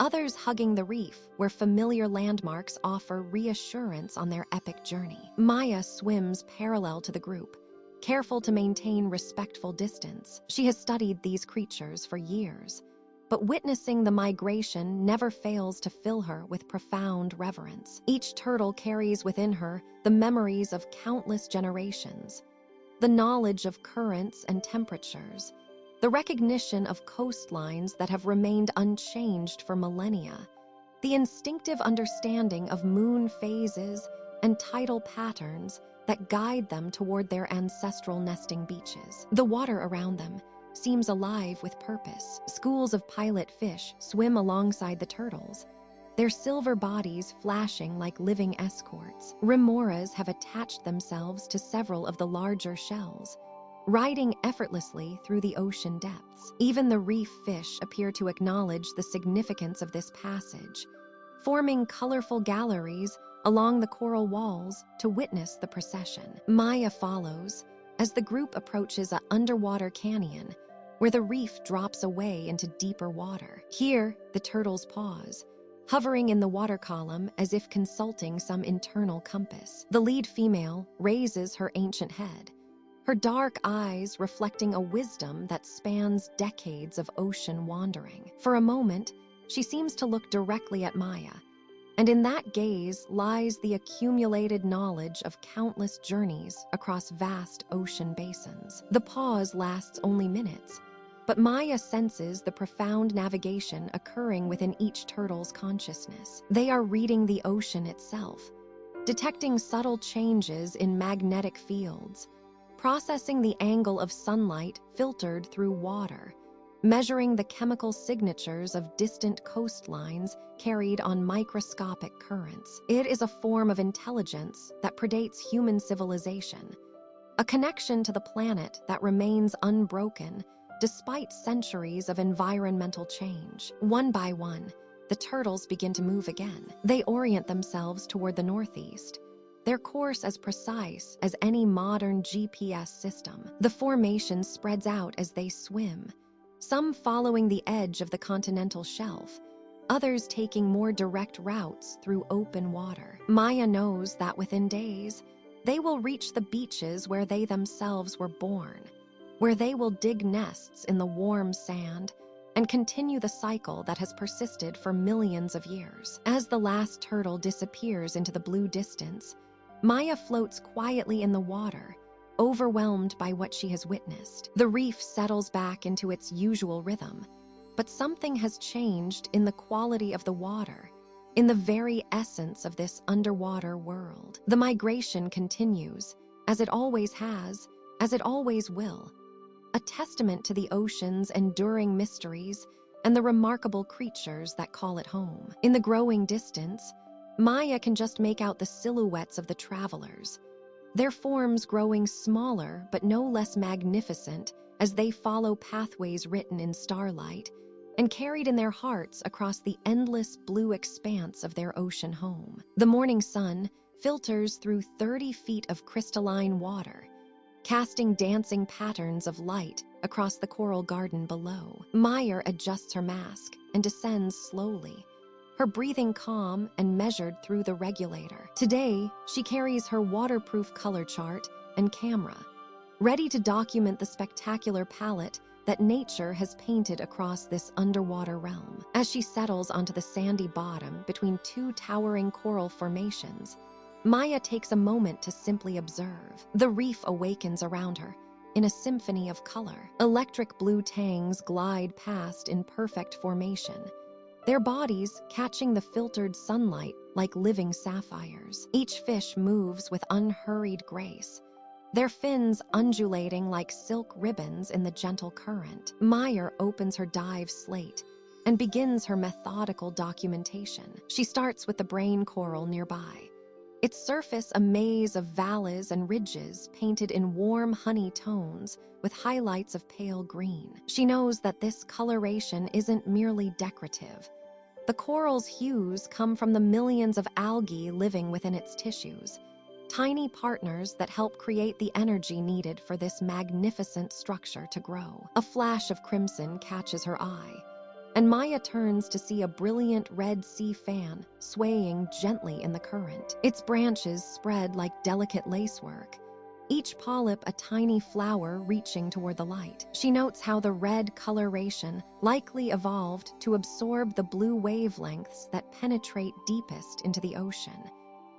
others hugging the reef where familiar landmarks offer reassurance on their epic journey. Maya swims parallel to the group, careful to maintain respectful distance. She has studied these creatures for years, but witnessing the migration never fails to fill her with profound reverence. Each turtle carries within her the memories of countless generations, the knowledge of currents and temperatures, the recognition of coastlines that have remained unchanged for millennia, the instinctive understanding of moon phases and tidal patterns that guide them toward their ancestral nesting beaches. The water around them seems alive with purpose. Schools of pilot fish swim alongside the turtles, their silver bodies flashing like living escorts. Remoras have attached themselves to several of the larger shells, riding effortlessly through the ocean depths. Even the reef fish appear to acknowledge the significance of this passage, forming colorful galleries along the coral walls to witness the procession. Maya follows as the group approaches an underwater canyon where the reef drops away into deeper water. Here, the turtles pause, hovering in the water column as if consulting some internal compass. The lead female raises her ancient head, her dark eyes reflecting a wisdom that spans decades of ocean wandering. For a moment, she seems to look directly at Maya, and in that gaze lies the accumulated knowledge of countless journeys across vast ocean basins. The pause lasts only minutes, but Maya senses the profound navigation occurring within each turtle's consciousness. They are reading the ocean itself, detecting subtle changes in magnetic fields, processing the angle of sunlight filtered through water, measuring the chemical signatures of distant coastlines carried on microscopic currents. It is a form of intelligence that predates human civilization, a connection to the planet that remains unbroken despite centuries of environmental change. One by one, the turtles begin to move again. They orient themselves toward the northeast, their course as precise as any modern GPS system. The formation spreads out as they swim, some following the edge of the continental shelf, others taking more direct routes through open water. Maya knows that within days, they will reach the beaches where they themselves were born, where they will dig nests in the warm sand and continue the cycle that has persisted for millions of years. As the last turtle disappears into the blue distance, Maya floats quietly in the water, overwhelmed by what she has witnessed. The reef settles back into its usual rhythm, but something has changed in the quality of the water, in the very essence of this underwater world. The migration continues, as it always has, as it always will, a testament to the ocean's enduring mysteries and the remarkable creatures that call it home. In the growing distance, Maya can just make out the silhouettes of the travelers, their forms growing smaller but no less magnificent as they follow pathways written in starlight and carried in their hearts across the endless blue expanse of their ocean home. The morning sun, filters through 30 feet of crystalline water, casting dancing patterns of light across the coral garden below. Maya adjusts her mask and descends slowly, her breathing calm and measured through the regulator. Today, she carries her waterproof color chart and camera, ready to document the spectacular palette that nature has painted across this underwater realm. As she settles onto the sandy bottom between two towering coral formations, Maya takes a moment to simply observe. The reef awakens around her in a symphony of color. Electric blue tangs glide past in perfect formation, their bodies catching the filtered sunlight like living sapphires. Each fish moves with unhurried grace, their fins undulating like silk ribbons in the gentle current. Maya opens her dive slate and begins her methodical documentation. She starts with the brain coral nearby, its surface a maze of valleys and ridges painted in warm honey tones with highlights of pale green. She knows that this coloration isn't merely decorative. The coral's hues come from the millions of algae living within its tissues, tiny partners that help create the energy needed for this magnificent structure to grow. A flash of crimson catches her eye, and Maya turns to see a brilliant red sea fan swaying gently in the current. Its branches spread like delicate lacework, each polyp a tiny flower reaching toward the light. She notes how the red coloration likely evolved to absorb the blue wavelengths that penetrate deepest into the ocean,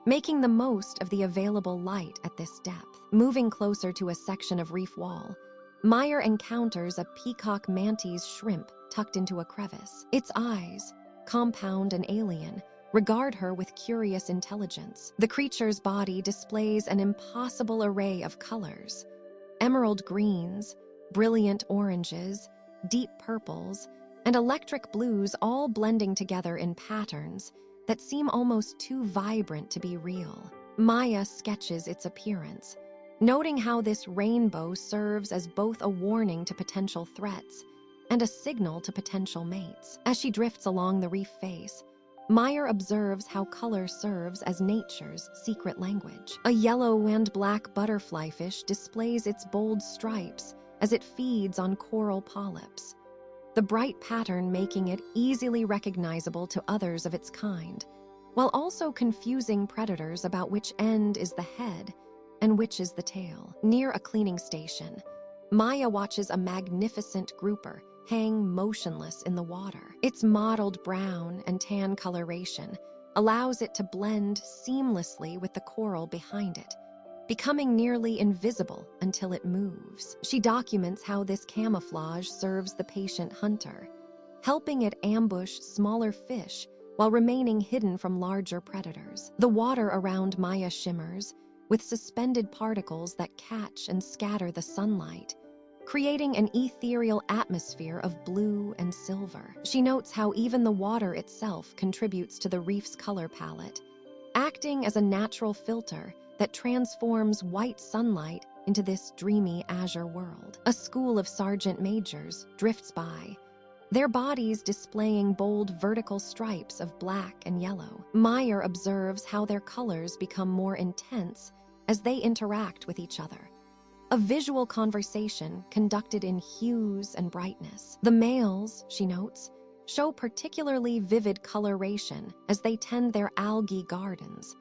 making the most of the available light at this depth. Moving closer to a section of reef wall, Maya encounters a peacock mantis shrimp tucked into a crevice. Its eyes, compound and alien, regard her with curious intelligence. The creature's body displays an impossible array of colors: emerald greens, brilliant oranges, deep purples, and electric blues, all blending together in patterns that seem almost too vibrant to be real. Maya sketches its appearance, noting how this rainbow serves as both a warning to potential threats and a signal to potential mates. As she drifts along the reef face, Maya observes how color serves as nature's secret language. A yellow and black butterfly fish displays its bold stripes as it feeds on coral polyps, the bright pattern making it easily recognizable to others of its kind, while also confusing predators about which end is the head and which is the tail. Near a cleaning station, Maya watches a magnificent grouper hang motionless in the water. Its mottled brown and tan coloration allows it to blend seamlessly with the coral behind it, becoming nearly invisible until it moves. She documents how this camouflage serves the patient hunter, helping it ambush smaller fish while remaining hidden from larger predators. The water around Maya shimmers with suspended particles that catch and scatter the sunlight, creating an ethereal atmosphere of blue and silver. She notes how even the water itself contributes to the reef's color palette, acting as a natural filter that transforms white sunlight into this dreamy azure world. A school of sergeant majors drifts by, their bodies displaying bold vertical stripes of black and yellow. Maya observes how their colors become more intense as they interact with each other, a visual conversation conducted in hues and brightness. The males, she notes, show particularly vivid coloration as they tend their algae gardens,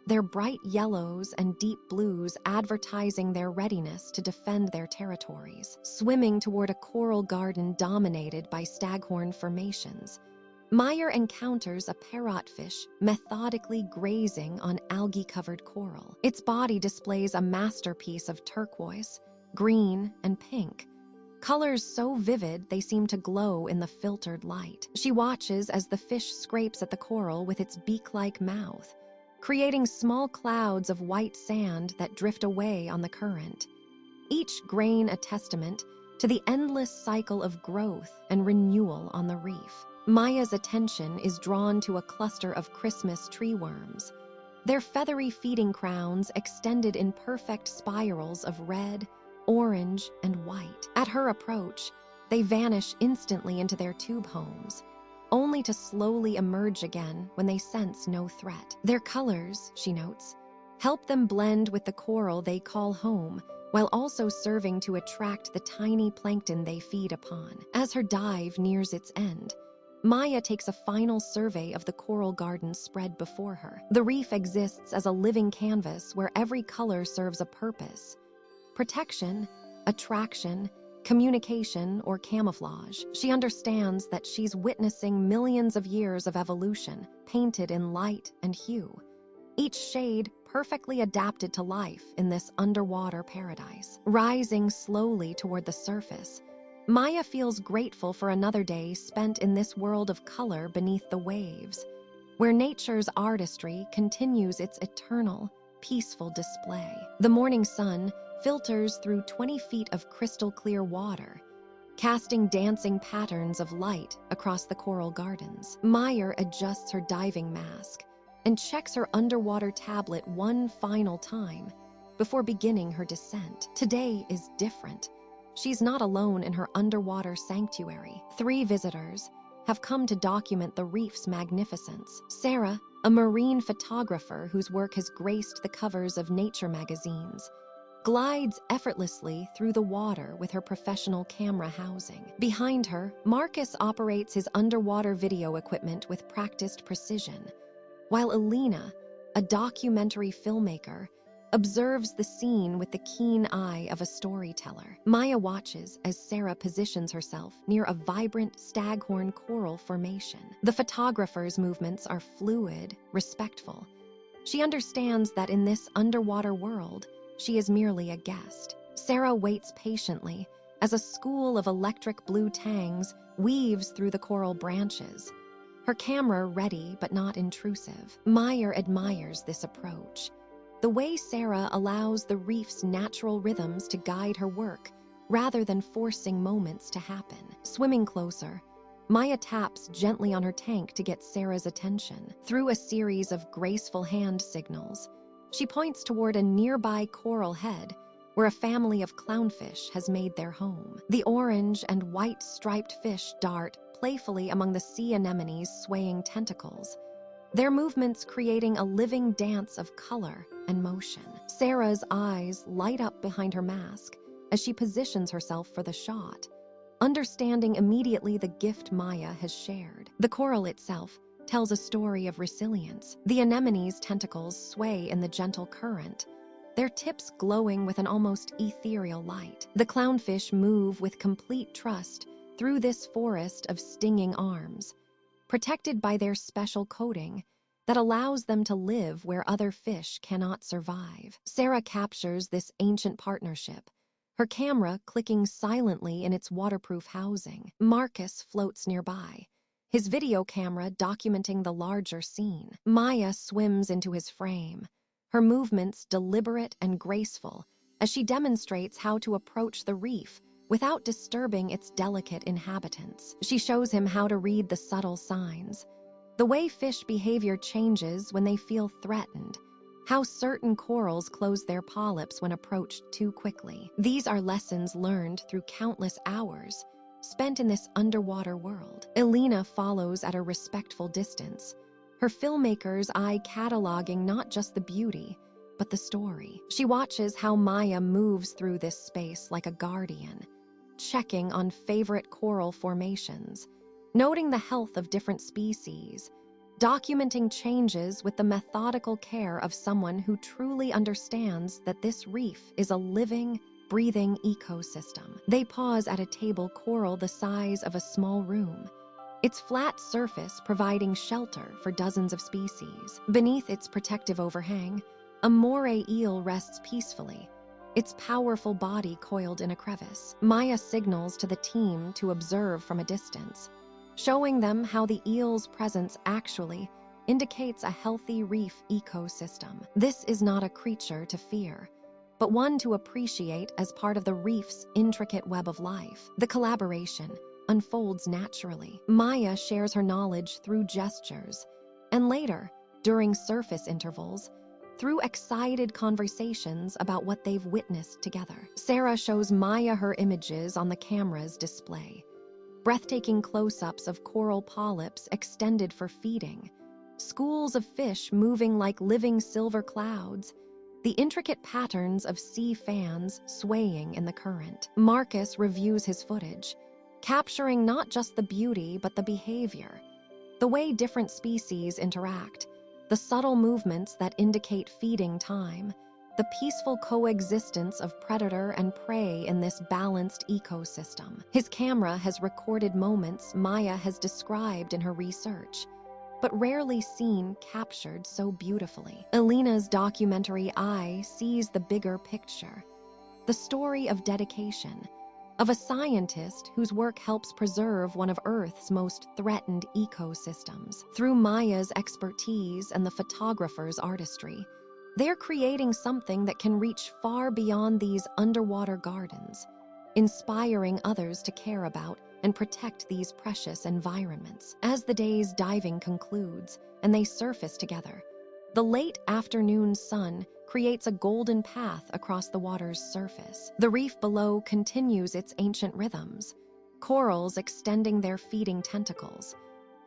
their bright yellows and deep blues advertising their readiness to defend their territories. Swimming toward a coral garden dominated by staghorn formations, Maya encounters a parrotfish methodically grazing on algae-covered coral. Its body displays a masterpiece of turquoise, green, and pink, colors so vivid they seem to glow in the filtered light. She watches as the fish scrapes at the coral with its beak-like mouth, creating small clouds of white sand that drift away on the current, each grain a testament to the endless cycle of growth and renewal on the reef. Maya's attention is drawn to a cluster of Christmas tree worms, their feathery feeding crowns extended in perfect spirals of red, orange, and white. At her approach, they vanish instantly into their tube homes, only to slowly emerge again when they sense no threat. Their colors, she notes, help them blend with the coral they call home, while also serving to attract the tiny plankton they feed upon. As her dive nears its end, Maya takes a final survey of the coral garden spread before her. The reef exists as a living canvas where every color serves a purpose: protection, attraction, communication, or camouflage. She understands that she's witnessing millions of years of evolution, painted in light and hue, each shade perfectly adapted to life in this underwater paradise. Rising slowly toward the surface, Maya feels grateful for another day spent in this world of color beneath the waves, where nature's artistry continues its eternal, peaceful display. The morning sun filters through 20 feet of crystal-clear water, casting dancing patterns of light across the coral gardens. Maya adjusts her diving mask and checks her underwater tablet one final time before beginning her descent. Today is different. She's not alone in her underwater sanctuary. 3 visitors have come to document the reef's magnificence. Sarah, a marine photographer whose work has graced the covers of nature magazines, glides effortlessly through the water with her professional camera housing. Behind her, Marcus operates his underwater video equipment with practiced precision, while Elena, a documentary filmmaker, observes the scene with the keen eye of a storyteller. Maya watches as Sarah positions herself near a vibrant staghorn coral formation. The photographer's movements are fluid, respectful. She understands that in this underwater world, she is merely a guest. Sarah waits patiently as a school of electric blue tangs weaves through the coral branches, her camera ready but not intrusive. Maya admires this approach, the way Sarah allows the reef's natural rhythms to guide her work rather than forcing moments to happen. Swimming closer, Maya taps gently on her tank to get Sarah's attention. Through a series of graceful hand signals, she points toward a nearby coral head where a family of clownfish has made their home. The orange and white striped fish dart playfully among the sea anemone's swaying tentacles, their movements creating a living dance of color and motion. Sarah's eyes light up behind her mask as she positions herself for the shot, understanding immediately the gift Maya has shared. The coral itself tells a story of resilience. The anemone's tentacles sway in the gentle current, their tips glowing with an almost ethereal light. The clownfish move with complete trust through this forest of stinging arms, protected by their special coating that allows them to live where other fish cannot survive. Sarah captures this ancient partnership, her camera clicking silently in its waterproof housing. Marcus floats nearby, his video camera documenting the larger scene. Maya swims into his frame, her movements deliberate and graceful as she demonstrates how to approach the reef without disturbing its delicate inhabitants. She shows him how to read the subtle signs, the way fish behavior changes when they feel threatened, how certain corals close their polyps when approached too quickly. These are lessons learned through countless hours spent in this underwater world. Elena follows at a respectful distance, her filmmaker's eye cataloging not just the beauty, but the story. She watches how Maya moves through this space like a guardian, checking on favorite coral formations, noting the health of different species, documenting changes with the methodical care of someone who truly understands that this reef is a living, breathing ecosystem. They pause at a table coral the size of a small room, its flat surface providing shelter for dozens of species. Beneath its protective overhang, a moray eel rests peacefully, its powerful body coiled in a crevice. Maya signals to the team to observe from a distance, showing them how the eel's presence actually indicates a healthy reef ecosystem. This is not a creature to fear, but one to appreciate as part of the reef's intricate web of life. The collaboration unfolds naturally. Maya shares her knowledge through gestures, and later, during surface intervals, through excited conversations about what they've witnessed together. Sarah shows Maya her images on the camera's display, breathtaking close-ups of coral polyps extended for feeding, schools of fish moving like living silver clouds, the intricate patterns of sea fans swaying in the current. Marcus reviews his footage, capturing not just the beauty but the behavior, the way different species interact, the subtle movements that indicate feeding time, the peaceful coexistence of predator and prey in this balanced ecosystem. His camera has recorded moments Maya has described in her research, but rarely seen captured so beautifully. Elena's documentary eye sees the bigger picture, the story of dedication, of a scientist whose work helps preserve one of Earth's most threatened ecosystems. Through Maya's expertise and the photographer's artistry, they're creating something that can reach far beyond these underwater gardens, inspiring others to care about and protect these precious environments. As the day's diving concludes and they surface together, the late afternoon sun creates a golden path across the water's surface. The reef below continues its ancient rhythms, corals extending their feeding tentacles,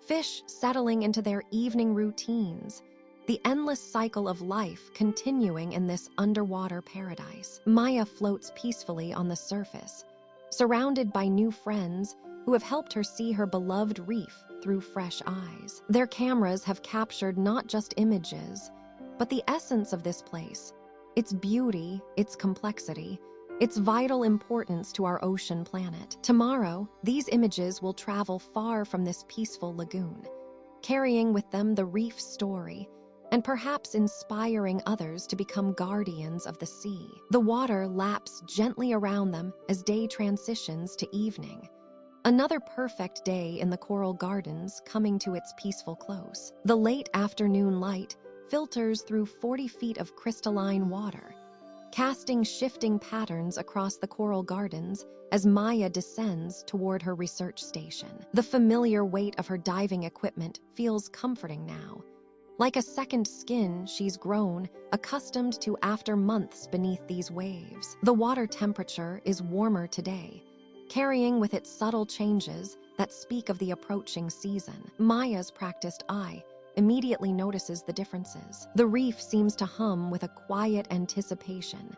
fish settling into their evening routines, the endless cycle of life continuing in this underwater paradise. Maya floats peacefully on the surface, surrounded by new friends who have helped her see her beloved reef through fresh eyes. Their cameras have captured not just images, but the essence of this place, its beauty, its complexity, its vital importance to our ocean planet. Tomorrow, these images will travel far from this peaceful lagoon, carrying with them the reef's story, and perhaps inspiring others to become guardians of the sea. The water laps gently around them as day transitions to evening. Another perfect day in the coral gardens coming to its peaceful close. The late afternoon light filters through 40 feet of crystalline water, casting shifting patterns across the coral gardens as Maya descends toward her research station. The familiar weight of her diving equipment feels comforting now. Like a second skin she's grown accustomed to after months beneath these waves. The water temperature is warmer today, carrying with it subtle changes that speak of the approaching season. Maya's practiced eye immediately notices the differences. The reef seems to hum with a quiet anticipation,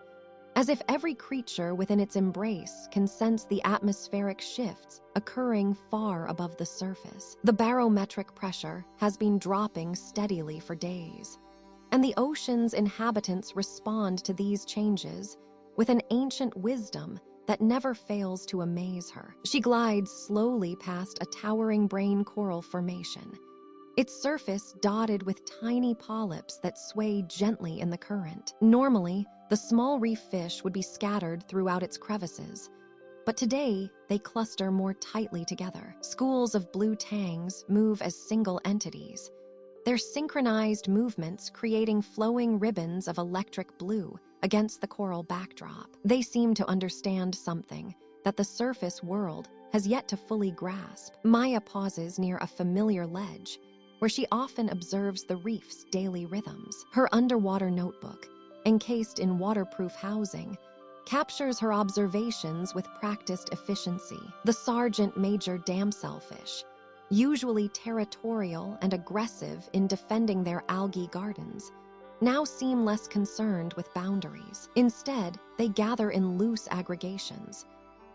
as if every creature within its embrace can sense the atmospheric shifts occurring far above the surface. The barometric pressure has been dropping steadily for days, and the ocean's inhabitants respond to these changes with an ancient wisdom that never fails to amaze her. She glides slowly past a towering brain coral formation, its surface dotted with tiny polyps that sway gently in the current. Normally, the small reef fish would be scattered throughout its crevices, but today they cluster more tightly together. Schools of blue tangs move as single entities, their synchronized movements creating flowing ribbons of electric blue against the coral backdrop. They seem to understand something that the surface world has yet to fully grasp. Maya pauses near a familiar ledge, where she often observes the reef's daily rhythms. Her underwater notebook, encased in waterproof housing, captures her observations with practiced efficiency. The sergeant major damselfish, usually territorial and aggressive in defending their algae gardens, now seem less concerned with boundaries. Instead, they gather in loose aggregations,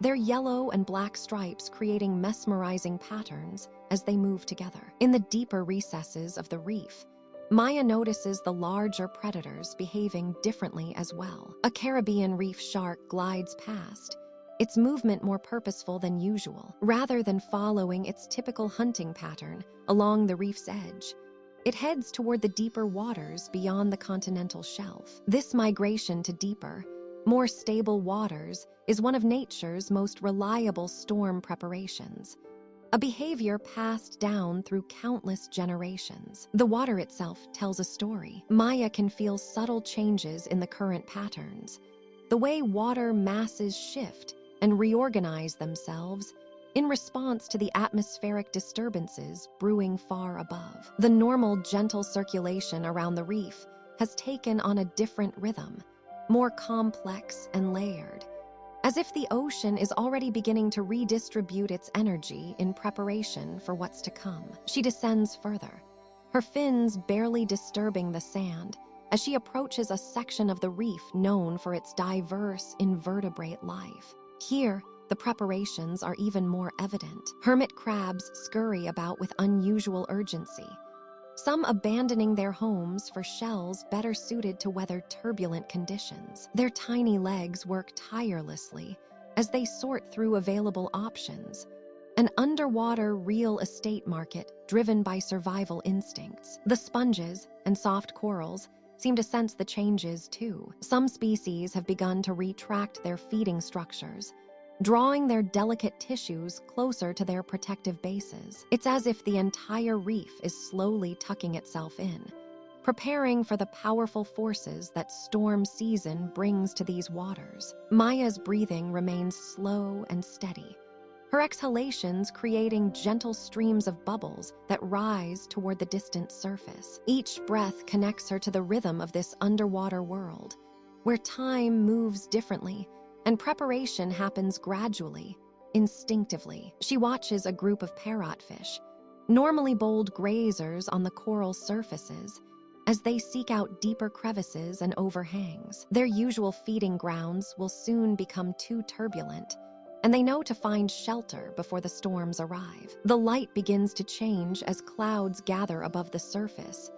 their yellow and black stripes creating mesmerizing patterns as they move together. In the deeper recesses of the reef, Maya notices the larger predators behaving differently as well. A Caribbean reef shark glides past, its movement more purposeful than usual. Rather than following its typical hunting pattern along the reef's edge, it heads toward the deeper waters beyond the continental shelf. This migration to deeper, more stable waters is one of nature's most reliable storm preparations, a behavior passed down through countless generations. The water itself tells a story. Maya can feel subtle changes in the current patterns, the way water masses shift and reorganize themselves in response to the atmospheric disturbances brewing far above. The normal, gentle circulation around the reef has taken on a different rhythm, more complex and layered, as if the ocean is already beginning to redistribute its energy in preparation for what's to come. She descends further, her fins barely disturbing the sand, as she approaches a section of the reef known for its diverse invertebrate life. Here, the preparations are even more evident. Hermit crabs scurry about with unusual urgency, some abandoning their homes for shells better suited to weather turbulent conditions. Their tiny legs work tirelessly as they sort through available options, an underwater real estate market driven by survival instincts. The sponges and soft corals seem to sense the changes too. Some species have begun to retract their feeding structures, drawing their delicate tissues closer to their protective bases. It's as if the entire reef is slowly tucking itself in, preparing for the powerful forces that storm season brings to these waters. Maya's breathing remains slow and steady, her exhalations creating gentle streams of bubbles that rise toward the distant surface. Each breath connects her to the rhythm of this underwater world, where time moves differently and preparation happens gradually, instinctively. She watches a group of parrotfish, normally bold grazers on the coral surfaces, as they seek out deeper crevices and overhangs. Their usual feeding grounds will soon become too turbulent, and they know to find shelter before the storms arrive. The light begins to change as clouds gather above the surface,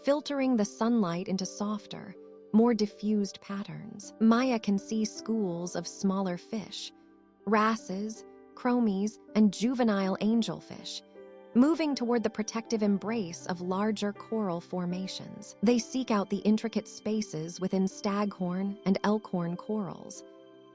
filtering the sunlight into softer, more diffused patterns. Maya can see schools of smaller fish, wrasses, chromies, and juvenile angelfish, moving toward the protective embrace of larger coral formations. They seek out the intricate spaces within staghorn and elkhorn corals,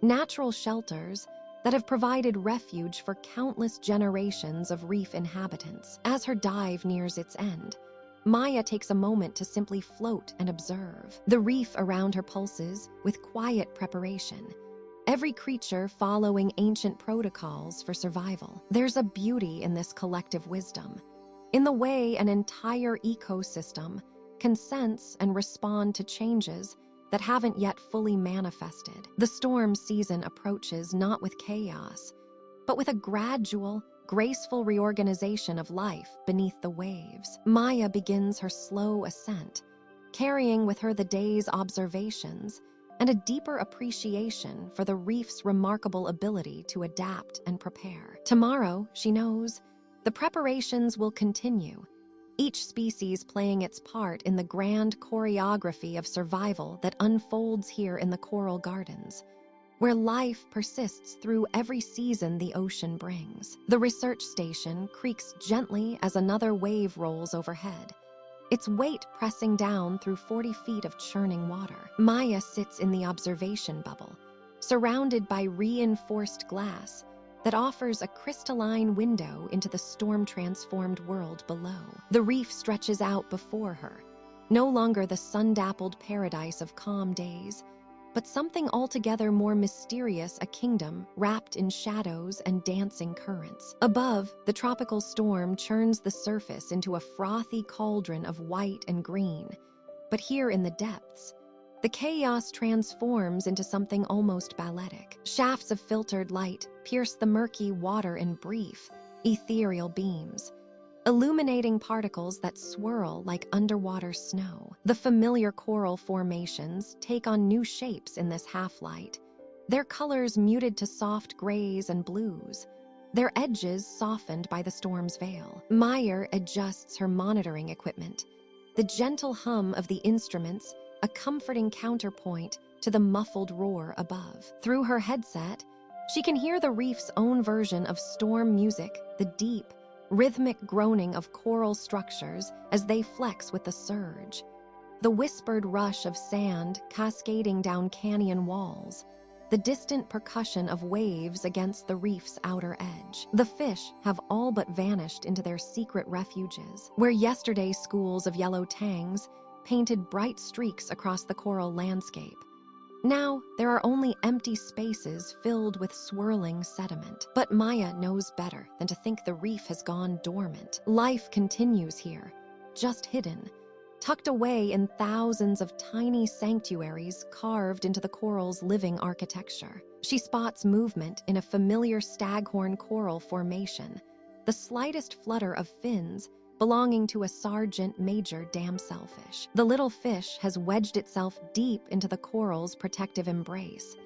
natural shelters that have provided refuge for countless generations of reef inhabitants. As her dive nears its end, Maya takes a moment to simply float and observe. The reef around her pulses with quiet preparation, every creature following ancient protocols for survival. There's a beauty in this collective wisdom, in the way an entire ecosystem can sense and respond to changes that haven't yet fully manifested. The storm season approaches not with chaos, but with a gradual, graceful reorganization of life beneath the waves. Maya begins her slow ascent, carrying with her the day's observations and a deeper appreciation for the reef's remarkable ability to adapt and prepare. Tomorrow, she knows, the preparations will continue, each species playing its part in the grand choreography of survival that unfolds here in the coral gardens, where life persists through every season the ocean brings. The research station creaks gently as another wave rolls overhead, its weight pressing down through 40 feet of churning water. Maya sits in the observation bubble, surrounded by reinforced glass that offers a crystalline window into the storm-transformed world below. The reef stretches out before her, no longer the sun-dappled paradise of calm days, but something altogether more mysterious, a kingdom wrapped in shadows and dancing currents. Above, the tropical storm churns the surface into a frothy cauldron of white and green. But here in the depths, the chaos transforms into something almost balletic. Shafts of filtered light pierce the murky water in brief, ethereal beams, illuminating particles that swirl like underwater snow. The familiar coral formations take on new shapes in this half-light, their colors muted to soft grays and blues, their edges softened by the storm's veil. Maya adjusts her monitoring equipment, the gentle hum of the instruments a comforting counterpoint to the muffled roar above. Through her headset, she can hear the reef's own version of storm music, the deep, rhythmic groaning of coral structures as they flex with the surge, the whispered rush of sand cascading down canyon walls, the distant percussion of waves against the reef's outer edge. The fish have all but vanished into their secret refuges, where yesterday's schools of yellow tangs painted bright streaks across the coral landscape. Now, there are only empty spaces filled with swirling sediment. But Maya knows better than to think the reef has gone dormant. Life continues here, just hidden, tucked away in thousands of tiny sanctuaries carved into the coral's living architecture. She spots movement in a familiar staghorn coral formation, the slightest flutter of fins belonging to a sergeant major damselfish. The little fish has wedged itself deep into the coral's protective embrace,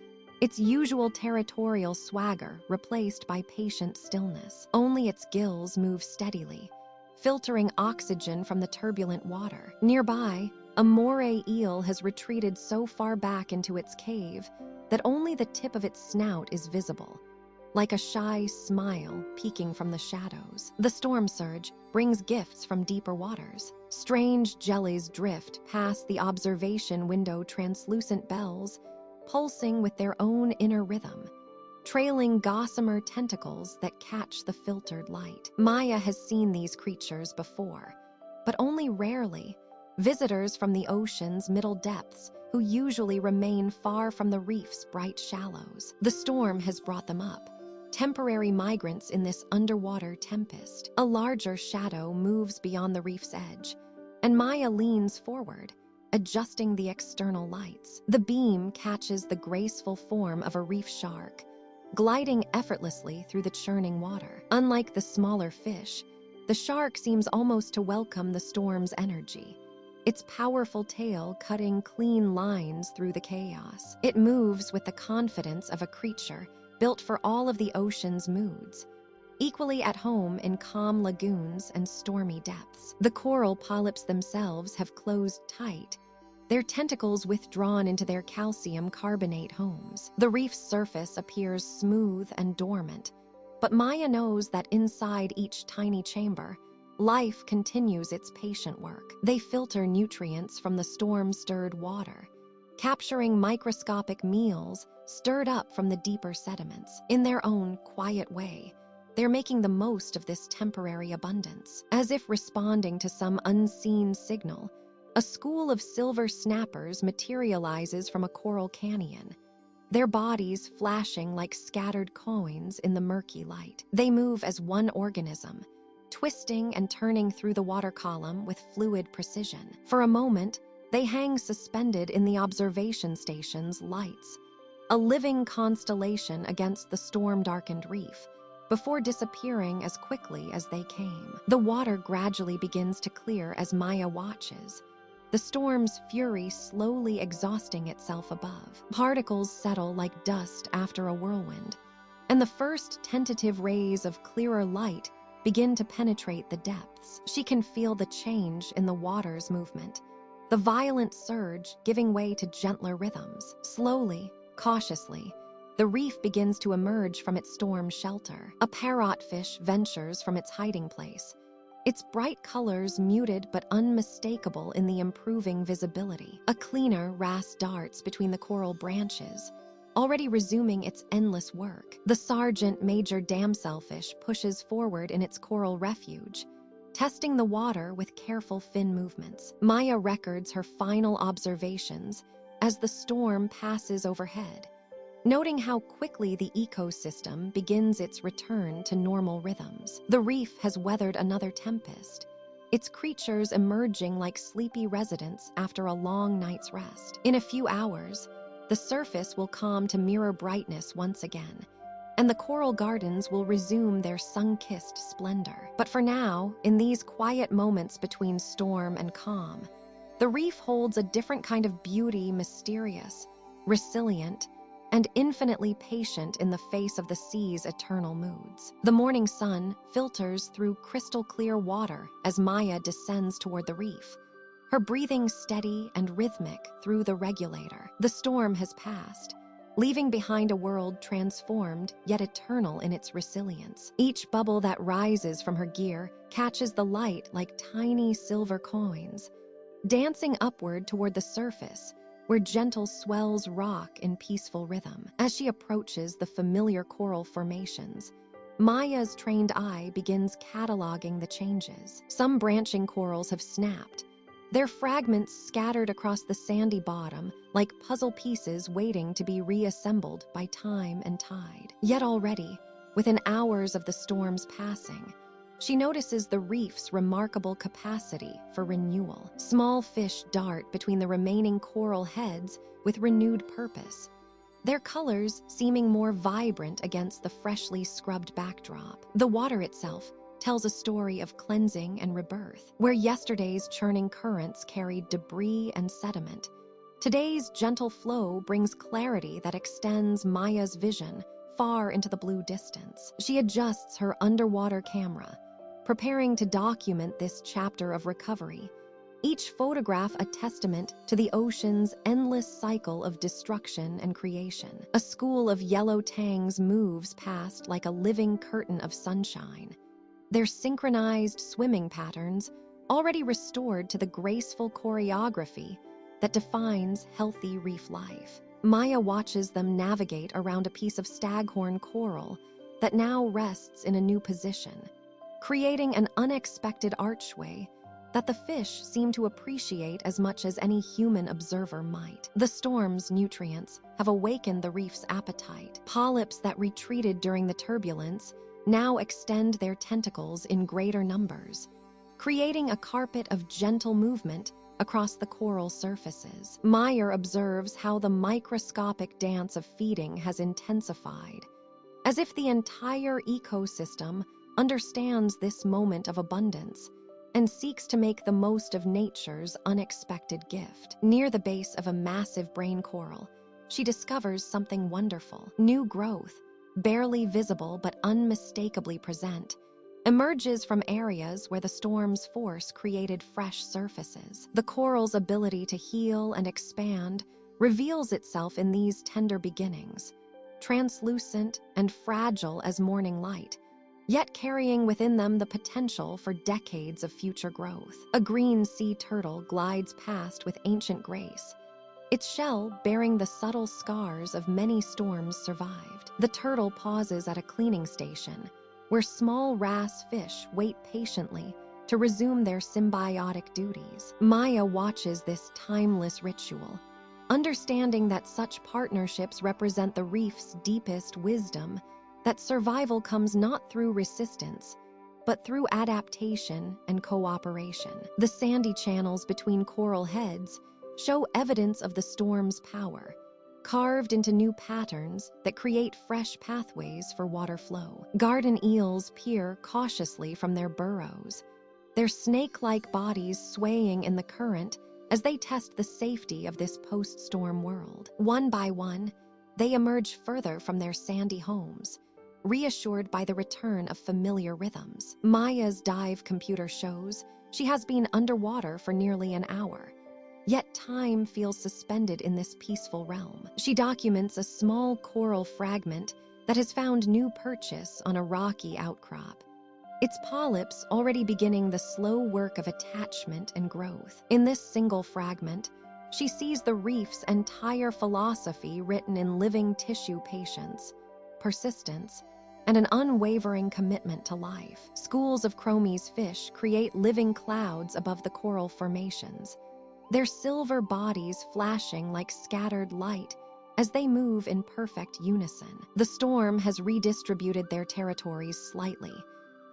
its usual territorial swagger replaced by patient stillness. Only its gills move steadily, filtering oxygen from the turbulent water. Nearby, a moray eel has retreated so far back into its cave that only the tip of its snout is visible, like a shy smile peeking from the shadows. The storm surge brings gifts from deeper waters. Strange jellies drift past the observation window, translucent bells pulsing with their own inner rhythm, trailing gossamer tentacles that catch the filtered light. Maya has seen these creatures before, but only rarely. Visitors from the ocean's middle depths who usually remain far from the reef's bright shallows. The storm has brought them up, temporary migrants in this underwater tempest. A larger shadow moves beyond the reef's edge, and Maya leans forward, adjusting the external lights. The beam catches the graceful form of a reef shark, gliding effortlessly through the churning water. Unlike the smaller fish, the shark seems almost to welcome the storm's energy, its powerful tail cutting clean lines through the chaos. It moves with the confidence of a creature built for all of the ocean's moods, equally at home in calm lagoons and stormy depths. The coral polyps themselves have closed tight, their tentacles withdrawn into their calcium carbonate homes. The reef's surface appears smooth and dormant, but Maya knows that inside each tiny chamber, life continues its patient work. They filter nutrients from the storm-stirred water, capturing microscopic meals stirred up from the deeper sediments. In their own quiet way, they're making the most of this temporary abundance. As if responding to some unseen signal, a school of silver snappers materializes from a coral canyon, their bodies flashing like scattered coins in the murky light. They move as one organism, twisting and turning through the water column with fluid precision. For a moment, they hang suspended in the observation station's lights, a living constellation against the storm-darkened reef, before disappearing as quickly as they came. The water gradually begins to clear as Maya watches, the storm's fury slowly exhausting itself above. Particles settle like dust after a whirlwind, and the first tentative rays of clearer light begin to penetrate the depths. She can feel the change in the water's movement, the violent surge giving way to gentler rhythms. Slowly, cautiously, the reef begins to emerge from its storm shelter. A parrotfish ventures from its hiding place, its bright colors muted but unmistakable in the improving visibility. A cleaner wrasse darts between the coral branches, already resuming its endless work. The sergeant major damselfish pushes forward in its coral refuge, testing the water with careful fin movements. Maya records her final observations as the storm passes overhead, noting how quickly the ecosystem begins its return to normal rhythms. The reef has weathered another tempest, its creatures emerging like sleepy residents after a long night's rest. In a few hours, the surface will calm to mirror brightness once again, and the coral gardens will resume their sun-kissed splendor. But for now, in these quiet moments between storm and calm, the reef holds a different kind of beauty, mysterious, resilient, and infinitely patient in the face of the sea's eternal moods. The morning sun filters through crystal-clear water as Maya descends toward the reef, her breathing steady and rhythmic through the regulator. The storm has passed, leaving behind a world transformed yet eternal in its resilience. Each bubble that rises from her gear catches the light like tiny silver coins, dancing upward toward the surface, where gentle swells rock in peaceful rhythm. As she approaches the familiar coral formations, Maya's trained eye begins cataloging the changes. Some branching corals have snapped, their fragments scattered across the sandy bottom like puzzle pieces waiting to be reassembled by time and tide. Yet already, within hours of the storm's passing, she notices the reef's remarkable capacity for renewal. Small fish dart between the remaining coral heads with renewed purpose, their colors seeming more vibrant against the freshly scrubbed backdrop. The water itself, tells a story of cleansing and rebirth. Where yesterday's churning currents carried debris and sediment, today's gentle flow brings clarity that extends Maya's vision far into the blue distance. She adjusts her underwater camera, preparing to document this chapter of recovery, each photograph a testament to the ocean's endless cycle of destruction and creation. A school of yellow tangs moves past like a living curtain of sunshine, their synchronized swimming patterns already restored to the graceful choreography that defines healthy reef life. Maya watches them navigate around a piece of staghorn coral that now rests in a new position, creating an unexpected archway that the fish seem to appreciate as much as any human observer might. The storm's nutrients have awakened the reef's appetite. Polyps that retreated during the turbulence now extend their tentacles in greater numbers, creating a carpet of gentle movement across the coral surfaces. Meyer observes how the microscopic dance of feeding has intensified, as if the entire ecosystem understands this moment of abundance and seeks to make the most of nature's unexpected gift. Near the base of a massive brain coral, she discovers something wonderful. New growth, barely visible but unmistakably present, emerges from areas where the storm's force created fresh surfaces. The coral's ability to heal and expand reveals itself in these tender beginnings, translucent and fragile as morning light, yet carrying within them the potential for decades of future growth. A green sea turtle glides past with ancient grace, its shell bearing the subtle scars of many storms survived. The turtle pauses at a cleaning station, where small wrasse fish wait patiently to resume their symbiotic duties. Maya watches this timeless ritual, understanding that such partnerships represent the reef's deepest wisdom, that survival comes not through resistance, but through adaptation and cooperation. The sandy channels between coral heads show evidence of the storm's power, carved into new patterns that create fresh pathways for water flow. Garden eels peer cautiously from their burrows, their snake-like bodies swaying in the current as they test the safety of this post-storm world. One by one, they emerge further from their sandy homes, reassured by the return of familiar rhythms. Maya's dive computer shows she has been underwater for nearly an hour, yet time feels suspended in this peaceful realm. She documents a small coral fragment that has found new purchase on a rocky outcrop, its polyps already beginning the slow work of attachment and growth. In this single fragment, she sees the reef's entire philosophy written in living tissue: patience, persistence, and an unwavering commitment to life. Schools of Chromie's fish create living clouds above the coral formations, their silver bodies flashing like scattered light as they move in perfect unison. The storm has redistributed their territories slightly,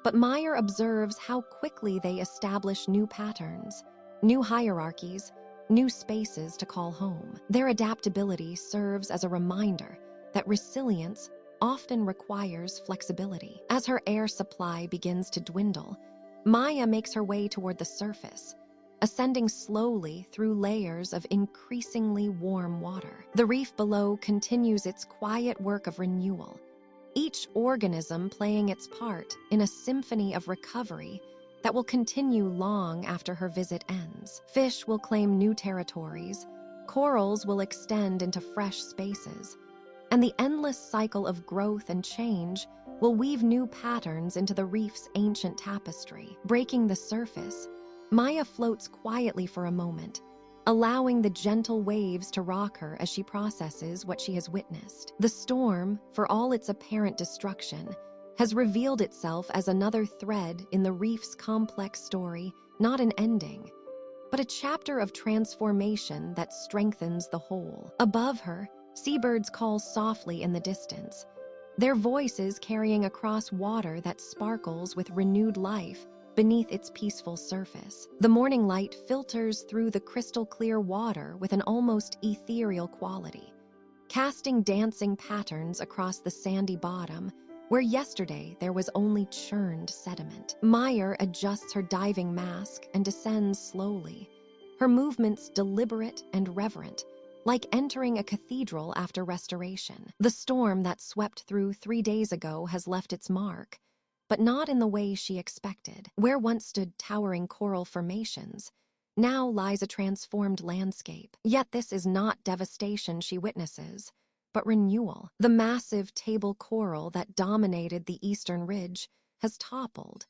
but Meyer observes how quickly they establish new patterns, new hierarchies, new spaces to call home. Their adaptability serves as a reminder that resilience often requires flexibility. As her air supply begins to dwindle, Maya makes her way toward the surface, ascending slowly through layers of increasingly warm water. The reef below continues its quiet work of renewal, each organism playing its part in a symphony of recovery that will continue long after her visit ends. Fish will claim new territories, corals will extend into fresh spaces, and the endless cycle of growth and change will weave new patterns into the reef's ancient tapestry. Breaking the surface, Maya floats quietly for a moment, allowing the gentle waves to rock her as she processes what she has witnessed. The storm, for all its apparent destruction, has revealed itself as another thread in the reef's complex story, not an ending, but a chapter of transformation that strengthens the whole. Above her, seabirds call softly in the distance, their voices carrying across water that sparkles with renewed life beneath its peaceful surface. The morning light filters through the crystal-clear water with an almost ethereal quality, casting dancing patterns across the sandy bottom where yesterday there was only churned sediment. Meyer adjusts her diving mask and descends slowly, her movements deliberate and reverent, like entering a cathedral after restoration. The storm that swept through 3 days ago has left its mark, but not in the way she expected. Where once stood towering coral formations, now lies a transformed landscape. Yet this is not devastation she witnesses, but renewal. The massive table coral that dominated the eastern ridge has toppled,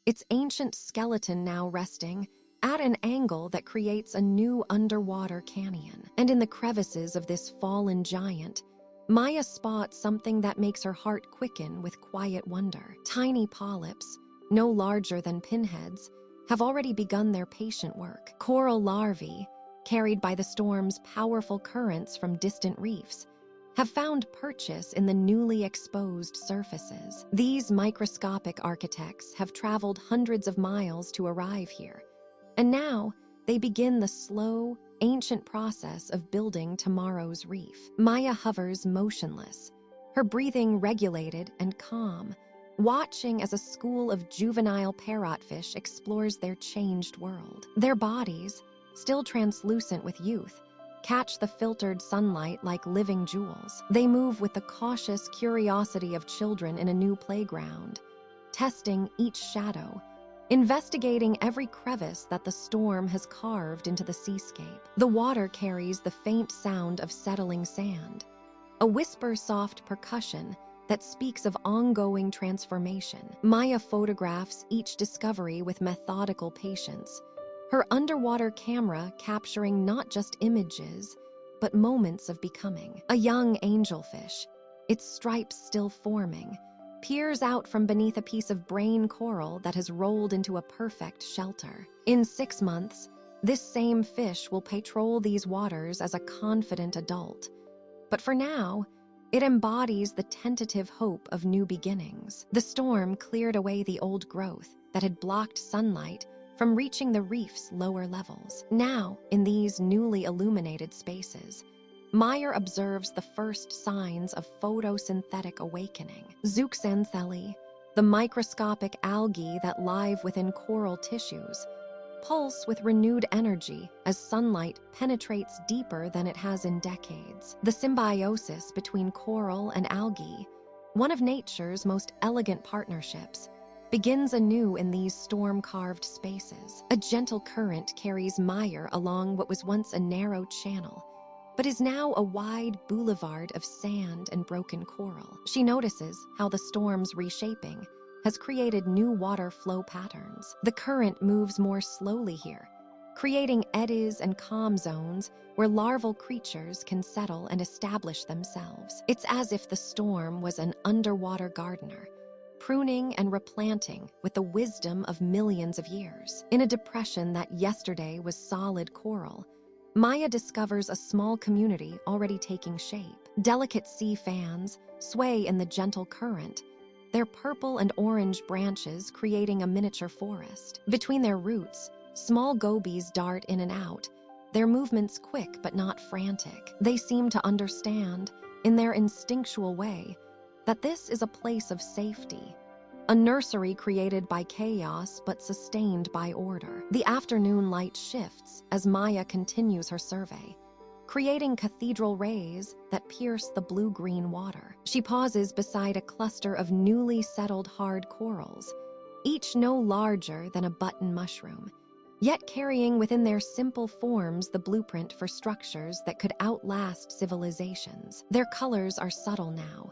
its ancient skeleton now resting at an angle that creates a new underwater canyon. And in the crevices of this fallen giant, Maya spots something that makes her heart quicken with quiet wonder. Tiny polyps, no larger than pinheads, have already begun their patient work. Coral larvae, carried by the storm's powerful currents from distant reefs, have found purchase in the newly exposed surfaces. These microscopic architects have traveled hundreds of miles to arrive here, and now they begin the slow, ancient process of building tomorrow's reef. Maya hovers motionless, her breathing regulated and calm, watching as a school of juvenile parrotfish explores their changed world. Their bodies, still translucent with youth, catch the filtered sunlight like living jewels. They move with the cautious curiosity of children in a new playground, testing each shadow, investigating every crevice that the storm has carved into the seascape. The water carries the faint sound of settling sand, a whisper-soft percussion that speaks of ongoing transformation. Maya photographs each discovery with methodical patience, her underwater camera capturing not just images, but moments of becoming. A young angelfish, its stripes still forming, peers out from beneath a piece of brain coral that has rolled into a perfect shelter. In 6 months, this same fish will patrol these waters as a confident adult. But for now, it embodies the tentative hope of new beginnings. The storm cleared away the old growth that had blocked sunlight from reaching the reef's lower levels. Now, in these newly illuminated spaces, Meyer observes the first signs of photosynthetic awakening. Zooxanthellae, the microscopic algae that live within coral tissues, pulse with renewed energy as sunlight penetrates deeper than it has in decades. The symbiosis between coral and algae, one of nature's most elegant partnerships, begins anew in these storm-carved spaces. A gentle current carries Meyer along what was once a narrow channel, but is now a wide boulevard of sand and broken coral. She notices how the storm's reshaping has created new water flow patterns. The current moves more slowly here, creating eddies and calm zones where larval creatures can settle and establish themselves. It's as if the storm was an underwater gardener, pruning and replanting with the wisdom of millions of years. In a depression that yesterday was solid coral, Maya discovers a small community already taking shape. Delicate sea fans sway in the gentle current, their purple and orange branches creating a miniature forest. Between their roots, small gobies dart in and out, their movements quick but not frantic. They seem to understand, in their instinctual way, that this is a place of safety, a nursery created by chaos but sustained by order. The afternoon light shifts as Maya continues her survey, creating cathedral rays that pierce the blue-green water. She pauses beside a cluster of newly settled hard corals, each no larger than a button mushroom, yet carrying within their simple forms the blueprint for structures that could outlast civilizations. Their colors are subtle now,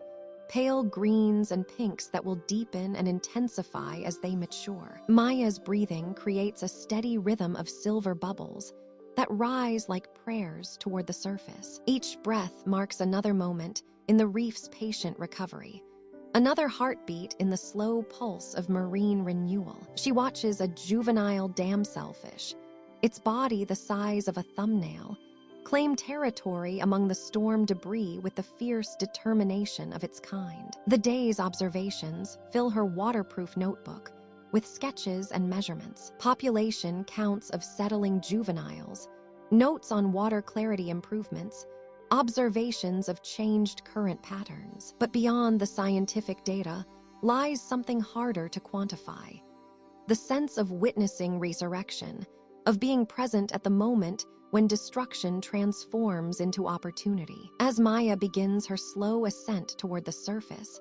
pale greens and pinks that will deepen and intensify as they mature. Maya's breathing creates a steady rhythm of silver bubbles that rise like prayers toward the surface. Each breath marks another moment in the reef's patient recovery, another heartbeat in the slow pulse of marine renewal. She watches a juvenile damselfish, its body the size of a thumbnail, claim territory among the storm debris with the fierce determination of its kind. The day's observations fill her waterproof notebook with sketches and measurements, population counts of settling juveniles, notes on water clarity improvements, observations of changed current patterns. But beyond the scientific data lies something harder to quantify: the sense of witnessing resurrection, of being present at the moment when destruction transforms into opportunity. As Maya begins her slow ascent toward the surface,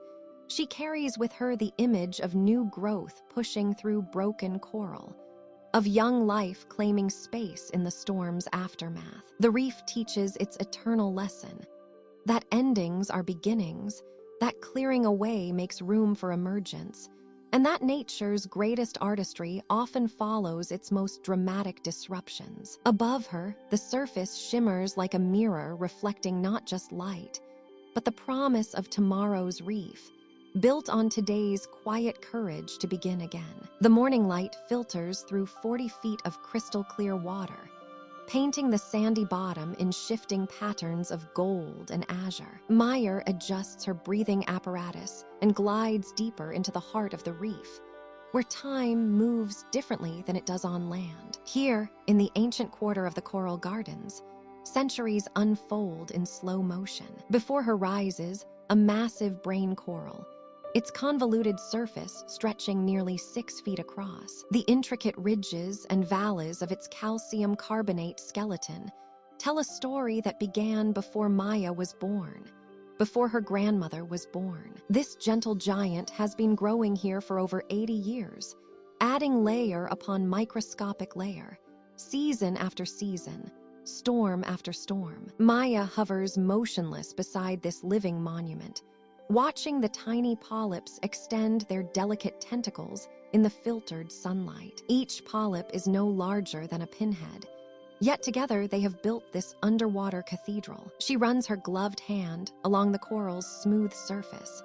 she carries with her the image of new growth pushing through broken coral, of young life claiming space in the storm's aftermath. The reef teaches its eternal lesson: that endings are beginnings, that clearing away makes room for emergence, and that nature's greatest artistry often follows its most dramatic disruptions. Above her, the surface shimmers like a mirror reflecting not just light, but the promise of tomorrow's reef, built on today's quiet courage to begin again. The morning light filters through 40 feet of crystal-clear water, painting the sandy bottom in shifting patterns of gold and azure. Maya adjusts her breathing apparatus and glides deeper into the heart of the reef, where time moves differently than it does on land. Here, in the ancient quarter of the Coral Gardens, centuries unfold in slow motion. Before her rises a massive brain coral, its convoluted surface stretching nearly 6 feet across. The intricate ridges and valleys of its calcium carbonate skeleton tell a story that began before Maya was born, before her grandmother was born. This gentle giant has been growing here for over 80 years, adding layer upon microscopic layer, season after season, storm after storm. Maya hovers motionless beside this living monument, watching the tiny polyps extend their delicate tentacles in the filtered sunlight. Each polyp is no larger than a pinhead, yet together they have built this underwater cathedral. She runs her gloved hand along the coral's smooth surface,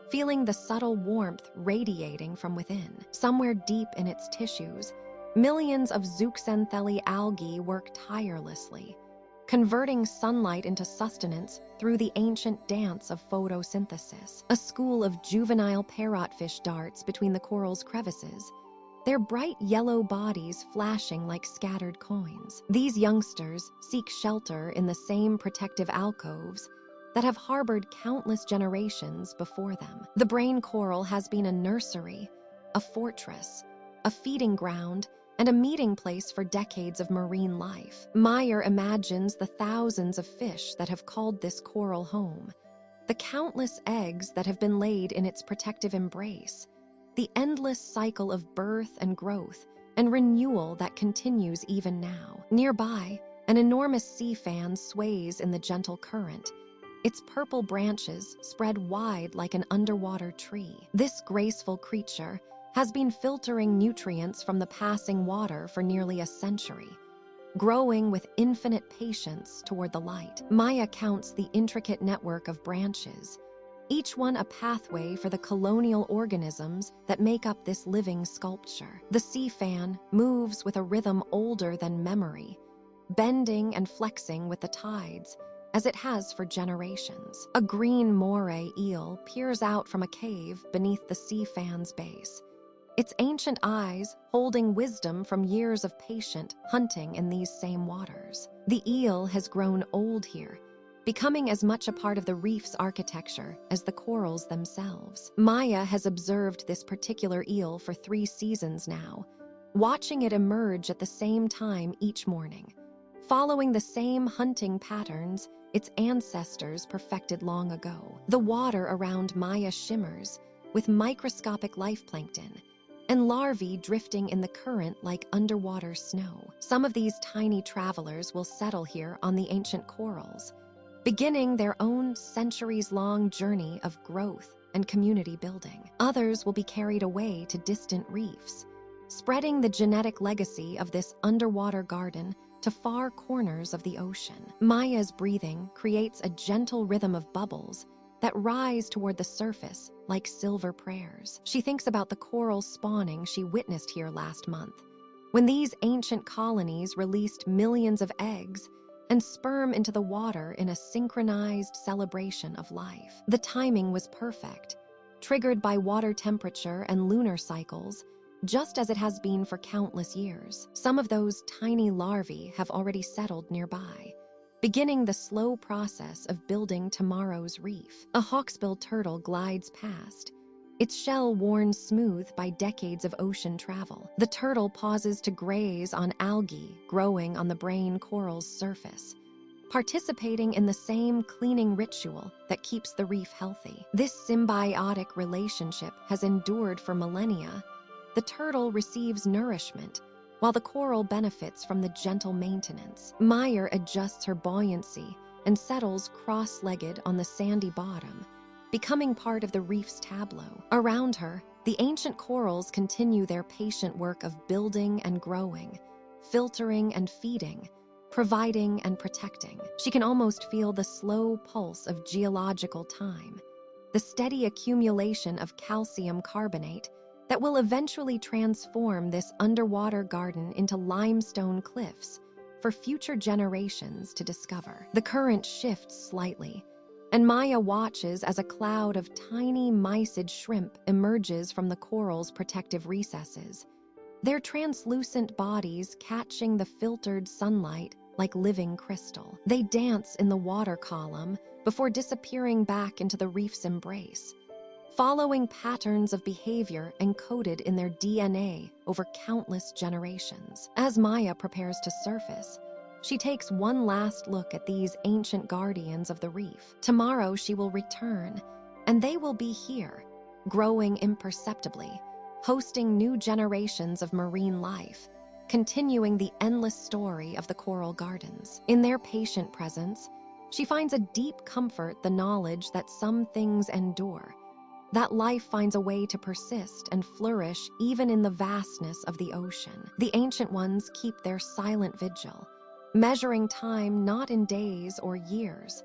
feeling the subtle warmth radiating from within. Somewhere deep in its tissues, millions of zooxanthellae algae work tirelessly, converting sunlight into sustenance through the ancient dance of photosynthesis. A school of juvenile parrotfish darts between the coral's crevices, their bright yellow bodies flashing like scattered coins. These youngsters seek shelter in the same protective alcoves that have harbored countless generations before them. The brain coral has been a nursery, a fortress, a feeding ground, and a meeting place for decades of marine life. Meyer imagines the thousands of fish that have called this coral home, the countless eggs that have been laid in its protective embrace, the endless cycle of birth and growth and renewal that continues even now. Nearby, an enormous sea fan sways in the gentle current, its purple branches spread wide like an underwater tree. This graceful creature has been filtering nutrients from the passing water for nearly a century, growing with infinite patience toward the light. Maya counts the intricate network of branches, each one a pathway for the colonial organisms that make up this living sculpture. The sea fan moves with a rhythm older than memory, bending and flexing with the tides, as it has for generations. A green moray eel peers out from a cave beneath the sea fan's base, its ancient eyes holding wisdom from years of patient hunting in these same waters. The eel has grown old here, becoming as much a part of the reef's architecture as the corals themselves. Maya has observed this particular eel for 3 seasons now, watching it emerge at the same time each morning, following the same hunting patterns its ancestors perfected long ago. The water around Maya shimmers with microscopic life plankton, and larvae drifting in the current like underwater snow. Some of these tiny travelers will settle here on the ancient corals, beginning their own centuries-long journey of growth and community building. Others will be carried away to distant reefs, spreading the genetic legacy of this underwater garden to far corners of the ocean. Maya's breathing creates a gentle rhythm of bubbles that rise toward the surface like silver prayers. She thinks about the coral spawning she witnessed here last month, when these ancient colonies released millions of eggs and sperm into the water in a synchronized celebration of life. The timing was perfect, triggered by water temperature and lunar cycles, just as it has been for countless years. Some of those tiny larvae have already settled nearby, beginning the slow process of building tomorrow's reef. A hawksbill turtle glides past, its shell worn smooth by decades of ocean travel. The turtle pauses to graze on algae growing on the brain coral's surface, participating in the same cleaning ritual that keeps the reef healthy. This symbiotic relationship has endured for millennia. The turtle receives nourishment, while the coral benefits from the gentle maintenance. Maya adjusts her buoyancy and settles cross-legged on the sandy bottom, becoming part of the reef's tableau. Around her, the ancient corals continue their patient work of building and growing, filtering and feeding, providing and protecting. She can almost feel the slow pulse of geological time, the steady accumulation of calcium carbonate that will eventually transform this underwater garden into limestone cliffs for future generations to discover. The current shifts slightly, and Maya watches as a cloud of tiny mysid shrimp emerges from the coral's protective recesses, their translucent bodies catching the filtered sunlight like living crystal. They dance in the water column before disappearing back into the reef's embrace, following patterns of behavior encoded in their DNA over countless generations. As Maya prepares to surface, she takes one last look at these ancient guardians of the reef. Tomorrow she will return, and they will be here, growing imperceptibly, hosting new generations of marine life, continuing the endless story of the coral gardens. In their patient presence, she finds a deep comfort, the knowledge that some things endure, that life finds a way to persist and flourish even in the vastness of the ocean. The ancient ones keep their silent vigil, measuring time not in days or years,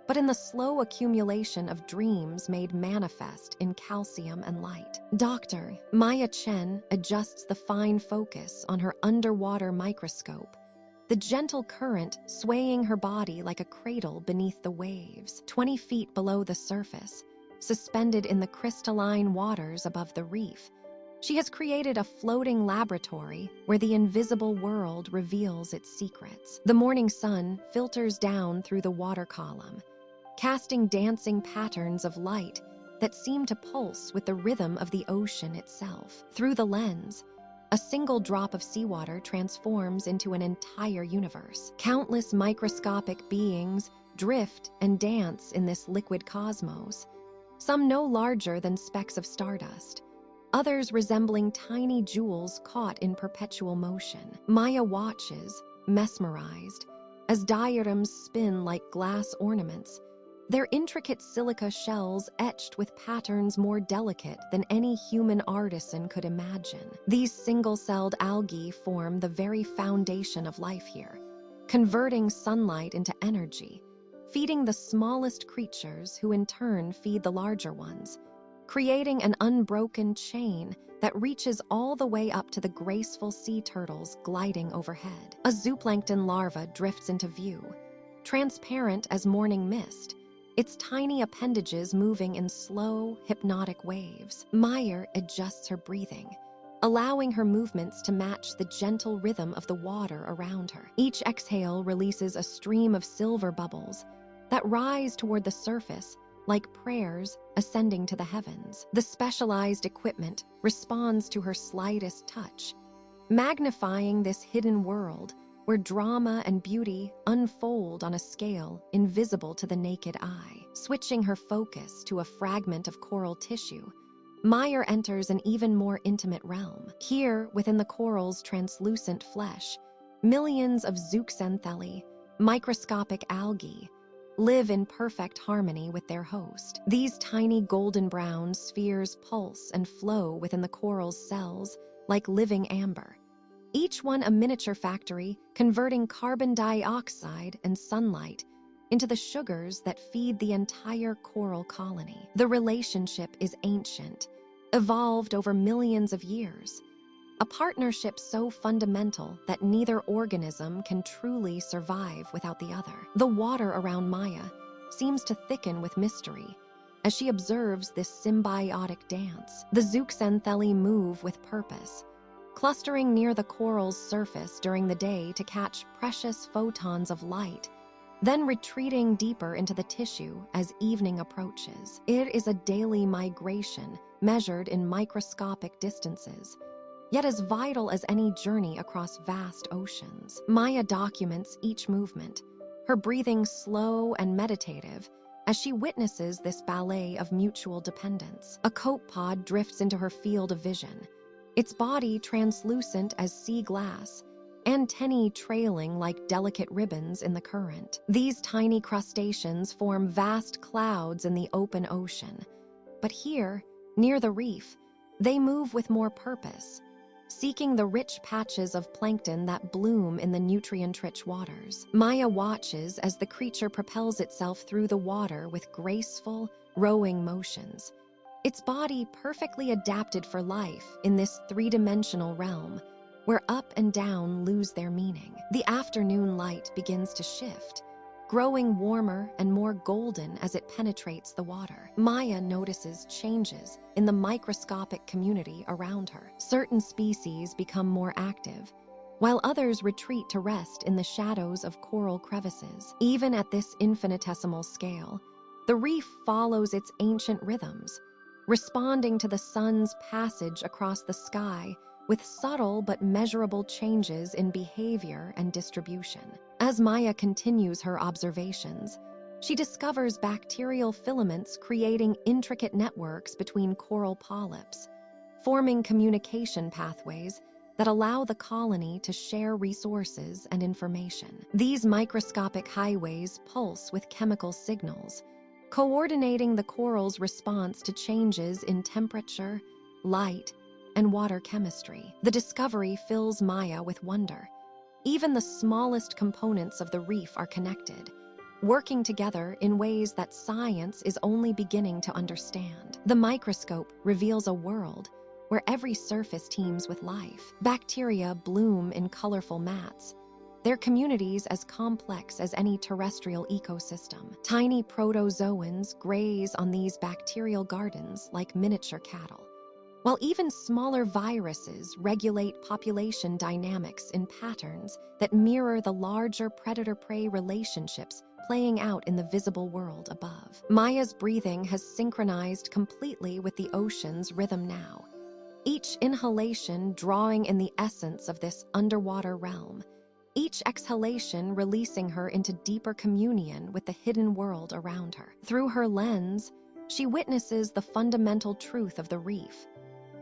but in the slow accumulation of dreams made manifest in calcium and light. Dr. Maya Chen adjusts the fine focus on her underwater microscope, the gentle current swaying her body like a cradle beneath the waves. 20 feet below the surface, suspended in the crystalline waters above the reef, she has created a floating laboratory where the invisible world reveals its secrets. The morning sun filters down through the water column, casting dancing patterns of light that seem to pulse with the rhythm of the ocean itself. Through the lens, a single drop of seawater transforms into an entire universe. Countless microscopic beings drift and dance in this liquid cosmos, some no larger than specks of stardust, others resembling tiny jewels caught in perpetual motion. Maya watches, mesmerized, as diadems spin like glass ornaments, their intricate silica shells etched with patterns more delicate than any human artisan could imagine. These single-celled algae form the very foundation of life here, converting sunlight into energy, feeding the smallest creatures who in turn feed the larger ones, creating an unbroken chain that reaches all the way up to the graceful sea turtles gliding overhead. A zooplankton larva drifts into view, transparent as morning mist, its tiny appendages moving in slow, hypnotic waves. Maya adjusts her breathing, allowing her movements to match the gentle rhythm of the water around her. Each exhale releases a stream of silver bubbles that rise toward the surface like prayers ascending to the heavens. The specialized equipment responds to her slightest touch, magnifying this hidden world where drama and beauty unfold on a scale invisible to the naked eye. Switching her focus to a fragment of coral tissue, Maya enters an even more intimate realm. Here, within the coral's translucent flesh, millions of zooxanthellae, microscopic algae, live in perfect harmony with their host. These tiny golden-brown spheres pulse and flow within the coral's cells like living amber, each one a miniature factory converting carbon dioxide and sunlight into the sugars that feed the entire coral colony. The relationship is ancient, evolved over millions of years, a partnership so fundamental that neither organism can truly survive without the other. The water around Maya seems to thicken with mystery as she observes this symbiotic dance. The zooxanthellae move with purpose, clustering near the coral's surface during the day to catch precious photons of light then retreating deeper into the tissue as evening approaches. It is a daily migration measured in microscopic distances, yet as vital as any journey across vast oceans. Maya documents each movement, her breathing slow and meditative as she witnesses this ballet of mutual dependence. A copepod drifts into her field of vision, its body translucent as sea glass, antennae trailing like delicate ribbons in the current. These tiny crustaceans form vast clouds in the open ocean, but here, near the reef, they move with more purpose, seeking the rich patches of plankton that bloom in the nutrient-rich waters. Maya watches as the creature propels itself through the water with graceful, rowing motions, its body perfectly adapted for life in this three-dimensional realm where up and down lose their meaning. The afternoon light begins to shift, growing warmer and more golden as it penetrates the water. Maya notices changes in the microscopic community around her. Certain species become more active, while others retreat to rest in the shadows of coral crevices. Even at this infinitesimal scale, the reef follows its ancient rhythms, responding to the sun's passage across the sky with subtle but measurable changes in behavior and distribution. As Maya continues her observations, she discovers bacterial filaments creating intricate networks between coral polyps, forming communication pathways that allow the colony to share resources and information. These microscopic highways pulse with chemical signals, coordinating the coral's response to changes in temperature, light, and water chemistry. The discovery fills Maya with wonder. Even the smallest components of the reef are connected, working together in ways that science is only beginning to understand. The microscope reveals a world where every surface teems with life. Bacteria bloom in colorful mats, their communities as complex as any terrestrial ecosystem. Tiny protozoans graze on these bacterial gardens like miniature cattle, while even smaller viruses regulate population dynamics in patterns that mirror the larger predator-prey relationships playing out in the visible world above. Maya's breathing has synchronized completely with the ocean's rhythm now, each inhalation drawing in the essence of this underwater realm, each exhalation releasing her into deeper communion with the hidden world around her. Through her lens, she witnesses the fundamental truth of the reef,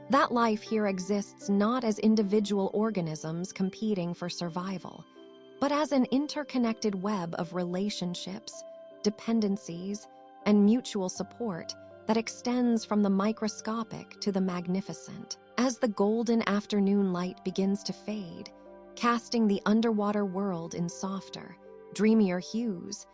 that life here exists not as individual organisms competing for survival, but as an interconnected web of relationships, dependencies, and mutual support that extends from the microscopic to the magnificent. As the golden afternoon light begins to fade, casting the underwater world in softer, dreamier hues,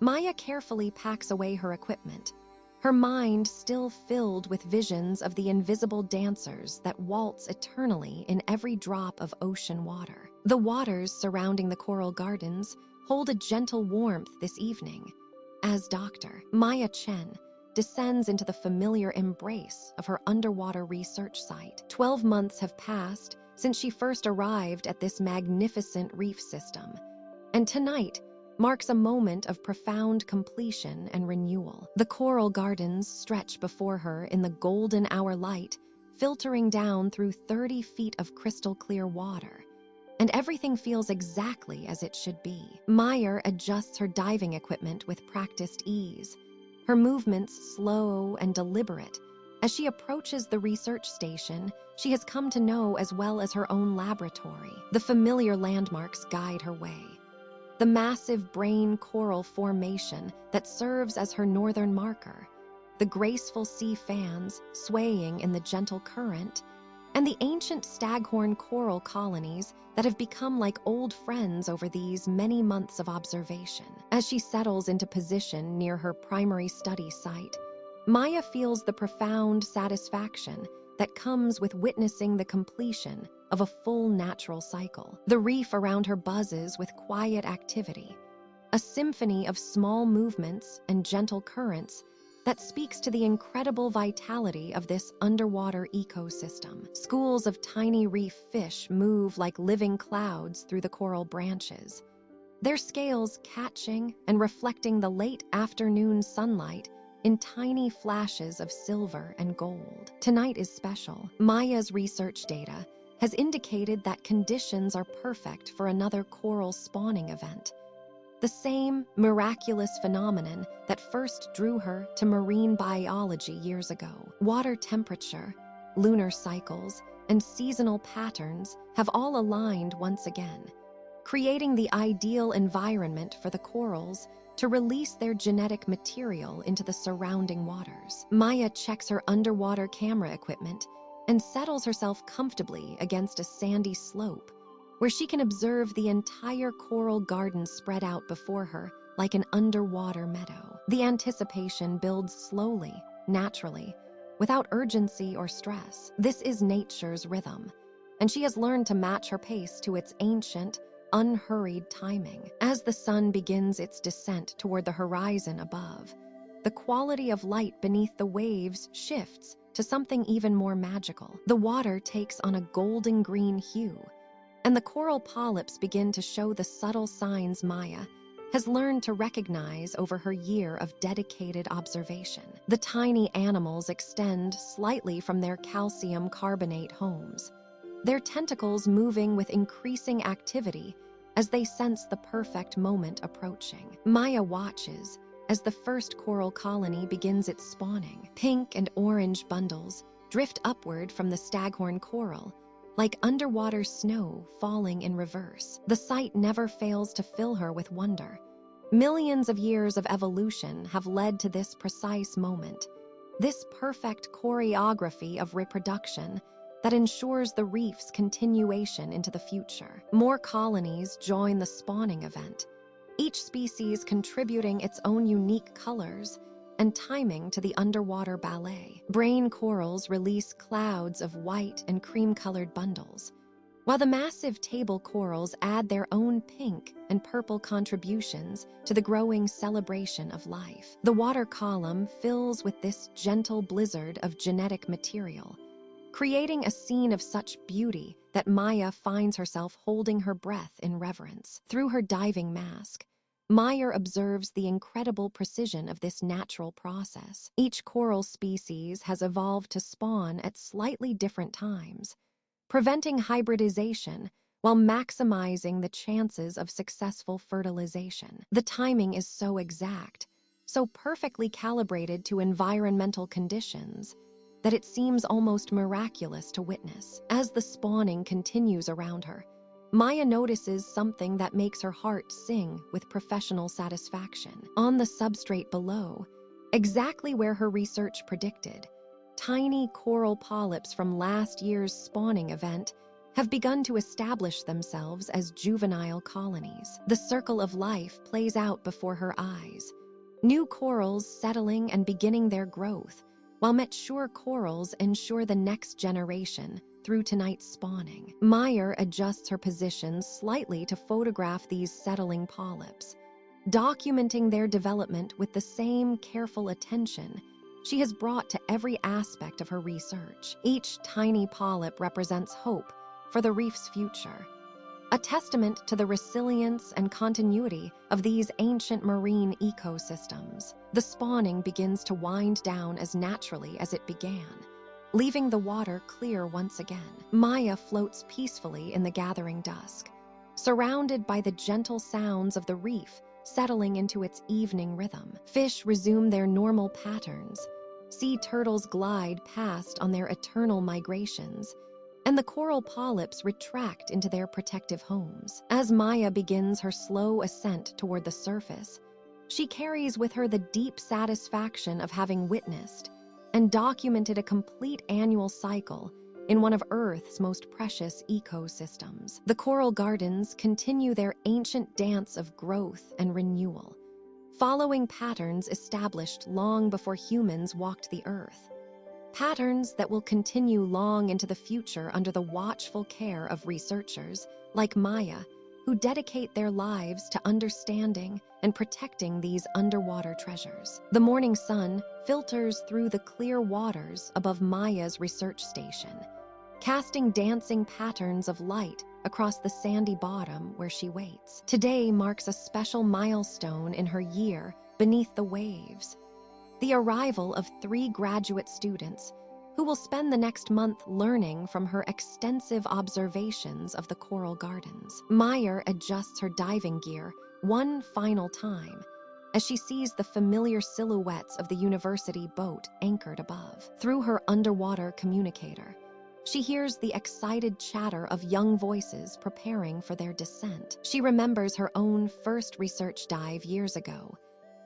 Maya carefully packs away her equipment, her mind still filled with visions of the invisible dancers that waltz eternally in every drop of ocean water. The waters surrounding the coral gardens hold a gentle warmth this evening, as Dr. Maya Chen descends into the familiar embrace of her underwater research site. 12 months have passed since she first arrived at this magnificent reef system, and tonight marks a moment of profound completion and renewal. The coral gardens stretch before her in the golden hour light, filtering down through 30 feet of crystal clear water, and everything feels exactly as it should be. Maya adjusts her diving equipment with practiced ease, her movements slow and deliberate. As she approaches the research station she has come to know as well as her own laboratory, the familiar landmarks guide her way. The massive brain coral formation that serves as her northern marker, the graceful sea fans swaying in the gentle current, and the ancient staghorn coral colonies that have become like old friends over these many months of observation. As she settles into position near her primary study site, Maya feels the profound satisfaction that comes with witnessing the completion of a full natural cycle. The reef around her buzzes with quiet activity, a symphony of small movements and gentle currents that speaks to the incredible vitality of this underwater ecosystem. Schools of tiny reef fish move like living clouds through the coral branches, their scales catching and reflecting the late afternoon sunlight in tiny flashes of silver and gold. Tonight is special. Maya's research data has indicated that conditions are perfect for another coral spawning event. The same miraculous phenomenon that first drew her to marine biology years ago. Water temperature, lunar cycles, and seasonal patterns have all aligned once again, creating the ideal environment for the corals to release their genetic material into the surrounding waters. Maya checks her underwater camera equipment and settles herself comfortably against a sandy slope, where she can observe the entire coral garden spread out before her like an underwater meadow. The anticipation builds slowly, naturally, without urgency or stress. This is nature's rhythm, and she has learned to match her pace to its ancient, unhurried timing. As the sun begins its descent toward the horizon above, the quality of light beneath the waves shifts to something even more magical. The water takes on a golden green hue, and the coral polyps begin to show the subtle signs Maya has learned to recognize over her year of dedicated observation. The tiny animals extend slightly from their calcium carbonate homes, their tentacles moving with increasing activity as they sense the perfect moment approaching. Maya watches as the first coral colony begins its spawning. Pink and orange bundles drift upward from the staghorn coral, like underwater snow falling in reverse. The sight never fails to fill her with wonder. Millions of years of evolution have led to this precise moment, this perfect choreography of reproduction that ensures the reef's continuation into the future. More colonies join the spawning event, each species contributing its own unique colors and timing to the underwater ballet. Brain corals release clouds of white and cream-colored bundles, while the massive table corals add their own pink and purple contributions to the growing celebration of life. The water column fills with this gentle blizzard of genetic material, creating a scene of such beauty that Maya finds herself holding her breath in reverence. Through her diving mask, Maya observes the incredible precision of this natural process. Each coral species has evolved to spawn at slightly different times, preventing hybridization while maximizing the chances of successful fertilization. The timing is so exact, so perfectly calibrated to environmental conditions, that it seems almost miraculous to witness. As the spawning continues around her, Maya notices something that makes her heart sing with professional satisfaction. On the substrate below, exactly where her research predicted, tiny coral polyps from last year's spawning event have begun to establish themselves as juvenile colonies. The circle of life plays out before her eyes, new corals settling and beginning their growth, while mature corals ensure the next generation through tonight's spawning. Maya adjusts her position slightly to photograph these settling polyps, documenting their development with the same careful attention she has brought to every aspect of her research. Each tiny polyp represents hope for the reef's future, a testament to the resilience and continuity of these ancient marine ecosystems. The spawning begins to wind down as naturally as it began, leaving the water clear once again. Maya floats peacefully in the gathering dusk, surrounded by the gentle sounds of the reef settling into its evening rhythm. Fish resume their normal patterns, sea turtles glide past on their eternal migrations, and the coral polyps retract into their protective homes. As Maya begins her slow ascent toward the surface, she carries with her the deep satisfaction of having witnessed and documented a complete annual cycle in one of Earth's most precious ecosystems. The coral gardens continue their ancient dance of growth and renewal, following patterns established long before humans walked the earth. Patterns that will continue long into the future under the watchful care of researchers like Maya, who dedicate their lives to understanding and protecting these underwater treasures. The morning sun filters through the clear waters above Maya's research station, casting dancing patterns of light across the sandy bottom where she waits. Today marks a special milestone in her year beneath the waves, the arrival of 3 graduate students who will spend the next month learning from her extensive observations of the coral gardens. Maya adjusts her diving gear one final time as she sees the familiar silhouettes of the university boat anchored above. Through her underwater communicator, she hears the excited chatter of young voices preparing for their descent. She remembers her own first research dive years ago,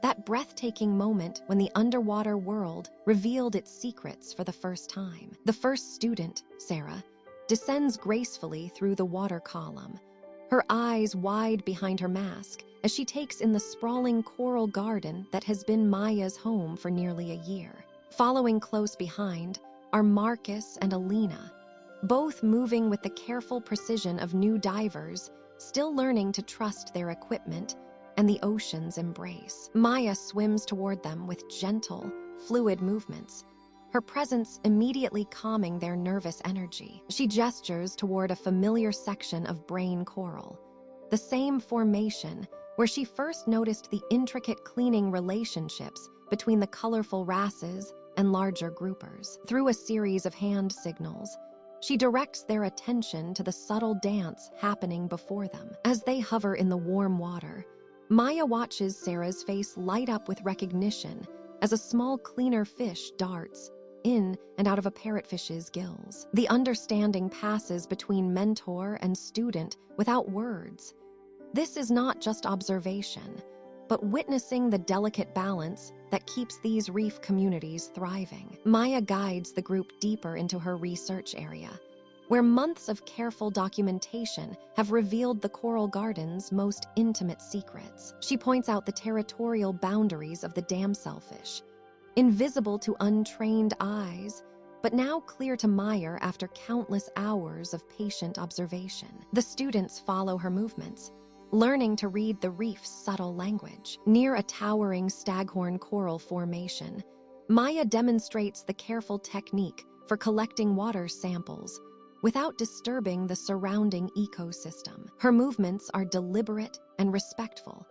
that breathtaking moment when the underwater world revealed its secrets for the first time. The first student, Sarah, descends gracefully through the water column, her eyes wide behind her mask as she takes in the sprawling coral garden that has been Maya's home for nearly a year. Following close behind are Marcus and Alina, both moving with the careful precision of new divers, still learning to trust their equipment and the ocean's embrace. Maya swims toward them with gentle, fluid movements, her presence immediately calming their nervous energy. She gestures toward a familiar section of brain coral, the same formation where she first noticed the intricate cleaning relationships between the colorful wrasses and larger groupers. Through a series of hand signals, she directs their attention to the subtle dance happening before them. As they hover in the warm water, Maya watches Sarah's face light up with recognition as a small cleaner fish darts in and out of a parrotfish's gills. The understanding passes between mentor and student without words. This is not just observation, but witnessing the delicate balance that keeps these reef communities thriving. Maya guides the group deeper into her research area, where months of careful documentation have revealed the coral garden's most intimate secrets. She points out the territorial boundaries of the damselfish, invisible to untrained eyes, but now clear to Maya after countless hours of patient observation. The students follow her movements, learning to read the reef's subtle language. Near a towering staghorn coral formation, Maya demonstrates the careful technique for collecting water samples without disturbing the surrounding ecosystem. Her movements are deliberate and respectful,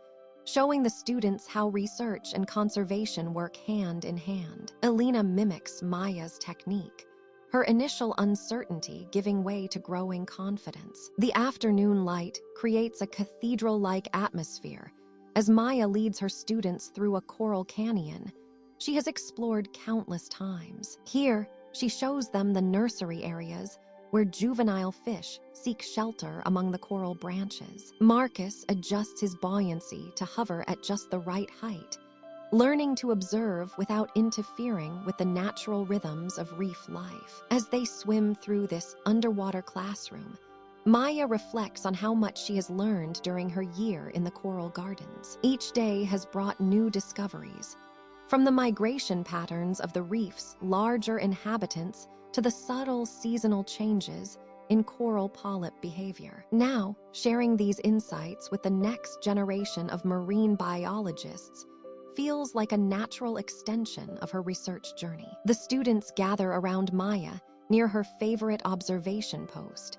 showing the students how research and conservation work hand in hand. Alina mimics Maya's technique, her initial uncertainty giving way to growing confidence. The afternoon light creates a cathedral-like atmosphere as Maya leads her students through a coral canyon she has explored countless times. Here, she shows them the nursery areas where juvenile fish seek shelter among the coral branches. Marcus adjusts his buoyancy to hover at just the right height, learning to observe without interfering with the natural rhythms of reef life. As they swim through this underwater classroom, Maya reflects on how much she has learned during her year in the coral gardens. Each day has brought new discoveries, from the migration patterns of the reef's larger inhabitants to the subtle seasonal changes in coral polyp behavior. Now, sharing these insights with the next generation of marine biologists feels like a natural extension of her research journey. The students gather around Maya near her favorite observation post,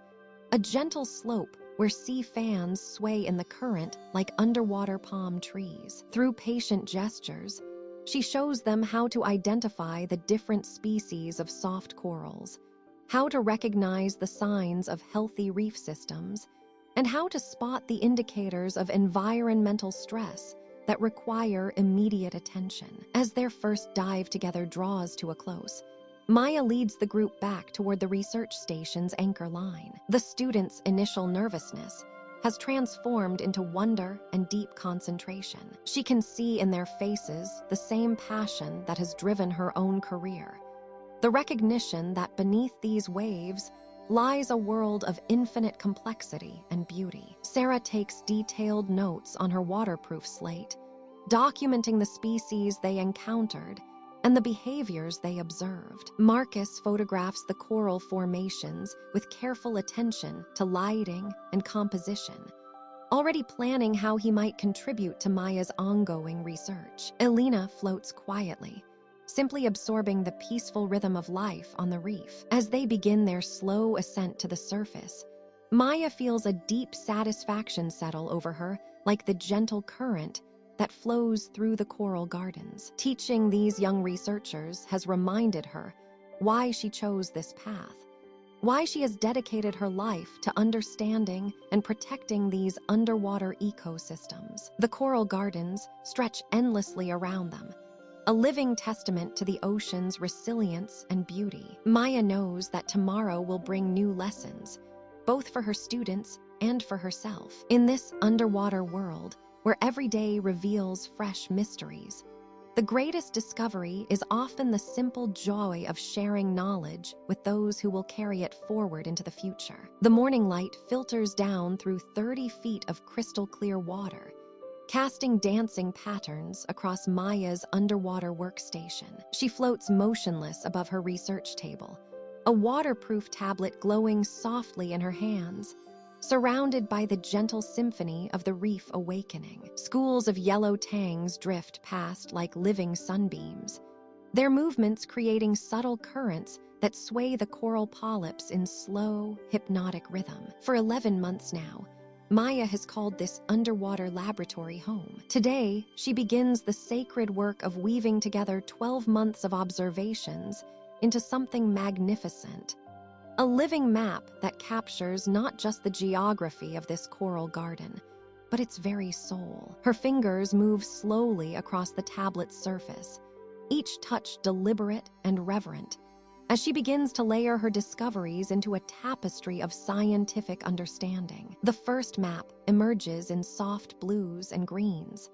a gentle slope where sea fans sway in the current like underwater palm trees. Through patient gestures, she shows them how to identify the different species of soft corals, how to recognize the signs of healthy reef systems, and how to spot the indicators of environmental stress that require immediate attention. As their first dive together draws to a close, Maya leads the group back toward the research station's anchor line. The students' initial nervousness has transformed into wonder and deep concentration. She can see in their faces the same passion that has driven her own career, the recognition that beneath these waves lies a world of infinite complexity and beauty. Sarah takes detailed notes on her waterproof slate, documenting the species they encountered and the behaviors they observed. Marcus photographs the coral formations with careful attention to lighting and composition, already planning how he might contribute to Maya's ongoing research. Alina floats quietly, simply absorbing the peaceful rhythm of life on the reef. As they begin their slow ascent to the surface, Maya feels a deep satisfaction settle over her, like the gentle current that flows through the coral gardens. Teaching these young researchers has reminded her why she chose this path, why she has dedicated her life to understanding and protecting these underwater ecosystems. The coral gardens stretch endlessly around them, a living testament to the ocean's resilience and beauty. Maya knows that tomorrow will bring new lessons, both for her students and for herself. In this underwater world, where every day reveals fresh mysteries, the greatest discovery is often the simple joy of sharing knowledge with those who will carry it forward into the future. The morning light filters down through 30 feet of crystal clear water, casting dancing patterns across Maya's underwater workstation. She floats motionless above her research table, a waterproof tablet glowing softly in her hands, surrounded by the gentle symphony of the reef awakening. Schools of yellow tangs drift past like living sunbeams, their movements creating subtle currents that sway the coral polyps in slow, hypnotic rhythm. For 11 months now, Maya has called this underwater laboratory home. Today, she begins the sacred work of weaving together 12 months of observations into something magnificent. A living map that captures not just the geography of this coral garden, but its very soul. Her fingers move slowly across the tablet's surface, each touch deliberate and reverent, as she begins to layer her discoveries into a tapestry of scientific understanding. The first map emerges in soft blues and greens,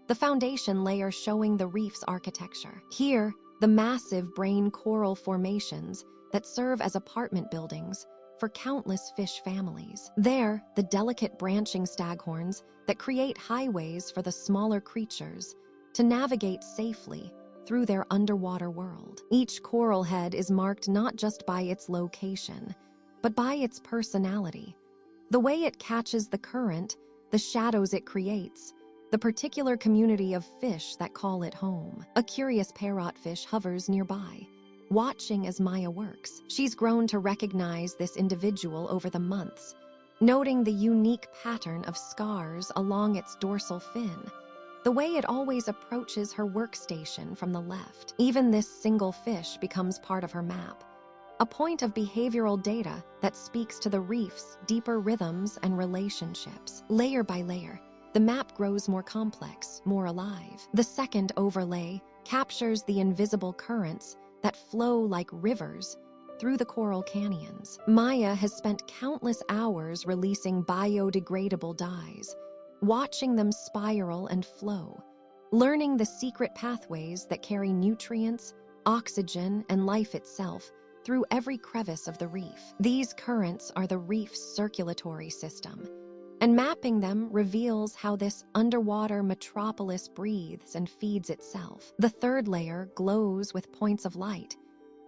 the foundation layer showing the reef's architecture. Here, the massive brain coral formations that serve as apartment buildings for countless fish families. There, the delicate branching staghorns that create highways for the smaller creatures to navigate safely through their underwater world. Each coral head is marked not just by its location, but by its personality, the way it catches the current, the shadows it creates, the particular community of fish that call it home. A curious parrotfish hovers nearby, watching as Maya works. She's grown to recognize this individual over the months, noting the unique pattern of scars along its dorsal fin, the way it always approaches her workstation from the left. Even this single fish becomes part of her map, a point of behavioral data that speaks to the reef's deeper rhythms and relationships. Layer by layer, the map grows more complex, more alive. The second overlay captures the invisible currents that flow like rivers through the coral canyons. Maya has spent countless hours releasing biodegradable dyes, watching them spiral and flow, learning the secret pathways that carry nutrients, oxygen, and life itself through every crevice of the reef. These currents are the reef's circulatory system, and mapping them reveals how this underwater metropolis breathes and feeds itself. The third layer glows with points of light,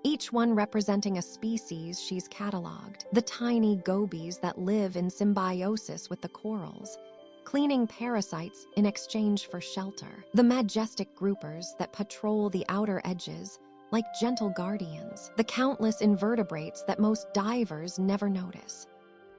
each one representing a species she's cataloged. The tiny gobies that live in symbiosis with the corals, cleaning parasites in exchange for shelter. The majestic groupers that patrol the outer edges like gentle guardians. The countless invertebrates that most divers never notice.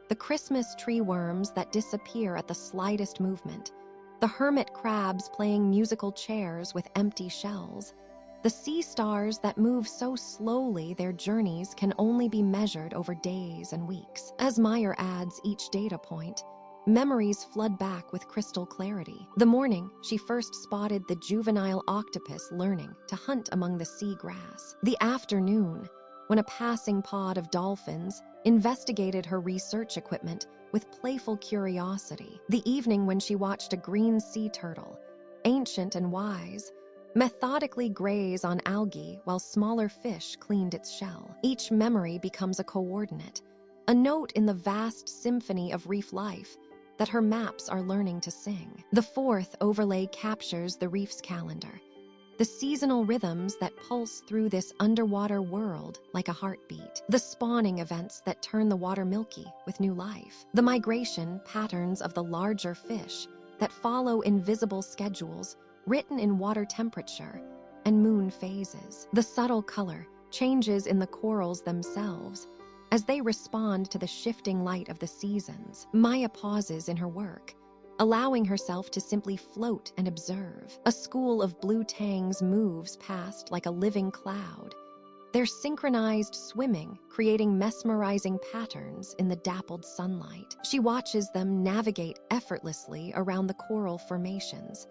The Christmas tree worms that disappear at the slightest movement. The hermit crabs playing musical chairs with empty shells. The sea stars that move so slowly their journeys can only be measured over days and weeks. As Meyer adds each data point, memories flood back with crystal clarity. The morning she first spotted the juvenile octopus learning to hunt among the sea grass. The afternoon, when a passing pod of dolphins investigated her research equipment with playful curiosity. The evening when she watched a green sea turtle, ancient and wise, methodically graze on algae while smaller fish cleaned its shell. Each memory becomes a coordinate, a note in the vast symphony of reef life that her maps are learning to sing. The fourth overlay captures the reef's calendar, the seasonal rhythms that pulse through this underwater world like a heartbeat, the spawning events that turn the water milky with new life, the migration patterns of the larger fish that follow invisible schedules written in water temperature and moon phases, the subtle color changes in the corals themselves As they respond to the shifting light of the seasons, Maya pauses in her work, allowing herself to simply float and observe. A school of blue tangs moves past like a living cloud, their synchronized swimming creating mesmerizing patterns in the dappled sunlight. She watches them navigate effortlessly around the coral formations,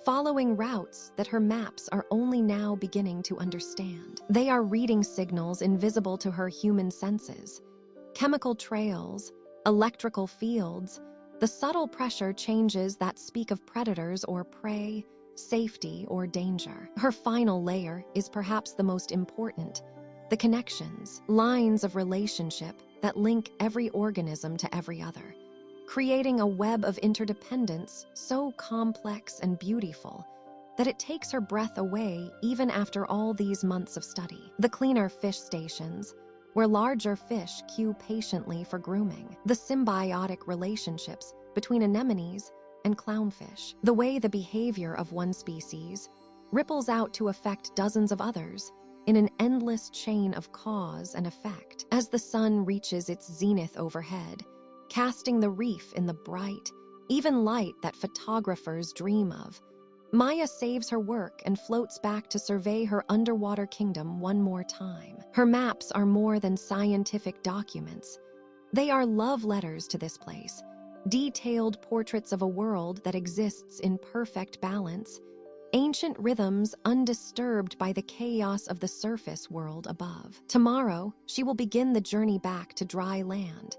following routes that her maps are only now beginning to understand. They are reading signals invisible to her human senses. Chemical trails, electrical fields, the subtle pressure changes that speak of predators or prey, safety or danger. Her final layer is perhaps the most important: the connections, lines of relationship that link every organism to every other, creating a web of interdependence so complex and beautiful that it takes her breath away even after all these months of study. The cleaner fish stations, where larger fish queue patiently for grooming. The symbiotic relationships between anemones and clownfish. The way the behavior of one species ripples out to affect dozens of others in an endless chain of cause and effect. As the sun reaches its zenith overhead, casting the reef in the bright, even light that photographers dream of, Maya saves her work and floats back to survey her underwater kingdom one more time. Her maps are more than scientific documents. They are love letters to this place, detailed portraits of a world that exists in perfect balance, ancient rhythms undisturbed by the chaos of the surface world above. Tomorrow, she will begin the journey back to dry land,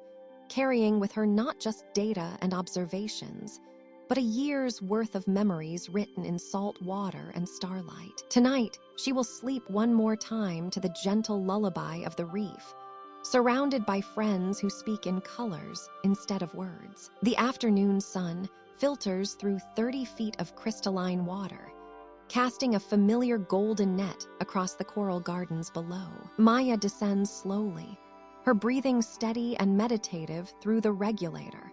carrying with her not just data and observations, but a year's worth of memories written in salt water and starlight. Tonight, she will sleep one more time to the gentle lullaby of the reef, surrounded by friends who speak in colors instead of words. The afternoon sun filters through 30 feet of crystalline water, casting a familiar golden net across the coral gardens below. Maya descends slowly, her breathing steady and meditative through the regulator,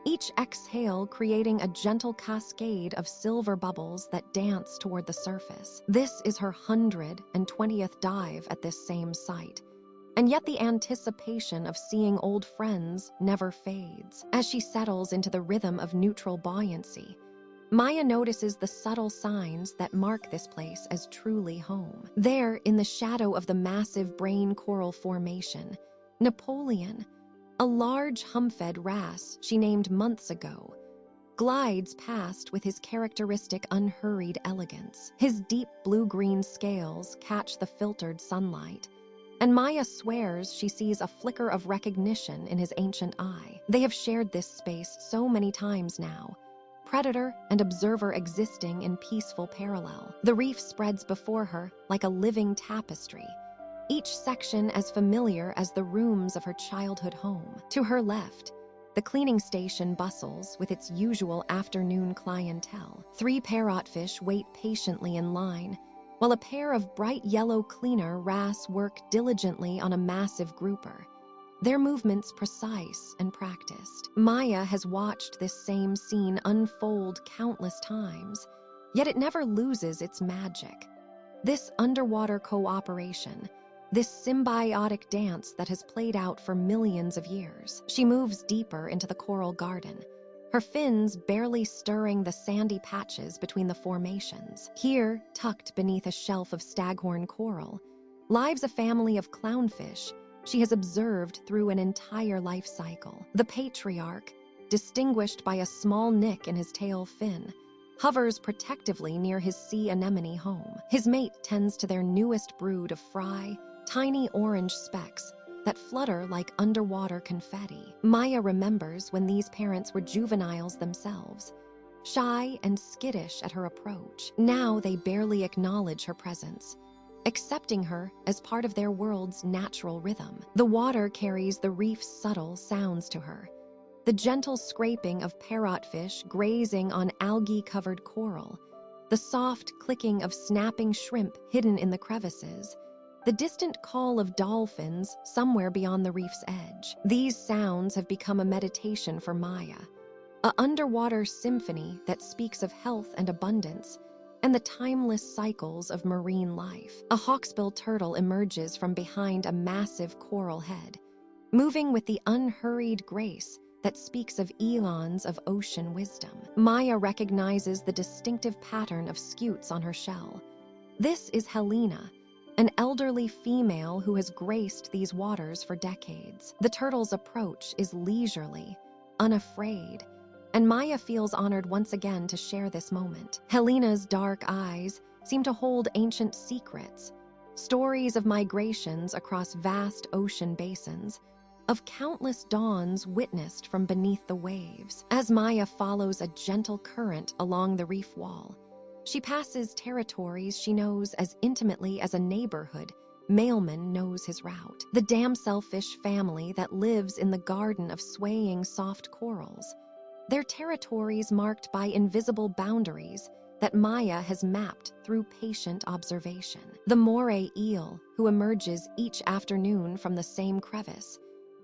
each exhale creating a gentle cascade of silver bubbles that dance toward the surface. This is her 120th dive at this same site, and yet the anticipation of seeing old friends never fades. As she settles into the rhythm of neutral buoyancy, Maya notices the subtle signs that mark this place as truly home. There, in the shadow of the massive brain coral formation, Napoleon, a large hump-fed wrasse she named months ago, glides past with his characteristic unhurried elegance. His deep blue-green scales catch the filtered sunlight, and Maya swears she sees a flicker of recognition in his ancient eye. They have shared this space so many times now, predator and observer existing in peaceful parallel. The reef spreads before her like a living tapestry, each section as familiar as the rooms of her childhood home. To her left, the cleaning station bustles with its usual afternoon clientele. 3 parrotfish wait patiently in line, while a pair of bright yellow cleaner wrasse work diligently on a massive grouper, their movements precise and practiced. Maya has watched this same scene unfold countless times, yet it never loses its magic. This underwater cooperation, this symbiotic dance that has played out for millions of years. She moves deeper into the coral garden, her fins barely stirring the sandy patches between the formations. Here, tucked beneath a shelf of staghorn coral, lives a family of clownfish she has observed through an entire life cycle. The patriarch, distinguished by a small nick in his tail fin, hovers protectively near his sea anemone home. His mate tends to their newest brood of fry, tiny orange specks that flutter like underwater confetti. Maya remembers when these parents were juveniles themselves, shy and skittish at her approach. Now they barely acknowledge her presence, accepting her as part of their world's natural rhythm. The water carries the reef's subtle sounds to her, the gentle scraping of parrotfish grazing on algae-covered coral, the soft clicking of snapping shrimp hidden in the crevices, the distant call of dolphins somewhere beyond the reef's edge. These sounds have become a meditation for Maya, an underwater symphony that speaks of health and abundance and the timeless cycles of marine life. A hawksbill turtle emerges from behind a massive coral head, moving with the unhurried grace that speaks of eons of ocean wisdom. Maya recognizes the distinctive pattern of scutes on her shell. This is Helena, an elderly female who has graced these waters for decades. The turtle's approach is leisurely, unafraid, and Maya feels honored once again to share this moment. Helena's dark eyes seem to hold ancient secrets, stories of migrations across vast ocean basins, of countless dawns witnessed from beneath the waves. As Maya follows a gentle current along the reef wall, she passes territories she knows as intimately as a neighborhood mailman knows his route. The damselfish family that lives in the garden of swaying soft corals. Their territories marked by invisible boundaries that Maya has mapped through patient observation. The moray eel, who emerges each afternoon from the same crevice,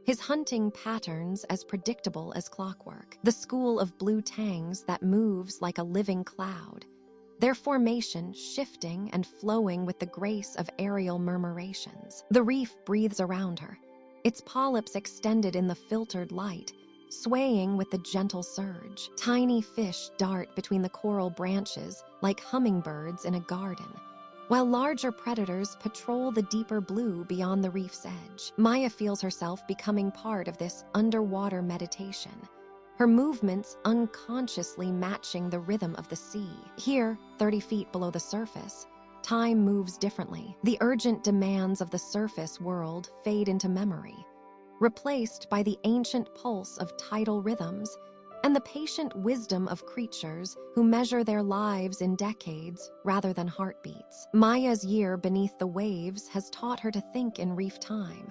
his hunting patterns as predictable as clockwork. The school of blue tangs that moves like a living cloud, their formation shifting and flowing with the grace of aerial murmurations. The reef breathes around her, its polyps extended in the filtered light, swaying with the gentle surge. Tiny fish dart between the coral branches like hummingbirds in a garden, while larger predators patrol the deeper blue beyond the reef's edge. Maya feels herself becoming part of this underwater meditation, her movements unconsciously matching the rhythm of the sea. Here, 30 feet below the surface, time moves differently. The urgent demands of the surface world fade into memory, replaced by the ancient pulse of tidal rhythms and the patient wisdom of creatures who measure their lives in decades rather than heartbeats. Maya's year beneath the waves has taught her to think in reef time,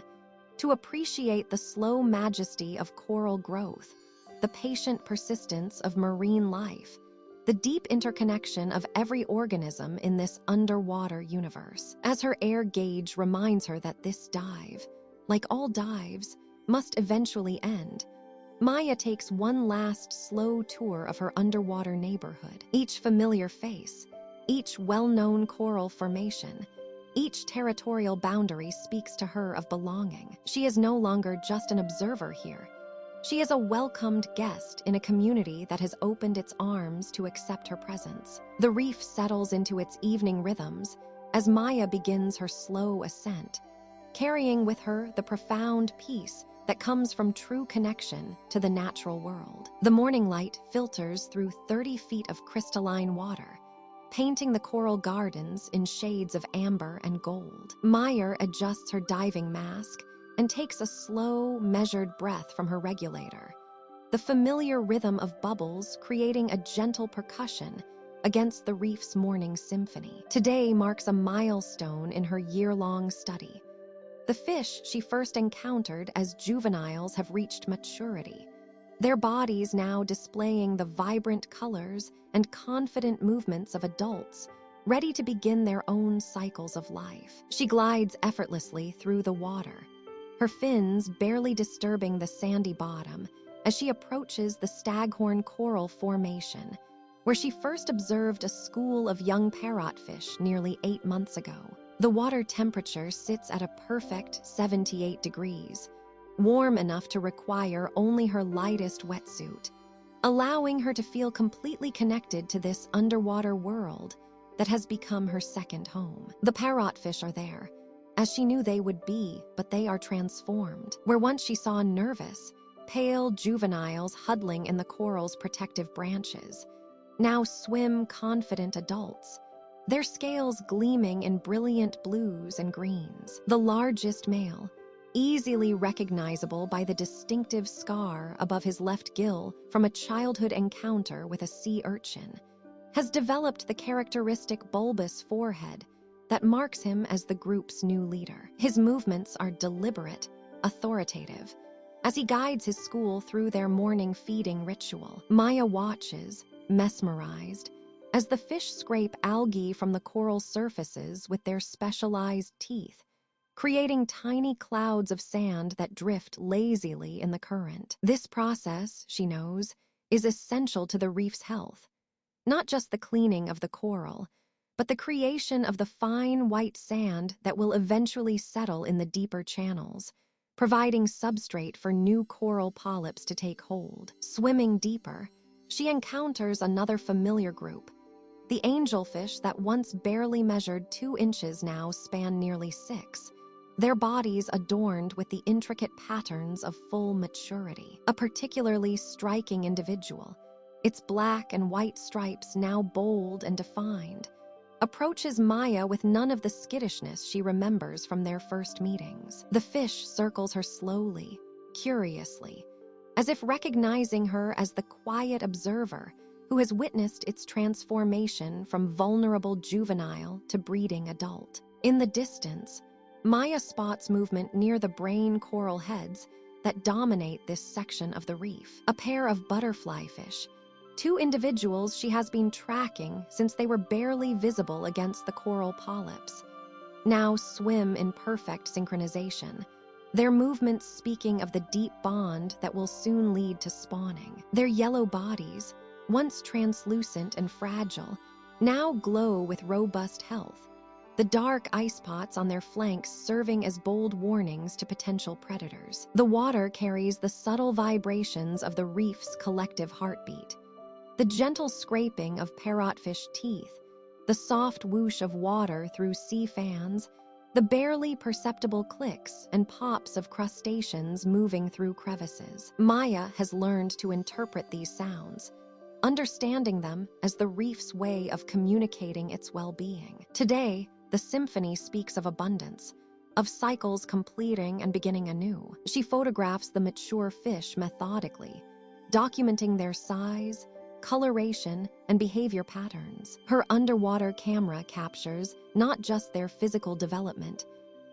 to appreciate the slow majesty of coral growth, the patient persistence of marine life, the deep interconnection of every organism in this underwater universe. As her air gauge reminds her that this dive, like all dives, must eventually end, Maya takes one last slow tour of her underwater neighborhood. Each familiar face, each well-known coral formation, each territorial boundary speaks to her of belonging. She is no longer just an observer here. She is a welcomed guest in a community that has opened its arms to accept her presence. The reef settles into its evening rhythms as Maya begins her slow ascent, carrying with her the profound peace that comes from true connection to the natural world. The morning light filters through 30 feet of crystalline water, painting the coral gardens in shades of amber and gold. Maya adjusts her diving mask and takes a slow, measured breath from her regulator, the familiar rhythm of bubbles creating a gentle percussion against the reef's morning symphony. Today marks a milestone in her year-long study. The fish she first encountered as juveniles have reached maturity, their bodies now displaying the vibrant colors and confident movements of adults, ready to begin their own cycles of life. She glides effortlessly through the water, her fins barely disturbing the sandy bottom as she approaches the staghorn coral formation, where she first observed a school of young parrotfish nearly 8 months ago. The water temperature sits at a perfect 78 degrees, warm enough to require only her lightest wetsuit, allowing her to feel completely connected to this underwater world that has become her second home. The parrotfish are there, as she knew they would be, but they are transformed. Where once she saw nervous, pale juveniles huddling in the coral's protective branches, now swim confident adults, their scales gleaming in brilliant blues and greens. The largest male, easily recognizable by the distinctive scar above his left gill from a childhood encounter with a sea urchin, has developed the characteristic bulbous forehead that marks him as the group's new leader. His movements are deliberate, authoritative, as he guides his school through their morning feeding ritual. Maya watches, mesmerized, as the fish scrape algae from the coral surfaces with their specialized teeth, creating tiny clouds of sand that drift lazily in the current. This process, she knows, is essential to the reef's health. Not just the cleaning of the coral, but the creation of the fine white sand that will eventually settle in the deeper channels, providing substrate for new coral polyps to take hold. Swimming deeper, she encounters another familiar group. The angelfish that once barely measured 2 inches now span nearly 6, their bodies adorned with the intricate patterns of full maturity. A particularly striking individual, its black and white stripes now bold and defined, approaches Maya with none of the skittishness she remembers from their first meetings. The fish circles her slowly, curiously, as if recognizing her as the quiet observer who has witnessed its transformation from vulnerable juvenile to breeding adult. In the distance, Maya spots movement near the brain coral heads that dominate this section of the reef. A pair of butterfly fish, 2 individuals she has been tracking since they were barely visible against the coral polyps, now swim in perfect synchronization, their movements speaking of the deep bond that will soon lead to spawning. Their yellow bodies, once translucent and fragile, now glow with robust health, the dark ice pots on their flanks serving as bold warnings to potential predators. The water carries the subtle vibrations of the reef's collective heartbeat. The gentle scraping of parrotfish teeth, the soft whoosh of water through sea fans, the barely perceptible clicks and pops of crustaceans moving through crevices. Maya has learned to interpret these sounds, understanding them as the reef's way of communicating its well-being. Today, the symphony speaks of abundance, of cycles completing and beginning anew. She photographs the mature fish methodically, documenting their size, coloration, and behavior patterns. Her underwater camera captures not just their physical development,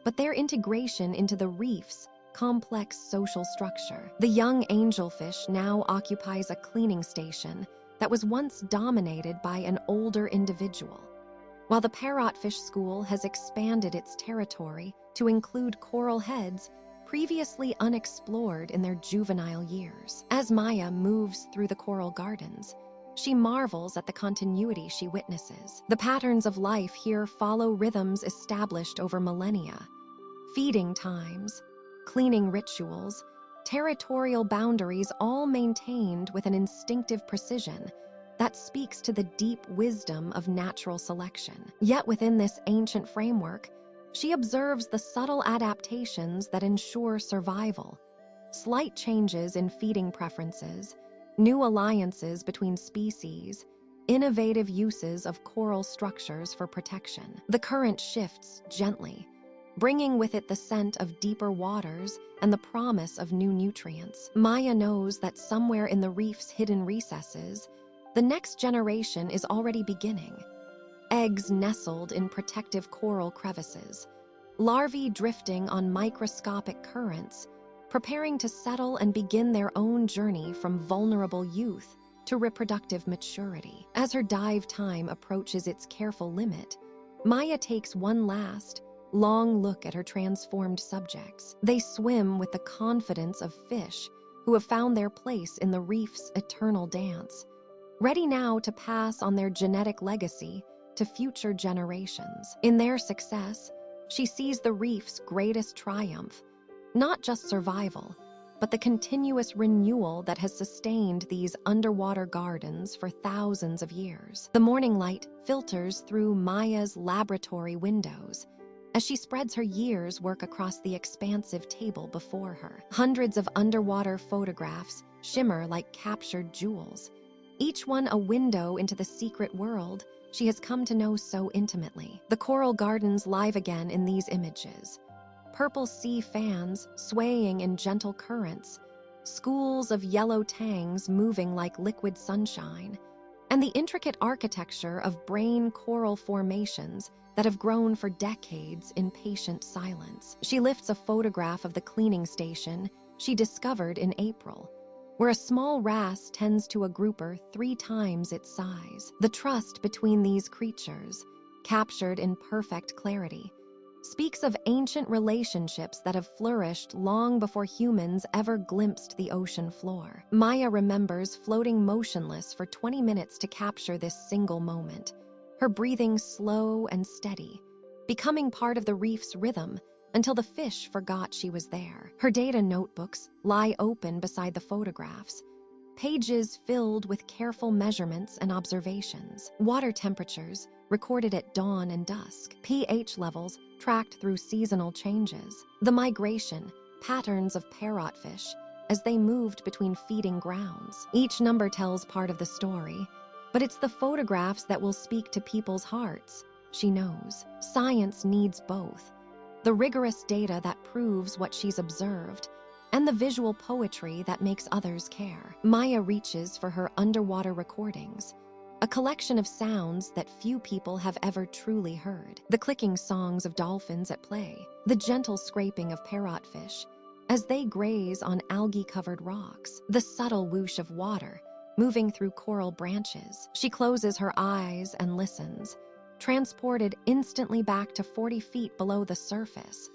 but their integration into the reef's complex social structure. The young angelfish now occupies a cleaning station that was once dominated by an older individual, while the parrotfish school has expanded its territory to include coral heads previously unexplored in their juvenile years. As Maya moves through the coral gardens, she marvels at the continuity she witnesses. The patterns of life here follow rhythms established over millennia: feeding times, cleaning rituals, territorial boundaries, all maintained with an instinctive precision that speaks to the deep wisdom of natural selection. Yet within this ancient framework, she observes the subtle adaptations that ensure survival: slight changes in feeding preferences, new alliances between species, innovative uses of coral structures for protection. The current shifts gently, bringing with it the scent of deeper waters and the promise of new nutrients. Maya knows that somewhere in the reef's hidden recesses, the next generation is already beginning. Eggs nestled in protective coral crevices, larvae drifting on microscopic currents, preparing to settle and begin their own journey from vulnerable youth to reproductive maturity. As her dive time approaches its careful limit, Maya takes one last, long look at her transformed subjects. They swim with the confidence of fish who have found their place in the reef's eternal dance, ready now to pass on their genetic legacy to future generations. In their success, she sees the reef's greatest triumph, not just survival, but the continuous renewal that has sustained these underwater gardens for thousands of years. The morning light filters through Maya's laboratory windows as she spreads her year's work across the expansive table before her. Hundreds of underwater photographs shimmer like captured jewels, each one a window into the secret world she has come to know so intimately. The coral gardens live again in these images: purple sea fans swaying in gentle currents, schools of yellow tangs moving like liquid sunshine, and the intricate architecture of brain coral formations that have grown for decades in patient silence. She lifts a photograph of the cleaning station she discovered in April, where a small wrasse tends to a grouper 3 times its size. The trust between these creatures, captured in perfect clarity, speaks of ancient relationships that have flourished long before humans ever glimpsed the ocean floor. Maya remembers floating motionless for 20 minutes to capture this single moment, her breathing slow and steady, becoming part of the reef's rhythm until the fish forgot she was there. Her data notebooks lie open beside the photographs, pages filled with careful measurements and observations. Water temperatures recorded at dawn and dusk, pH levels tracked through seasonal changes, the migration patterns of parrotfish as they moved between feeding grounds. Each number tells part of the story, but it's the photographs that will speak to people's hearts. She knows science needs both: the rigorous data that proves what she's observed, and the visual poetry that makes others care. Maya reaches for her underwater recordings, a collection of sounds that few people have ever truly heard. The clicking songs of dolphins at play, the gentle scraping of parrotfish as they graze on algae-covered rocks, the subtle whoosh of water moving through coral branches. She closes her eyes and listens, transported instantly back to 40 feet below the surface,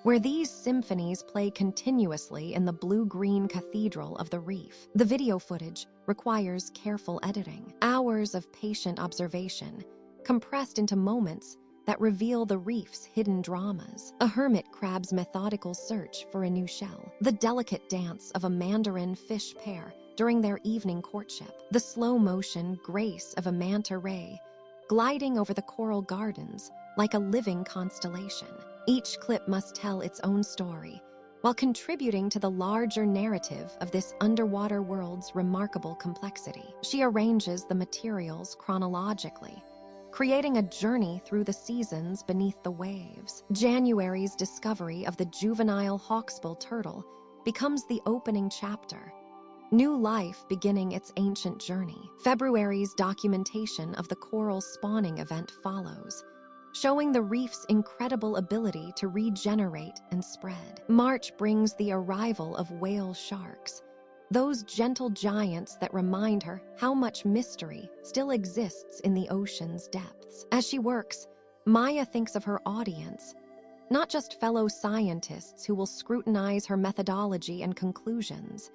where these symphonies play continuously in the blue-green cathedral of the reef. The video footage requires careful editing, hours of patient observation, compressed into moments that reveal the reef's hidden dramas. A hermit crab's methodical search for a new shell, the delicate dance of a mandarin fish pair during their evening courtship, the slow-motion grace of a manta ray gliding over the coral gardens like a living constellation. Each clip must tell its own story, while contributing to the larger narrative of this underwater world's remarkable complexity. She arranges the materials chronologically, creating a journey through the seasons beneath the waves. January's discovery of the juvenile hawksbill turtle becomes the opening chapter, new life beginning its ancient journey. February's documentation of the coral spawning event follows, showing the reef's incredible ability to regenerate and spread. March brings the arrival of whale sharks, those gentle giants that remind her how much mystery still exists in the ocean's depths. As she works, Maya thinks of her audience, not just fellow scientists who will scrutinize her methodology and conclusions,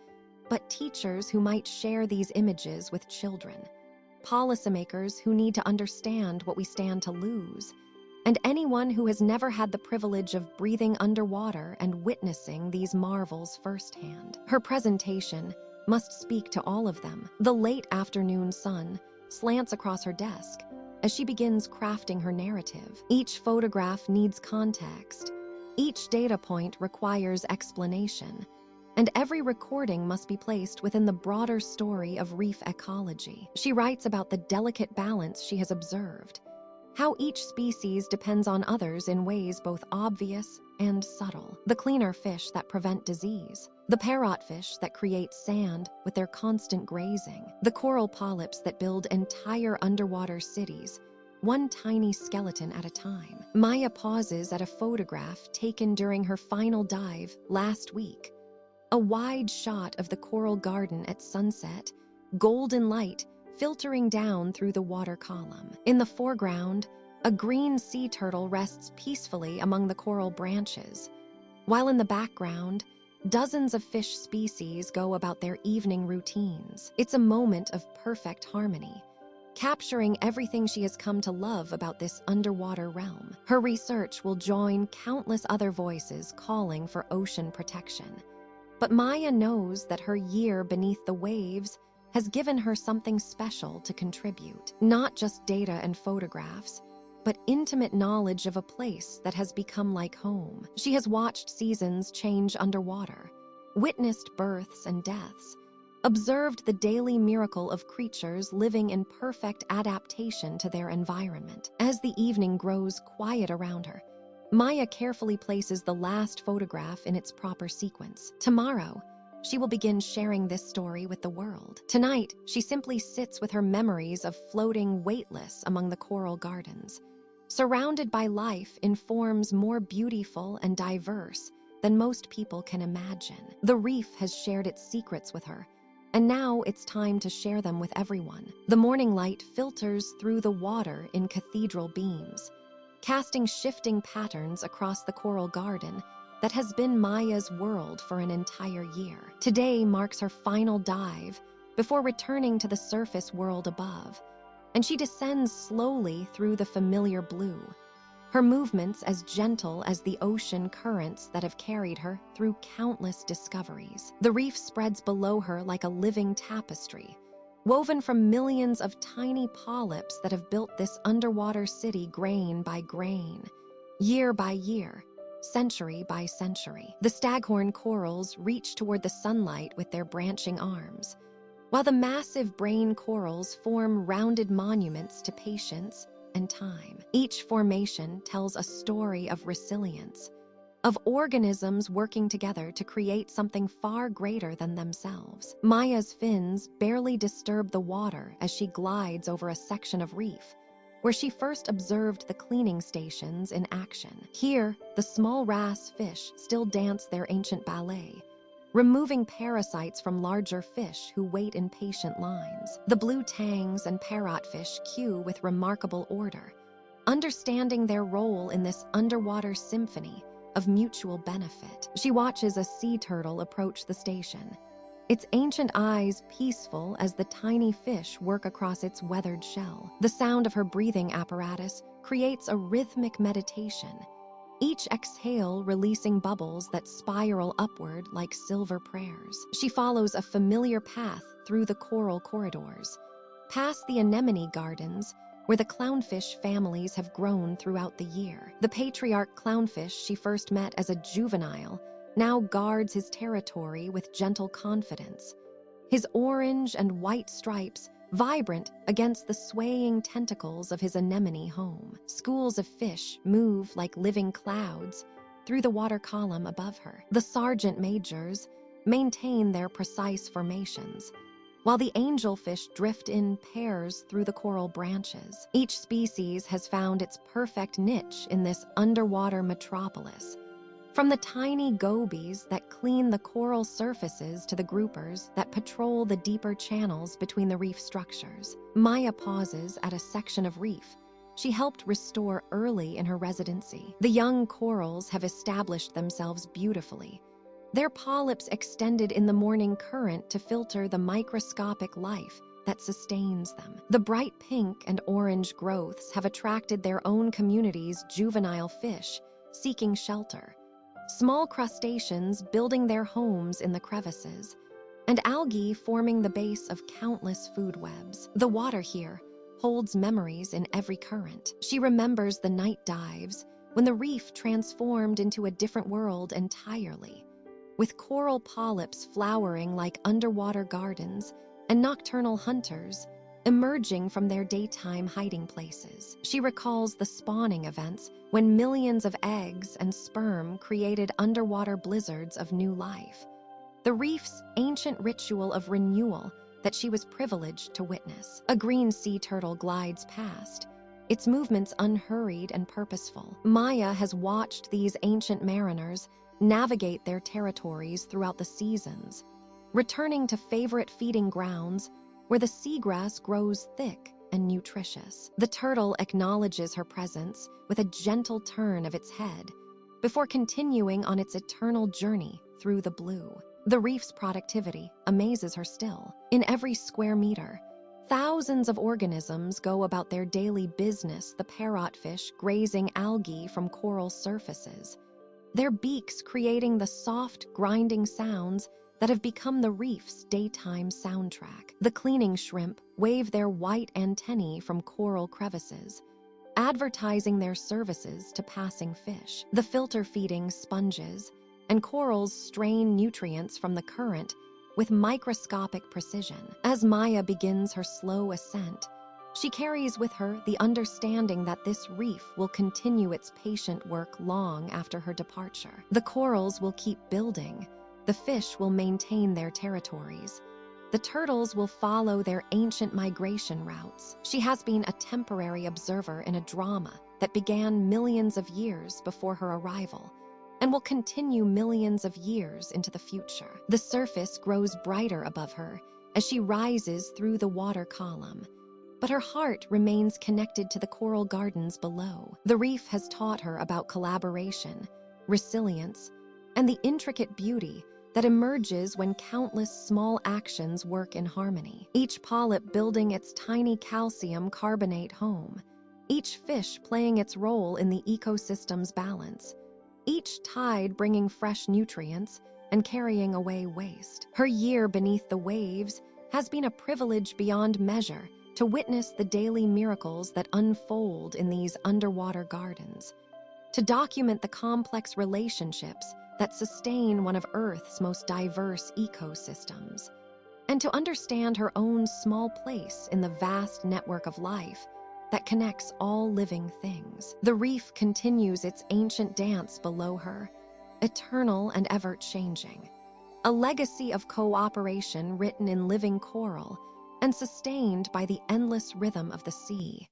but teachers who might share these images with children, policymakers who need to understand what we stand to lose, and anyone who has never had the privilege of breathing underwater and witnessing these marvels firsthand. Her presentation must speak to all of them. The late afternoon sun slants across her desk as she begins crafting her narrative. Each photograph needs context, each data point requires explanation, and every recording must be placed within the broader story of reef ecology. She writes about the delicate balance she has observed, how each species depends on others in ways both obvious and subtle. The cleaner fish that prevent disease, the parrotfish that create sand with their constant grazing, the coral polyps that build entire underwater cities, one tiny skeleton at a time. Maya pauses at a photograph taken during her final dive last week, a wide shot of the coral garden at sunset, golden light filtering down through the water column. In the foreground, a green sea turtle rests peacefully among the coral branches, while in the background, dozens of fish species go about their evening routines. It's a moment of perfect harmony, capturing everything she has come to love about this underwater realm. Her research will join countless other voices calling for ocean protection. But Maya knows that her year beneath the waves has given her something special to contribute. Not just data and photographs, but intimate knowledge of a place that has become like home. She has watched seasons change underwater, witnessed births and deaths, observed the daily miracle of creatures living in perfect adaptation to their environment. As the evening grows quiet around her, Maya carefully places the last photograph in its proper sequence. Tomorrow, she will begin sharing this story with the world. Tonight, she simply sits with her memories of floating weightless among the coral gardens, surrounded by life in forms more beautiful and diverse than most people can imagine. The reef has shared its secrets with her, and now it's time to share them with everyone. The morning light filters through the water in cathedral beams, casting shifting patterns across the coral garden that has been Maya's world for an entire year. Today marks her final dive before returning to the surface world above, and she descends slowly through the familiar blue, her movements as gentle as the ocean currents that have carried her through countless discoveries. The reef spreads below her like a living tapestry, woven from millions of tiny polyps that have built this underwater city grain by grain, year by year, century by century. The staghorn corals reach toward the sunlight with their branching arms, while the massive brain corals form rounded monuments to patience and time. Each formation tells a story of resilience, of organisms working together to create something far greater than themselves. Maya's fins barely disturb the water as she glides over a section of reef, where she first observed the cleaning stations in action. Here, the small wrasse fish still dance their ancient ballet, removing parasites from larger fish who wait in patient lines. The blue tangs and parrotfish queue with remarkable order, understanding their role in this underwater symphony of mutual benefit. She watches a sea turtle approach the station, its ancient eyes peaceful as the tiny fish work across its weathered shell. The sound of her breathing apparatus creates a rhythmic meditation, each exhale releasing bubbles that spiral upward like silver prayers. She follows a familiar path through the coral corridors, past the anemone gardens, where the clownfish families have grown throughout the year. The patriarch clownfish she first met as a juvenile now guards his territory with gentle confidence, his orange and white stripes vibrant against the swaying tentacles of his anemone home. Schools of fish move like living clouds through the water column above her. The sergeant majors maintain their precise formations, while the angelfish drift in pairs through the coral branches. Each species has found its perfect niche in this underwater metropolis, from the tiny gobies that clean the coral surfaces to the groupers that patrol the deeper channels between the reef structures. Maya pauses at a section of reef she helped restore early in her residency. The young corals have established themselves beautifully, their polyps extended in the morning current to filter the microscopic life that sustains them. The bright pink and orange growths have attracted their own communities' juvenile fish seeking shelter, small crustaceans building their homes in the crevices, and algae forming the base of countless food webs. The water here holds memories in every current. She remembers the night dives when the reef transformed into a different world entirely, with coral polyps flowering like underwater gardens and nocturnal hunters emerging from their daytime hiding places. She recalls the spawning events when millions of eggs and sperm created underwater blizzards of new life, the reef's ancient ritual of renewal that she was privileged to witness. A green sea turtle glides past, its movements unhurried and purposeful. Maya has watched these ancient mariners navigate their territories throughout the seasons, returning to favorite feeding grounds where the seagrass grows thick and nutritious. The turtle acknowledges her presence with a gentle turn of its head before continuing on its eternal journey through the blue. The reef's productivity amazes her still. In every square meter, thousands of organisms go about their daily business, the parrotfish grazing algae from coral surfaces, their beaks creating the soft, grinding sounds that have become the reef's daytime soundtrack. The cleaning shrimp wave their white antennae from coral crevices, advertising their services to passing fish. The filter-feeding sponges and corals strain nutrients from the current with microscopic precision. As Maya begins her slow ascent, she carries with her the understanding that this reef will continue its patient work long after her departure. The corals will keep building, the fish will maintain their territories, the turtles will follow their ancient migration routes. She has been a temporary observer in a drama that began millions of years before her arrival and will continue millions of years into the future. The surface grows brighter above her as she rises through the water column, but her heart remains connected to the coral gardens below. The reef has taught her about collaboration, resilience, and the intricate beauty that emerges when countless small actions work in harmony. Each polyp building its tiny calcium carbonate home, each fish playing its role in the ecosystem's balance, each tide bringing fresh nutrients and carrying away waste. Her year beneath the waves has been a privilege beyond measure to witness the daily miracles that unfold in these underwater gardens, to document the complex relationships that sustain one of Earth's most diverse ecosystems, and to understand her own small place in the vast network of life that connects all living things. The reef continues its ancient dance below her, eternal and ever-changing, a legacy of cooperation written in living coral and sustained by the endless rhythm of the sea.